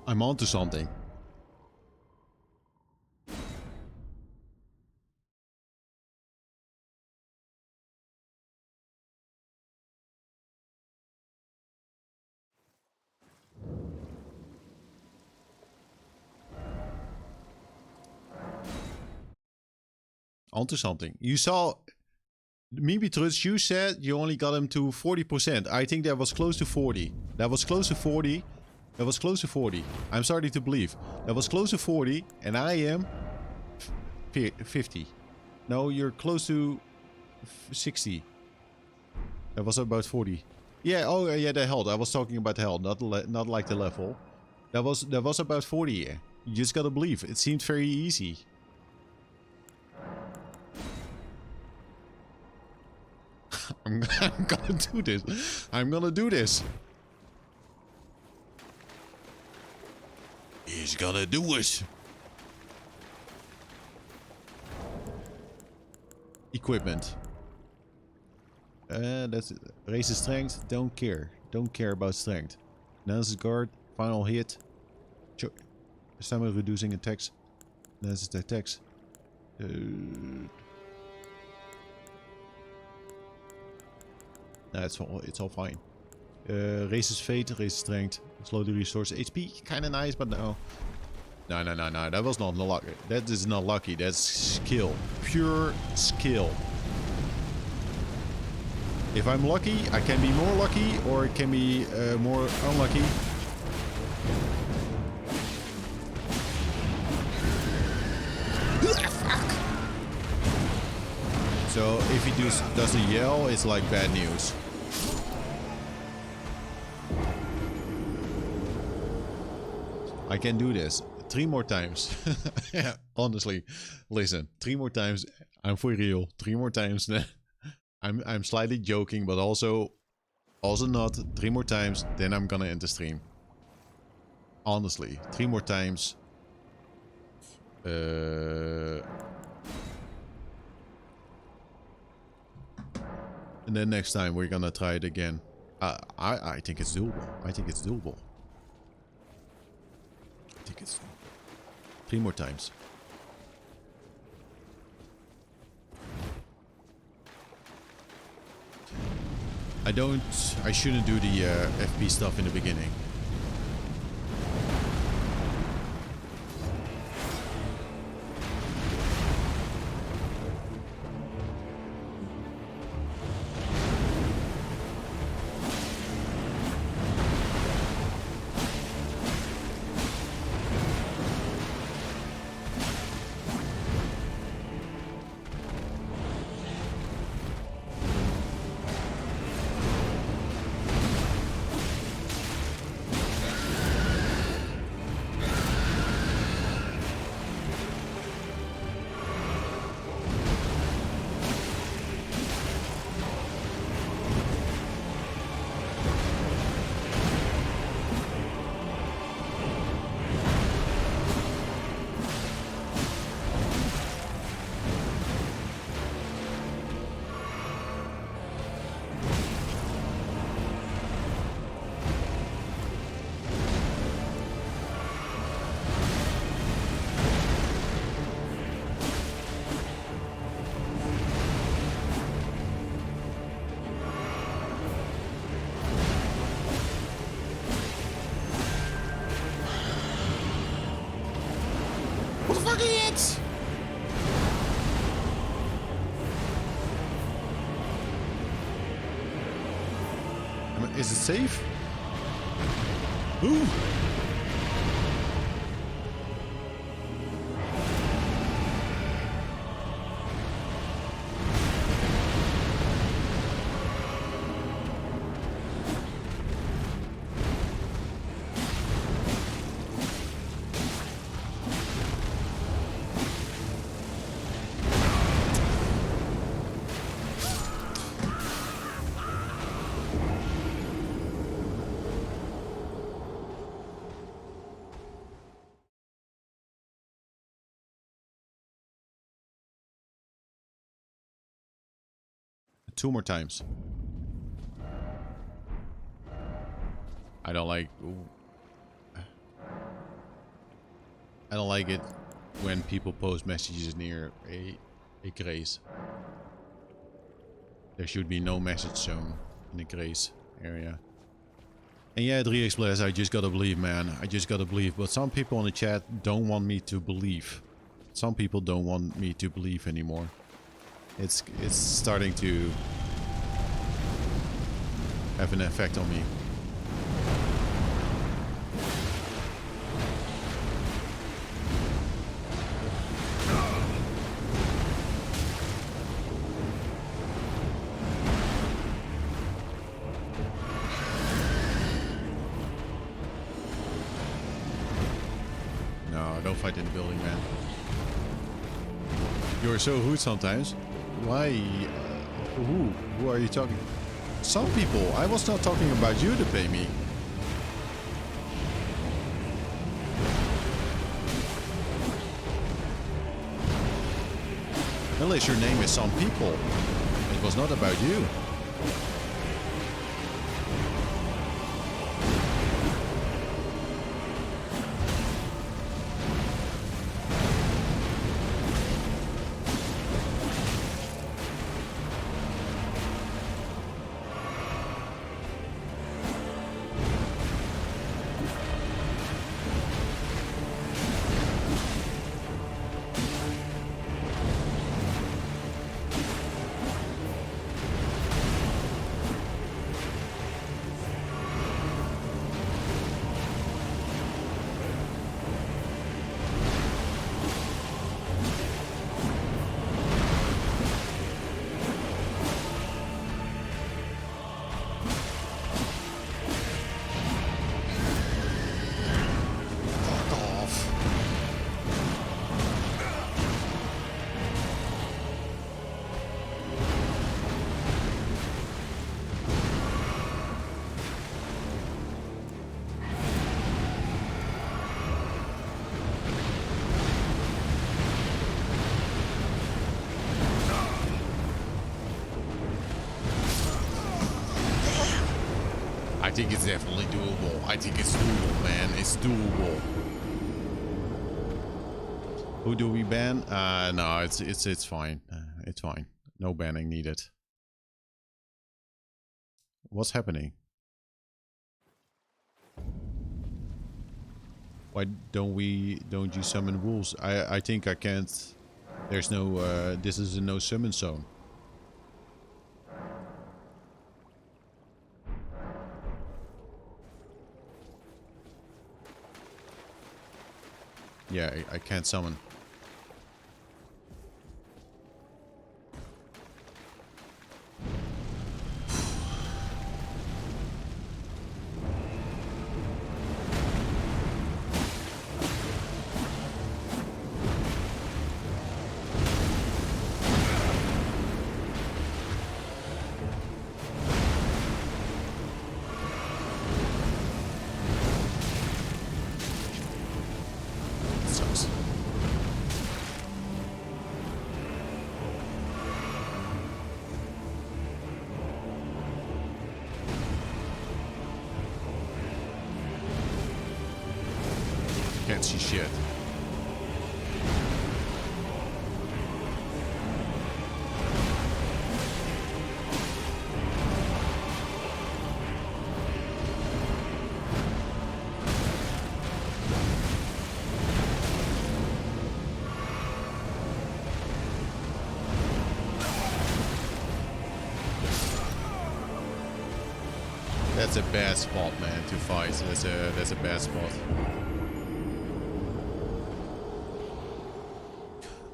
I'm onto something. Onto something. You saw Mimitrutz, you said you only got him to 40%. I think that was close to 40. That was close to 40. That was close to 40. I'm sorry to believe. That was close to 40, and I am 50. No, you're close to 60. That was about 40. Yeah, oh yeah, the health. I was talking about the health, not like the level. That was about 40. You just gotta believe. It seemed very easy. I'm gonna do this. I'm gonna do this. He's gonna do it. Equipment. That's it. Raises strength. Don't care. Don't care about strength. Enhances guard. Final hit. Stamina reducing attacks. Enhances the attacks. It's all fine. Raises fate. Raises strength. Slowly restores HP. Kind of nice, but no. No. That was not lucky. That is not lucky. That's skill. Pure skill. If I'm lucky, I can be more lucky, or it can be more unlucky. So if he doesn't yell, it's like bad news. I can do this 3 more times. Yeah, honestly, listen, 3 more times. I'm for real. 3 more times. I'm slightly joking, but also not. 3 more times, then I'm gonna end the stream. Honestly, 3 more times. And then next time we're gonna try it again. I think it's doable. I think it's doable. 3 more times. I shouldn't do the FP stuff in the beginning. Is it safe? Ooh! Two more times. I don't like... Ooh. I don't like it when people post messages near a grace. There should be no message shown in the grace area. And yeah, 3x+, I just gotta believe, man. I just gotta believe. But some people in the chat don't want me to believe. Some people don't want me to believe anymore. It's starting to have an effect on me. fight in the building, man. You're so rude sometimes. Why? Who are you talking? Some people. I was not talking about you to pay me. Unless your name is some people. It was not about you. I think it's definitely doable. I think it's doable, man. It's doable. Who do we ban? No, it's fine. It's fine. No banning needed. What's happening? Why don't you summon wolves? I think I can't. There's no. This is a no summon zone. Yeah, I can't summon. Can't see shit. That's a bad spot, man, to fight. That's a bad spot.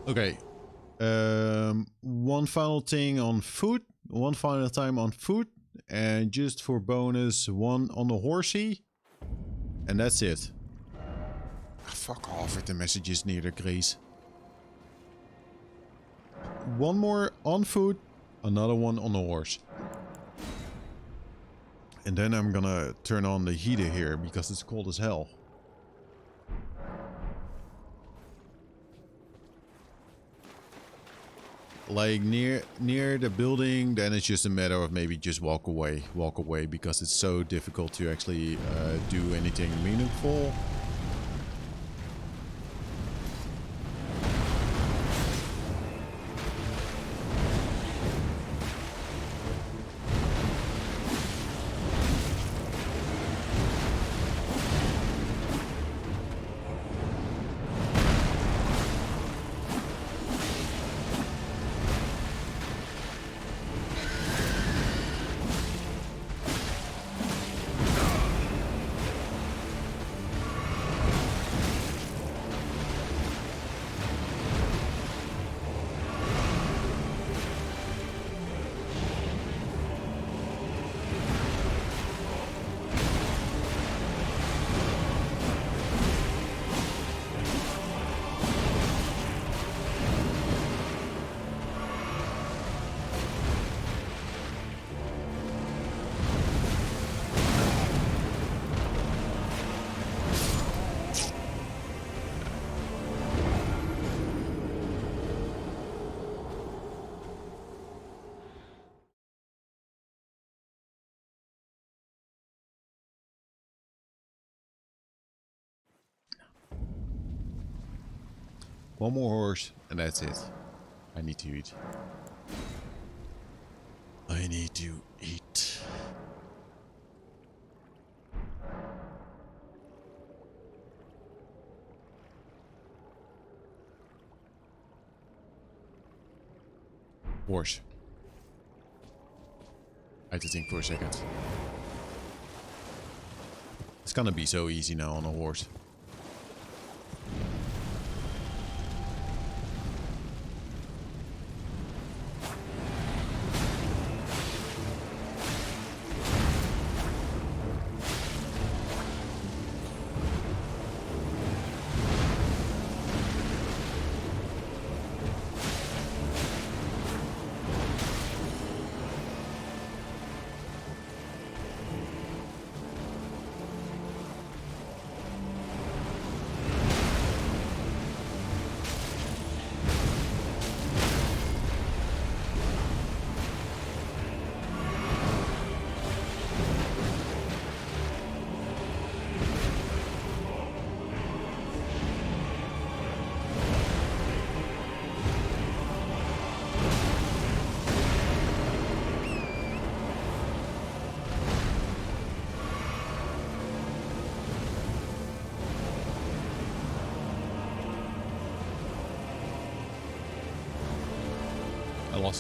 Okay. One final thing on food. One final time on food. And just for bonus, one on the horsey. And that's it. Fuck off with the messages near the grease. One more on food. Another one on the horse. And then I'm gonna turn on the heater here because it's cold as hell. Like near the building, then it's just a matter of maybe just walk away because it's so difficult to actually do anything meaningful. One more horse, and that's it. I need to eat. I need to eat. Horse. I had to think for a second. It's gonna be so easy now on a horse.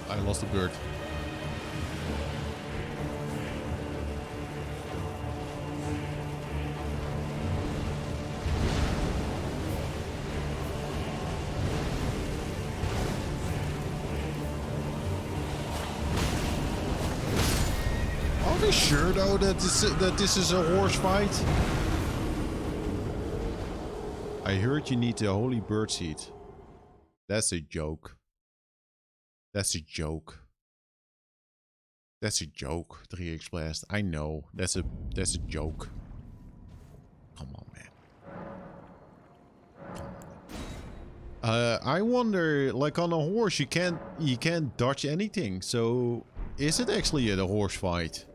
I lost a bird. Are we sure though that this is a horse fight? I heard you need the holy bird seed. That's a joke. That's a joke. That's a joke, 3x Blast. I know. That's a joke. Come on, man. Come on. I wonder, like on a horse, you can't dodge anything. So, is it actually a horse fight?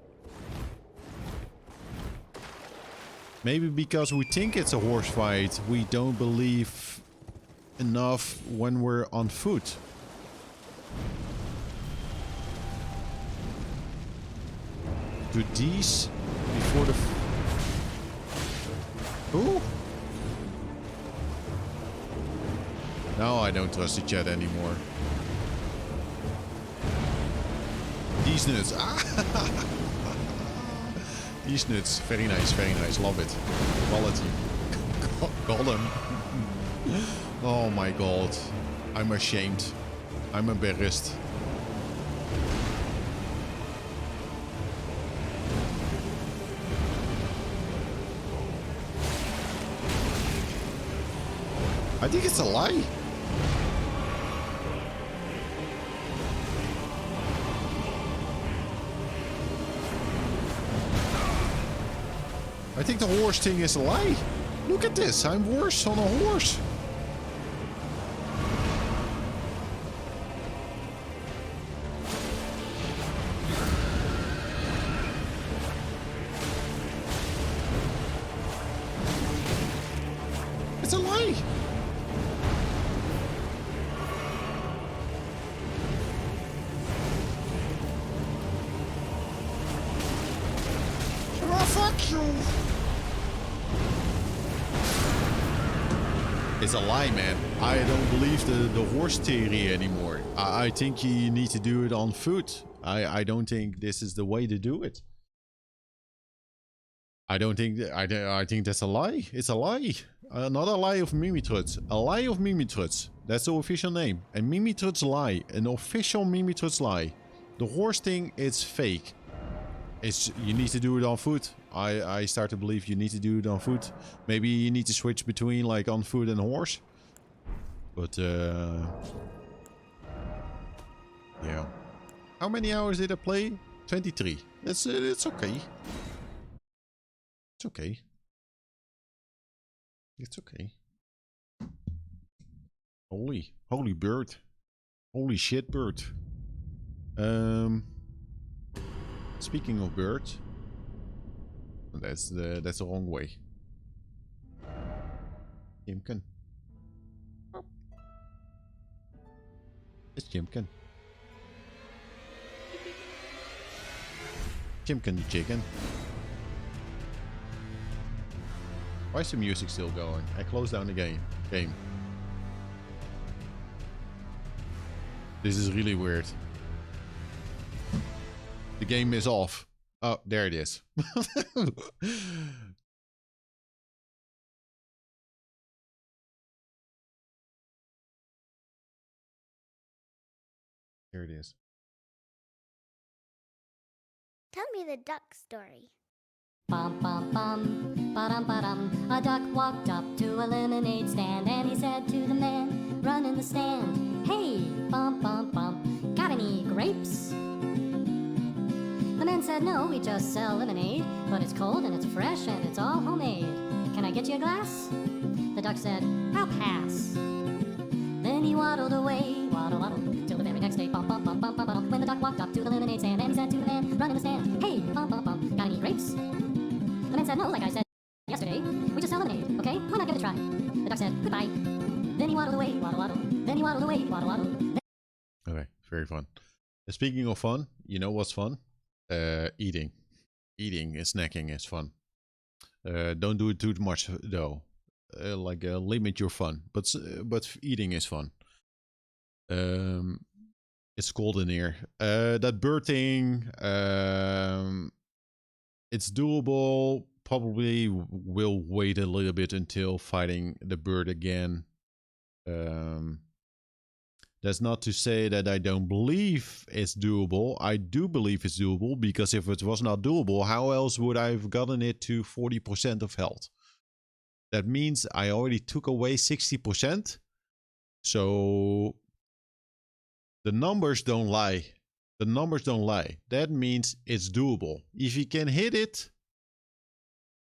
Maybe because we think it's a horse fight, we don't believe enough when we're on foot. Do these before the... Ooh! Now I don't trust the chat anymore. These nuts. Ah! These nuts. Very nice, very nice. Love it. Quality. Golem. Oh my god. I'm ashamed. I'm embarrassed. I think it's a lie. I think the horse thing is a lie. Look at this. I'm worse on a horse. It's a lie. Fuck you. It's a lie, man. I don't believe the horse theory anymore. I think you need to do it on foot. I don't think this is the way to do it. I don't think... I think that's a lie. It's a lie. Not a lie of Mimitrutz. A lie of Mimitrutz. That's the official name. A Mimitrutz lie. An official Mimitrutz lie. The horse thing, it's fake. You need to do it on foot. I start to believe you need to do it on foot. Maybe you need to switch between like on foot and horse. But yeah. How many hours did I play? 23. It's okay. It's okay. It's okay. Holy bird. Holy shit bird. Speaking of birds, that's the wrong way. Imken. It's Chimkin. Chimkin the chicken. Why is the music still going? I closed down the game. This is really weird. The game is off. Oh, there it is. Here it is. Tell me the duck story. Bum bum bum, ba-dum ba-dum. A duck walked up to a lemonade stand and he said to the man, run in the stand, hey, bum bum bum, got any grapes? The man said, no, we just sell lemonade, but it's cold and it's fresh and it's all homemade. Can I get you a glass? The duck said, I'll pass. Then he waddled away, waddle waddle, till the very next day, bum bum bum bum bum bum. When the duck walked up to the lemonade stand and he said to the man, run in the stand, hey, bum bum bum, got any grapes? The man said, no, like I said yesterday, we just sell lemonade, okay? Why not give it a try? The duck said, goodbye. Then he waddled away, waddle waddle. Then he waddled away, waddle waddle. Okay, very fun. Speaking of fun, you know what's fun? Eating. Eating and snacking is fun. Don't do it too much though. Limit your fun. But eating is fun. It's cold in here. That bird thing. It's doable. Probably will wait a little bit until fighting the bird again. That's not to say that I don't believe it's doable. I do believe it's doable, because if it was not doable, how else would I have gotten it to 40% of health? That means I already took away 60%. So the numbers don't lie. The numbers don't lie. That means it's doable. If you can hit it,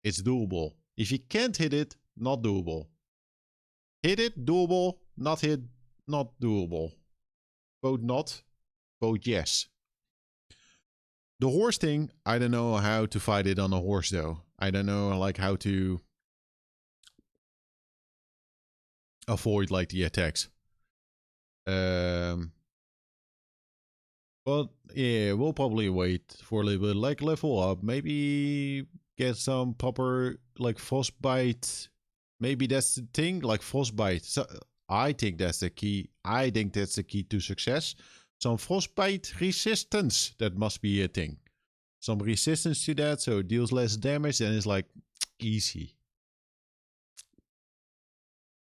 it's doable. If you can't hit it, not doable. Hit it, doable. Not hit, not doable. Vote not. Vote yes. The horse thing, I don't know how to fight it on a horse though. I don't know like how to avoid like the attacks. But yeah, we'll probably wait for a little bit, like level up, maybe get some proper like frostbite. Maybe that's the thing, like frostbite. So I think that's the key. I think that's the key to success. Some frostbite resistance. That must be a thing. Some resistance to that, so it deals less damage and it's like easy.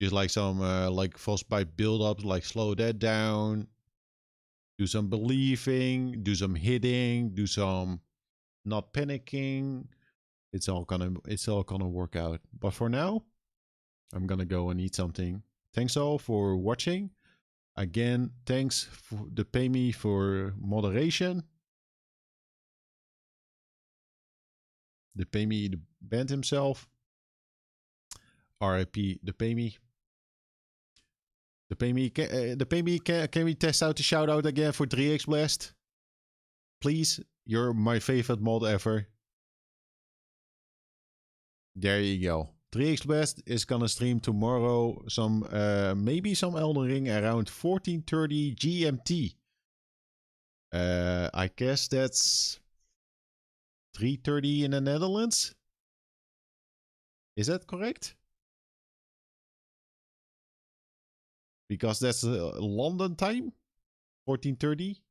Just like some like frostbite build up, like slow that down. Do some believing, do some hitting, do some not panicking. It's all gonna work out. But for now, I'm gonna go and eat something. Thanks all for watching. Again, thanks for the pay me for moderation. The pay me the band himself. RIP the pay me. The pay me can we test out the shout out again for 3x Blast? Please, you're my favorite mod ever. There you go. 3x Blast is gonna stream tomorrow some maybe some Elden Ring around 14:30 GMT. I guess that's 3:30 in the Netherlands. Is that correct? Because that's London time. 14:30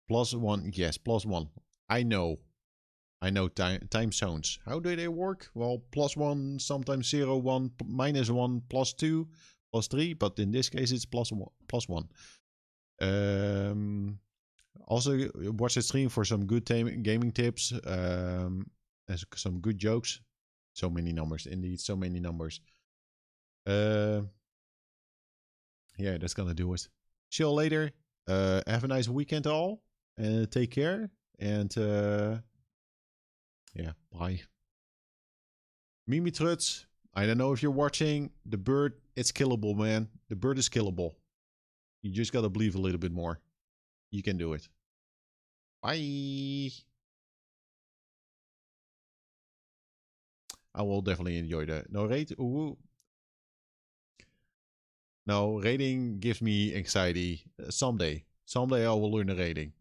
+1. Yes, +1. I know time zones. How do they work? Well, +1, sometimes 0, 1, -1, +2, +3, but in this case it's +1. Also watch the stream for some good gaming tips, and some good jokes. So many numbers, indeed, so many numbers. Yeah, that's gonna do it. See you later. Have a nice weekend all, and take care. And yeah, bye. Mimi Truts, I don't know if you're watching. The bird, it's killable, man. The bird is killable. You just gotta believe a little bit more. You can do it. Bye. I will definitely enjoy the narrate. Ooh. No, raiding gives me anxiety. Someday I will learn the raiding.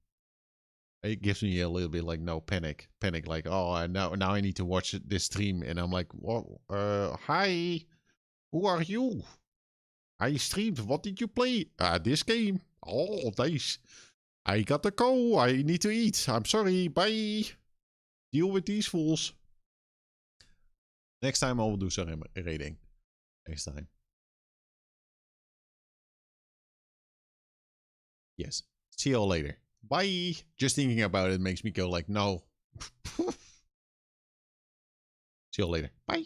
It gives me a little bit like no panic, like oh now I need to watch this stream, and I'm like, what? Hi, who are you? I streamed. What did you play? This game. Oh, nice. I gotta go. I need to eat. I'm sorry. Bye. Deal with these fools. Next time I will do some raiding. Next time. Yes. See you all later. Bye. Just thinking about it makes me go like, no. See you later. Bye.